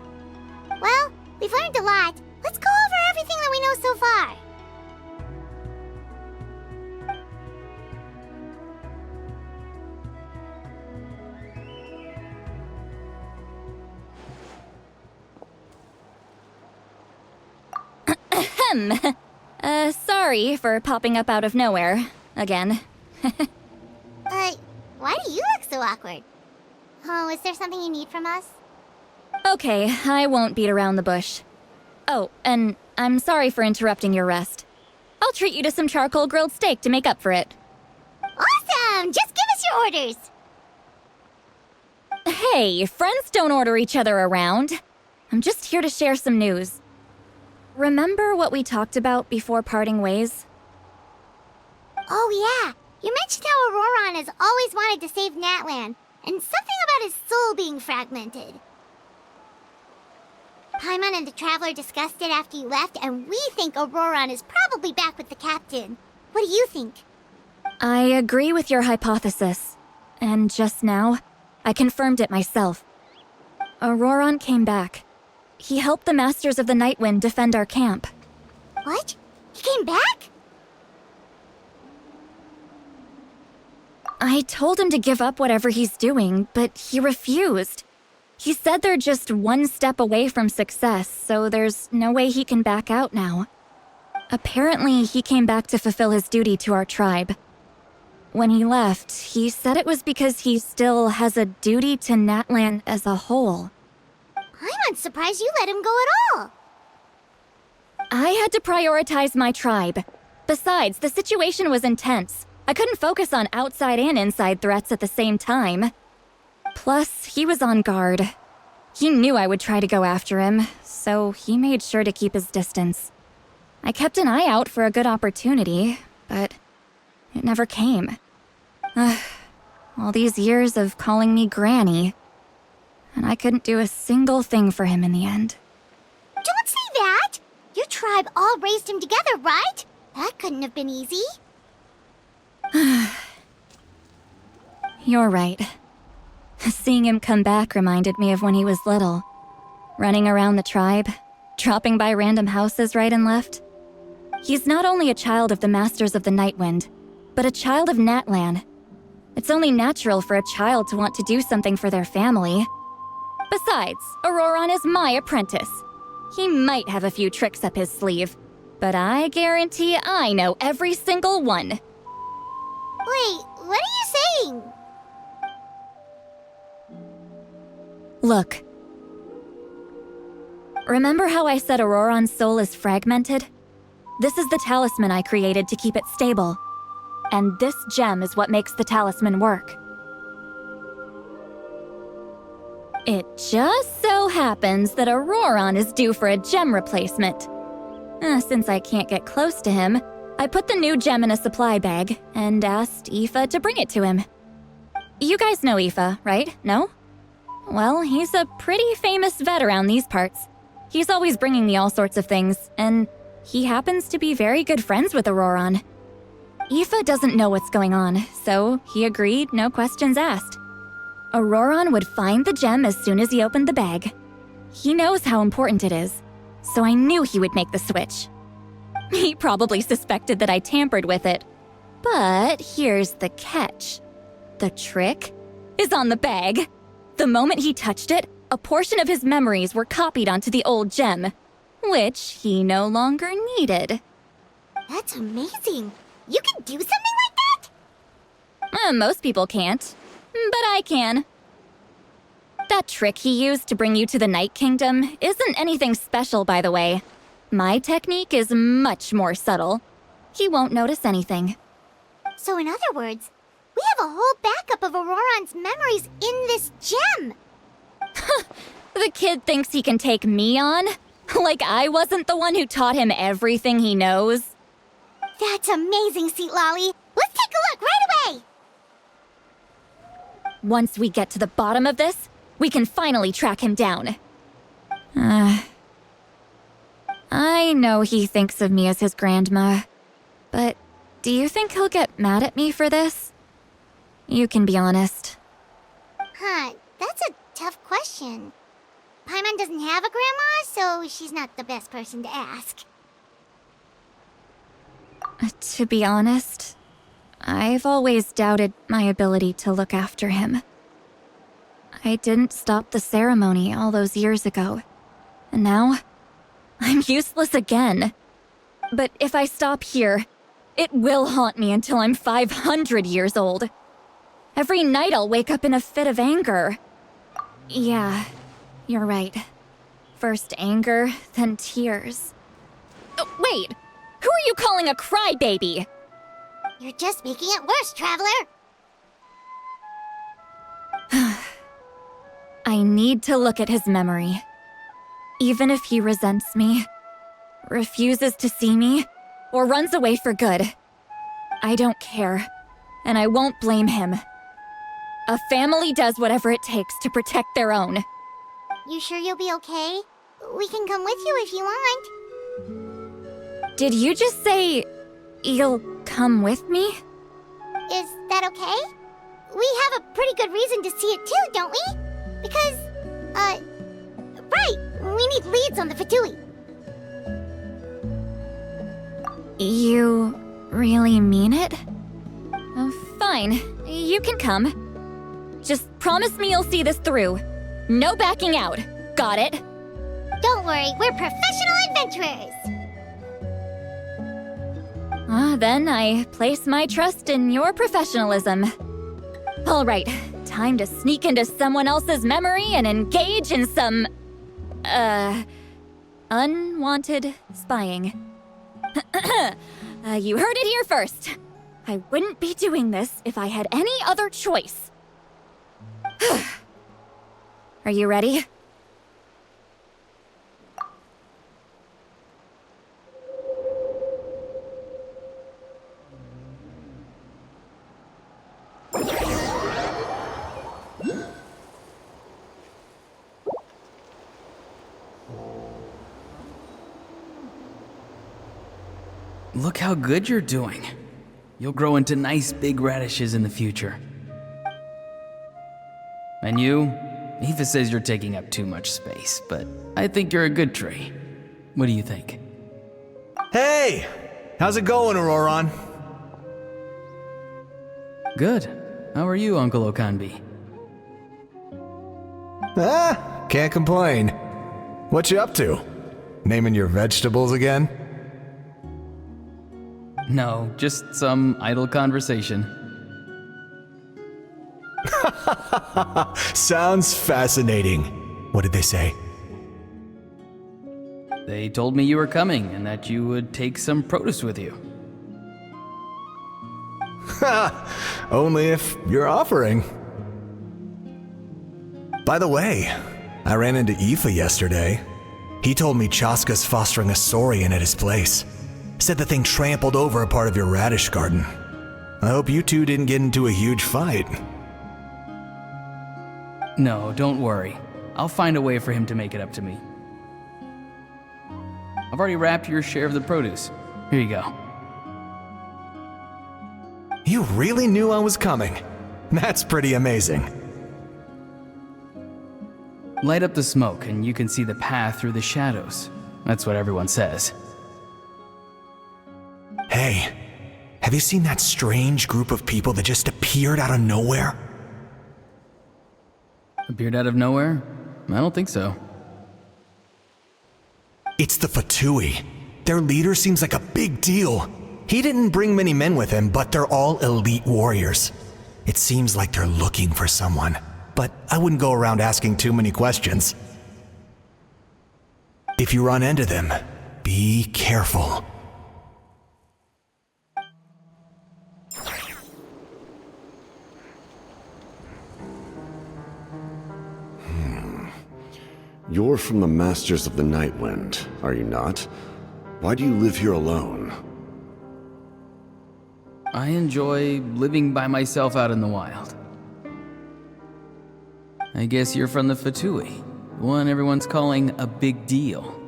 Well, we've learned a lot. Let's go over everything that we know so far. Sorry for popping up out of nowhere. Again. Why do you look so awkward? Oh, is there something you need from us? Okay, I won't beat around the bush. Oh, and I'm sorry for interrupting your rest. I'll treat you to some charcoal grilled steak to make up for it. Awesome! Just give us your orders! Hey, friends don't order each other around. I'm just here to share some news. Remember what we talked about before parting ways? Oh yeah, you mentioned how Auroron has always wanted to save Natlan, and something about his soul being fragmented. Paimon and the Traveler discussed it after you left, and we think Auroron is probably back with the captain. What do you think? I agree with your hypothesis. And just now, I confirmed it myself. Auroron came back. He helped the Masters of the Nightwind defend our camp. What? He came back? I told him to give up whatever he's doing, but he refused. He said they're just one step away from success, so there's no way he can back out now. Apparently, he came back to fulfill his duty to our tribe. When he left, he said it was because he still has a duty to Natlan as a whole. I'm unsurprised you let him go at all. I had to prioritize my tribe. Besides, the situation was intense. I couldn't focus on outside and inside threats at the same time. Plus, he was on guard. He knew I would try to go after him, so he made sure to keep his distance. I kept an eye out for a good opportunity, but it never came. All these years of calling me Granny, and I couldn't do a single thing for him in the end. Don't say that! Your tribe all raised him together, right? That couldn't have been easy. You're right. Seeing him come back reminded me of when he was little. Running around the tribe, dropping by random houses right and left. He's not only a child of the Masters of the Nightwind, but a child of Natlan. It's only natural for a child to want to do something for their family. Besides, Auroron is my apprentice. He might have a few tricks up his sleeve, but I guarantee I know every single one. Wait, what are you saying? Look. Remember how I said Auroron's soul is fragmented? This is the talisman I created to keep it stable. And this gem is what makes the talisman work. It just so happens that Auroron is due for a gem replacement. Since I can't get close to him, I put the new gem in a supply bag and asked Aoife to bring it to him. You guys know Aoife, right? No? Well, he's a pretty famous vet around these parts. He's always bringing me all sorts of things, and he happens to be very good friends with Auroron. Aoife doesn't know what's going on, so he agreed, no questions asked. Auroron would find the gem as soon as he opened the bag. He knows how important it is, so I knew he would make the switch. He probably suspected that I tampered with it. But here's the catch. The trick is on the bag. The moment he touched it, a portion of his memories were copied onto the old gem, which he no longer needed. That's amazing. You can do something like that? Most people can't, but I can. That trick he used to bring you to the Night Kingdom isn't anything special, by the way. My technique is much more subtle. He won't notice anything. So in other words, we have a whole backup of Auroron's memories in this gem. The kid thinks he can take me on? Like I wasn't the one who taught him everything he knows? That's amazing, Seat Lolly. Let's take a look right away. Once we get to the bottom of this, we can finally track him down. I know he thinks of me as his grandma, but do you think he'll get mad at me for this? You can be honest. Huh, that's a tough question. Paimon doesn't have a grandma, so she's not the best person to ask. To be honest, I've always doubted my ability to look after him. I didn't stop the ceremony all those years ago, and now I'm useless again. But if I stop here, it will haunt me until I'm 500 years old. Every night I'll wake up in a fit of anger. Yeah, you're right. First anger, then tears. Oh, wait! Who are you calling a crybaby? You're just making it worse, Traveler! I need to look at his memory. Even if he resents me, refuses to see me, or runs away for good, I don't care, and I won't blame him. A family does whatever it takes to protect their own. You sure you'll be okay? We can come with you if you want. Did you just say you'll come with me? Is that okay? We have a pretty good reason to see it too, don't we? Because, right, we need leads on the Fatui. You really mean it? Oh, fine, you can come. Just promise me you'll see this through. No backing out. Got it? Don't worry, we're professional adventurers. Then I place my trust in your professionalism. All right, time to sneak into someone else's memory and engage in some, unwanted spying. You heard it here first. I wouldn't be doing this if I had any other choice. Are you ready? Look how good you're doing. You'll grow into nice big radishes in the future. And you? Aoife says you're taking up too much space, but I think you're a good tree. What do you think? Hey! How's it going, Auroron? Good. How are you, Uncle Okanbi? Can't complain. What you up to? Naming your vegetables again? No, just some idle conversation. Sounds fascinating. What did they say? They told me you were coming and that you would take some produce with you. Only if you're offering. By the way, I ran into Aoife yesterday. He told me Chaska's fostering a saurian at his place. Said the thing trampled over a part of your radish garden. I hope you two didn't get into a huge fight. No, don't worry. I'll find a way for him to make it up to me. I've already wrapped your share of the produce. Here you go. You really knew I was coming. That's pretty amazing. Light up the smoke and you can see the path through the shadows. That's what everyone says. Hey, have you seen that strange group of people that just appeared out of nowhere? Appeared out of nowhere? I don't think so. It's the Fatui. Their leader seems like a big deal. He didn't bring many men with him, but they're all elite warriors. It seems like they're looking for someone, but I wouldn't go around asking too many questions. If you run into them, be careful. You're from the Masters of the Night Wind, are you not? Why do you live here alone? I enjoy living by myself out in the wild. I guess you're from the Fatui. The one everyone's calling a big deal.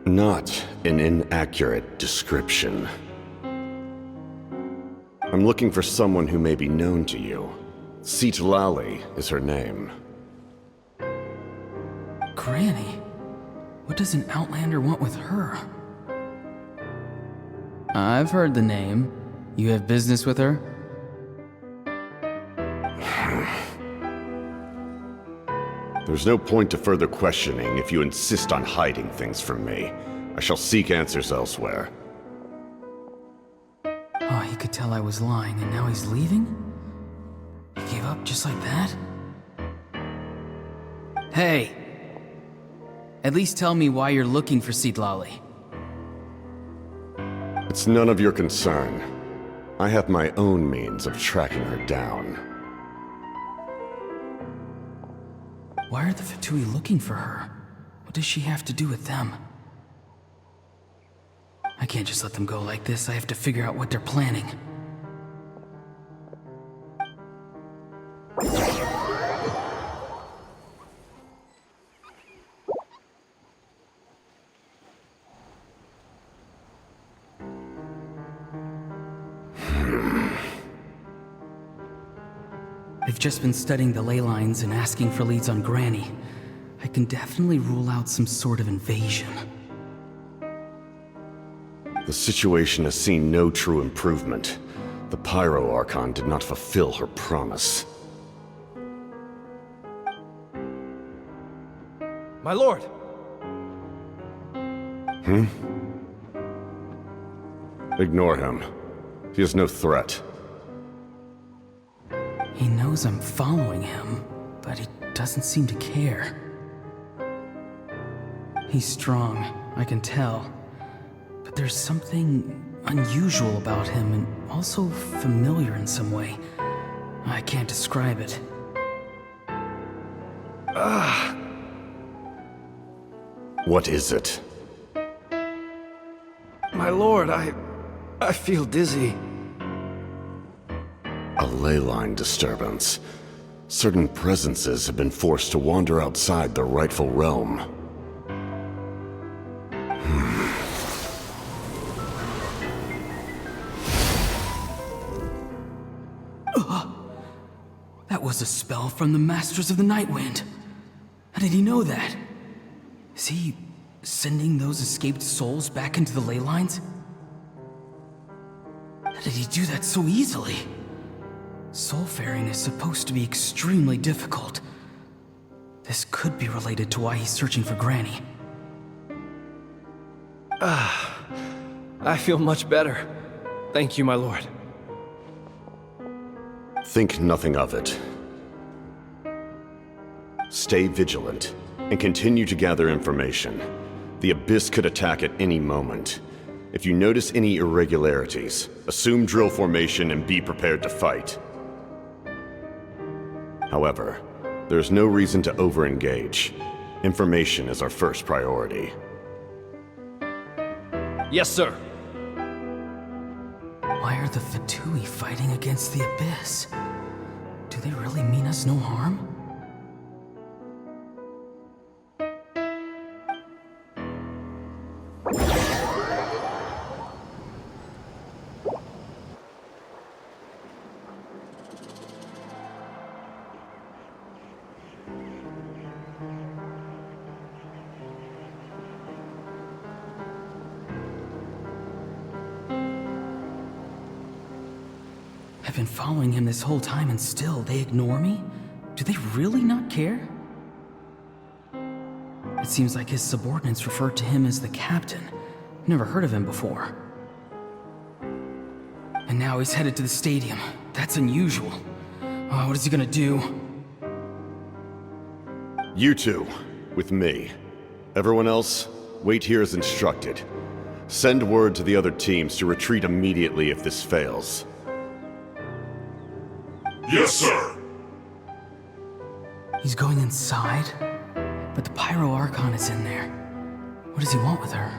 Not an inaccurate description. I'm looking for someone who may be known to you. Lali is her name. Granny? What does an Outlander want with her? I've heard the name. You have business with her? There's no point to further questioning if you insist on hiding things from me. I shall seek answers elsewhere. Oh, he could tell I was lying, and now he's leaving? He gave up just like that? Hey! At least tell me why you're looking for Lali. It's none of your concern. I have my own means of tracking her down. Why are the Fatui looking for her? What does she have to do with them? I can't just let them go like this. I have to figure out what they're planning. I've just been studying the ley lines and asking for leads on Granny. I can definitely rule out some sort of invasion. The situation has seen no true improvement. The Pyro Archon did not fulfill her promise. My lord! Ignore him. He is no threat. He knows I'm following him, but he doesn't seem to care. He's strong, I can tell. But there's something unusual about him and also familiar in some way. I can't describe it. What is it? My lord, I feel dizzy. A ley line disturbance. Certain presences have been forced to wander outside their rightful realm. That was a spell from the Masters of the Nightwind. How did he know that? Is he sending those escaped souls back into the ley lines? How did he do that so easily? Soulfaring is supposed to be extremely difficult. This could be related to why he's searching for Granny. I feel much better. Thank you, my lord. Think nothing of it. Stay vigilant, and continue to gather information. The Abyss could attack at any moment. If you notice any irregularities, assume drill formation and be prepared to fight. However, there's no reason to over-engage. Information is our first priority. Yes, sir. Why are the Fatui fighting against the Abyss? Do they really mean us no harm? I've been following him this whole time and still they ignore me? Do they really not care? It seems like his subordinates refer to him as the captain. Never heard of him before. And now he's headed to the stadium. That's unusual. Oh, what is he gonna do? You two, with me. Everyone else, wait here as instructed. Send word to the other teams to retreat immediately if this fails. Yes, sir. He's going inside? But the Pyro Archon is in there. What does he want with her?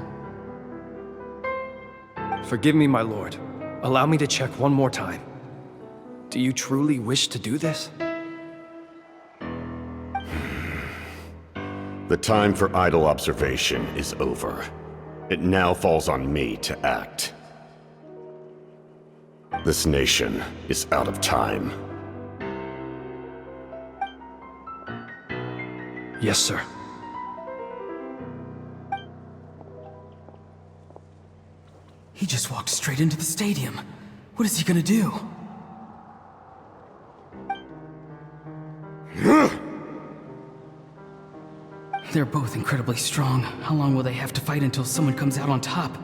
Forgive me, my lord. Allow me to check one more time. Do you truly wish to do this? The time for idle observation is over. It now falls on me to act. This nation is out of time. Yes, sir. He just walked straight into the stadium. What is he gonna do? They're both incredibly strong. How long will they have to fight until someone comes out on top?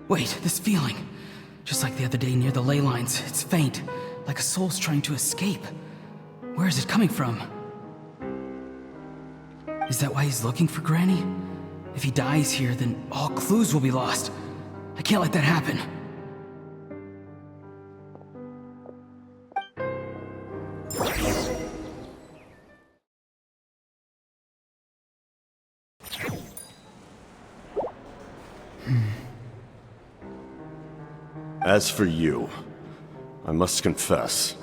Wait, this feeling. Just like the other day near the ley lines, it's faint, like a soul's trying to escape. Where is it coming from? Is that why he's looking for Granny? If he dies here, then all clues will be lost. I can't let that happen. As for you, I must confess,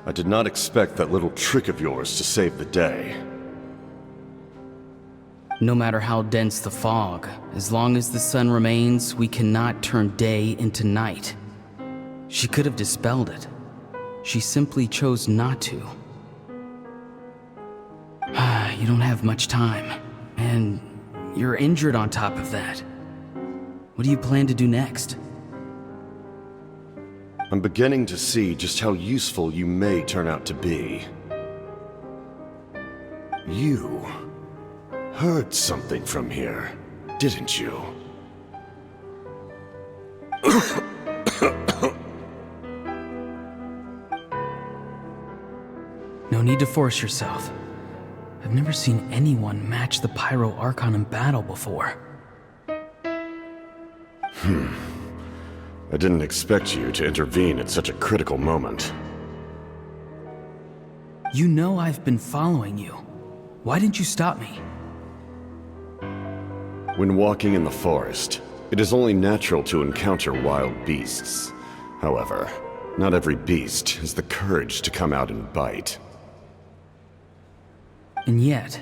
I did not expect that little trick of yours to save the day. No matter how dense the fog, as long as the sun remains, we cannot turn day into night. She could have dispelled it. She simply chose not to. You don't have much time, and you're injured on top of that. What do you plan to do next? I'm beginning to see just how useful you may turn out to be. You heard something from here, didn't you? No need to force yourself. I've never seen anyone match the Pyro Archon in battle before. I didn't expect you to intervene at such a critical moment. You know I've been following you. Why didn't you stop me? When walking in the forest, it is only natural to encounter wild beasts. However, not every beast has the courage to come out and bite. And yet,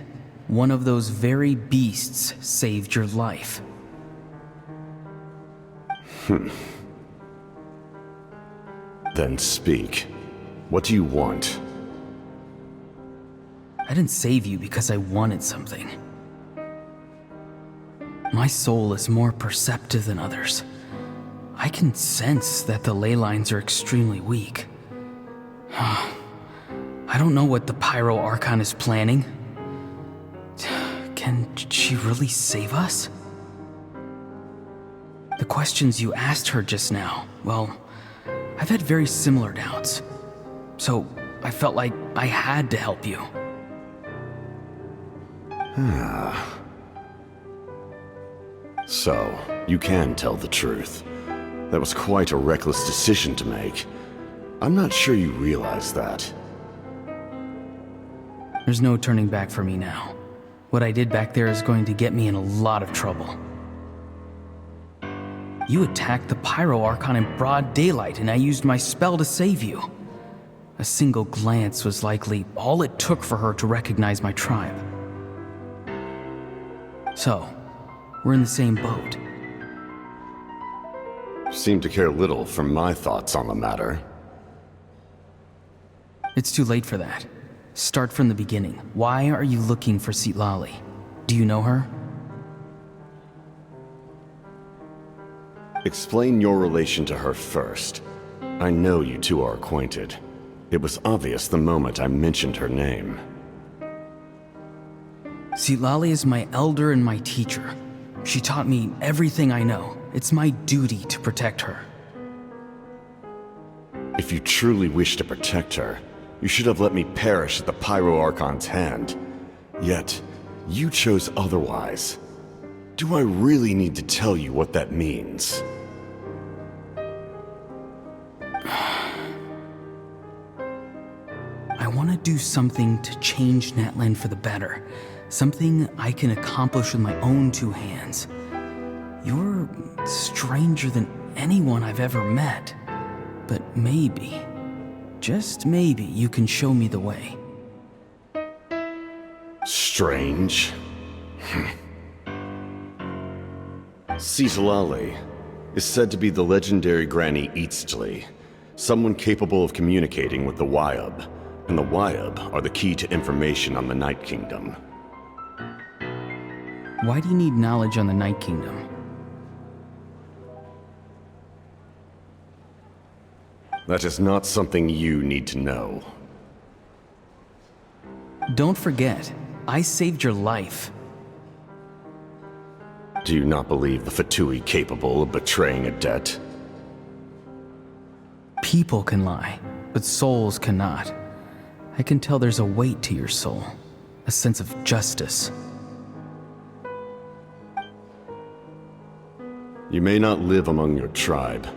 one of those very beasts saved your life. Then speak. What do you want? I didn't save you because I wanted something. My soul is more perceptive than others. I can sense that the ley lines are extremely weak. I don't know what the Pyro Archon is planning. Can she really save us? The questions you asked her just now, well, I've had very similar doubts. So I felt like I had to help you. So, you can tell the truth. That was quite a reckless decision to make. I'm not sure you realize that. There's no turning back for me now. What I did back there is going to get me in a lot of trouble. You attacked the Pyro Archon in broad daylight, and I used my spell to save you. A single glance was likely all it took for her to recognize my tribe. So, we're in the same boat. Seem to care little for my thoughts on the matter. It's too late for that. Start from the beginning. Why are you looking for Citlali? Do you know her? Explain your relation to her first. I know you two are acquainted. It was obvious the moment I mentioned her name. Citlali is my elder and my teacher. She taught me everything I know. It's my duty to protect her. If you truly wish to protect her, you should have let me perish at the Pyro Archon's hand. Yet, you chose otherwise. Do I really need to tell you what that means? I want to do something to change Natlan for the better. Something I can accomplish with my own two hands. You're stranger than anyone I've ever met. But maybe, just maybe you can show me the way. Strange. Citlali is said to be the legendary Granny Eastly, someone capable of communicating with the Wyab, and the Wyab are the key to information on the Night Kingdom. Why do you need knowledge on the Night Kingdom? That is not something you need to know. Don't forget, I saved your life. Do you not believe the Fatui capable of betraying a debt? People can lie, but souls cannot. I can tell there's a weight to your soul, a sense of justice. You may not live among your tribe,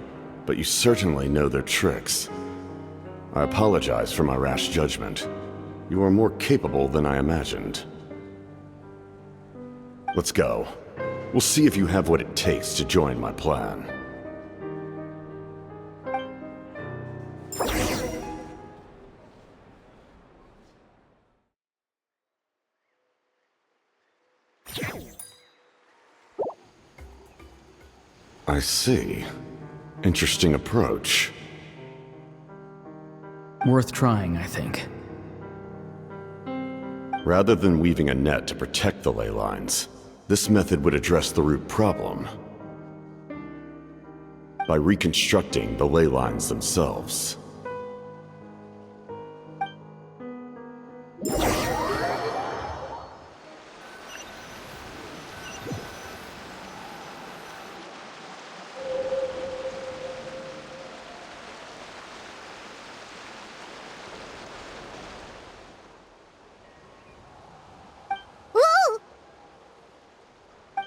but you certainly know their tricks. I apologize for my rash judgment. You are more capable than I imagined. Let's go. We'll see if you have what it takes to join my plan. I see. Interesting approach. Worth trying, I think. Rather than weaving a net to protect the ley lines, this method would address the root problem by reconstructing the ley lines themselves.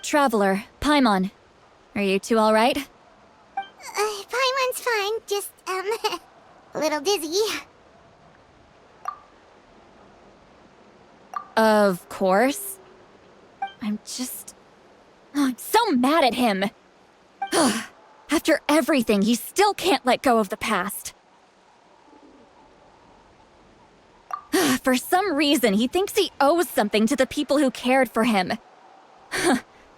Traveler, Paimon. Are you two alright? Paimon's fine, just, a little dizzy. Of course. I'm so mad at him. After everything, he still can't let go of the past. For some reason, he thinks he owes something to the people who cared for him.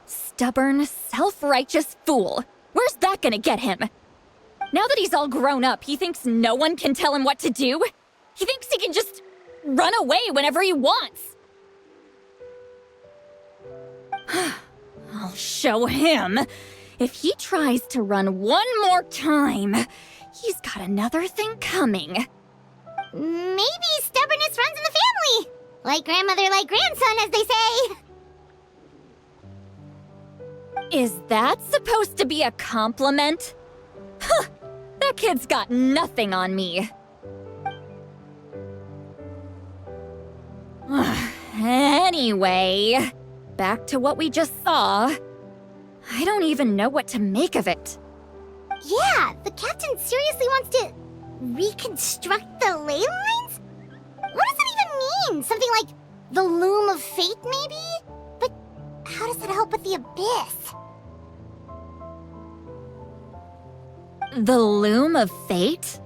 Stubborn, self-righteous fool. Where's that gonna get him? Now that he's all grown up, he thinks no one can tell him what to do? He thinks he can just run away whenever he wants. I'll show him. If he tries to run one more time, he's got another thing coming. Maybe stubbornness runs in the family. Like grandmother, like grandson, as they say. Is that supposed to be a compliment? Huh, that kid's got nothing on me. Anyway, back to what we just saw. I don't even know what to make of it. Yeah, the captain seriously wants to reconstruct the ley lines? What does that even mean? Something like the loom of fate, maybe? But how does that help with the abyss? The loom of fate?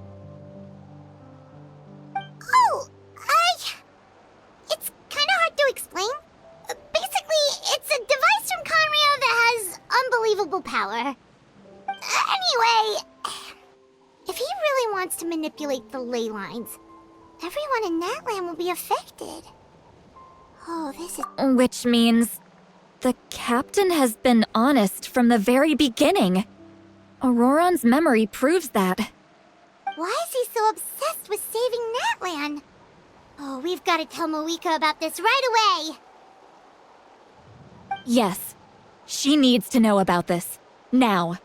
Oh, it's kind of hard to explain. Basically, it's a device from Conrio that has unbelievable power. Anyway, if he really wants to manipulate the ley lines, everyone in Natlan will be affected. Oh, this is... Which means the captain has been honest from the very beginning. Auroron's memory proves that. Why is he so obsessed with saving Natlan? Oh, we've got to tell Moeka about this right away. Yes, she needs to know about this. Now.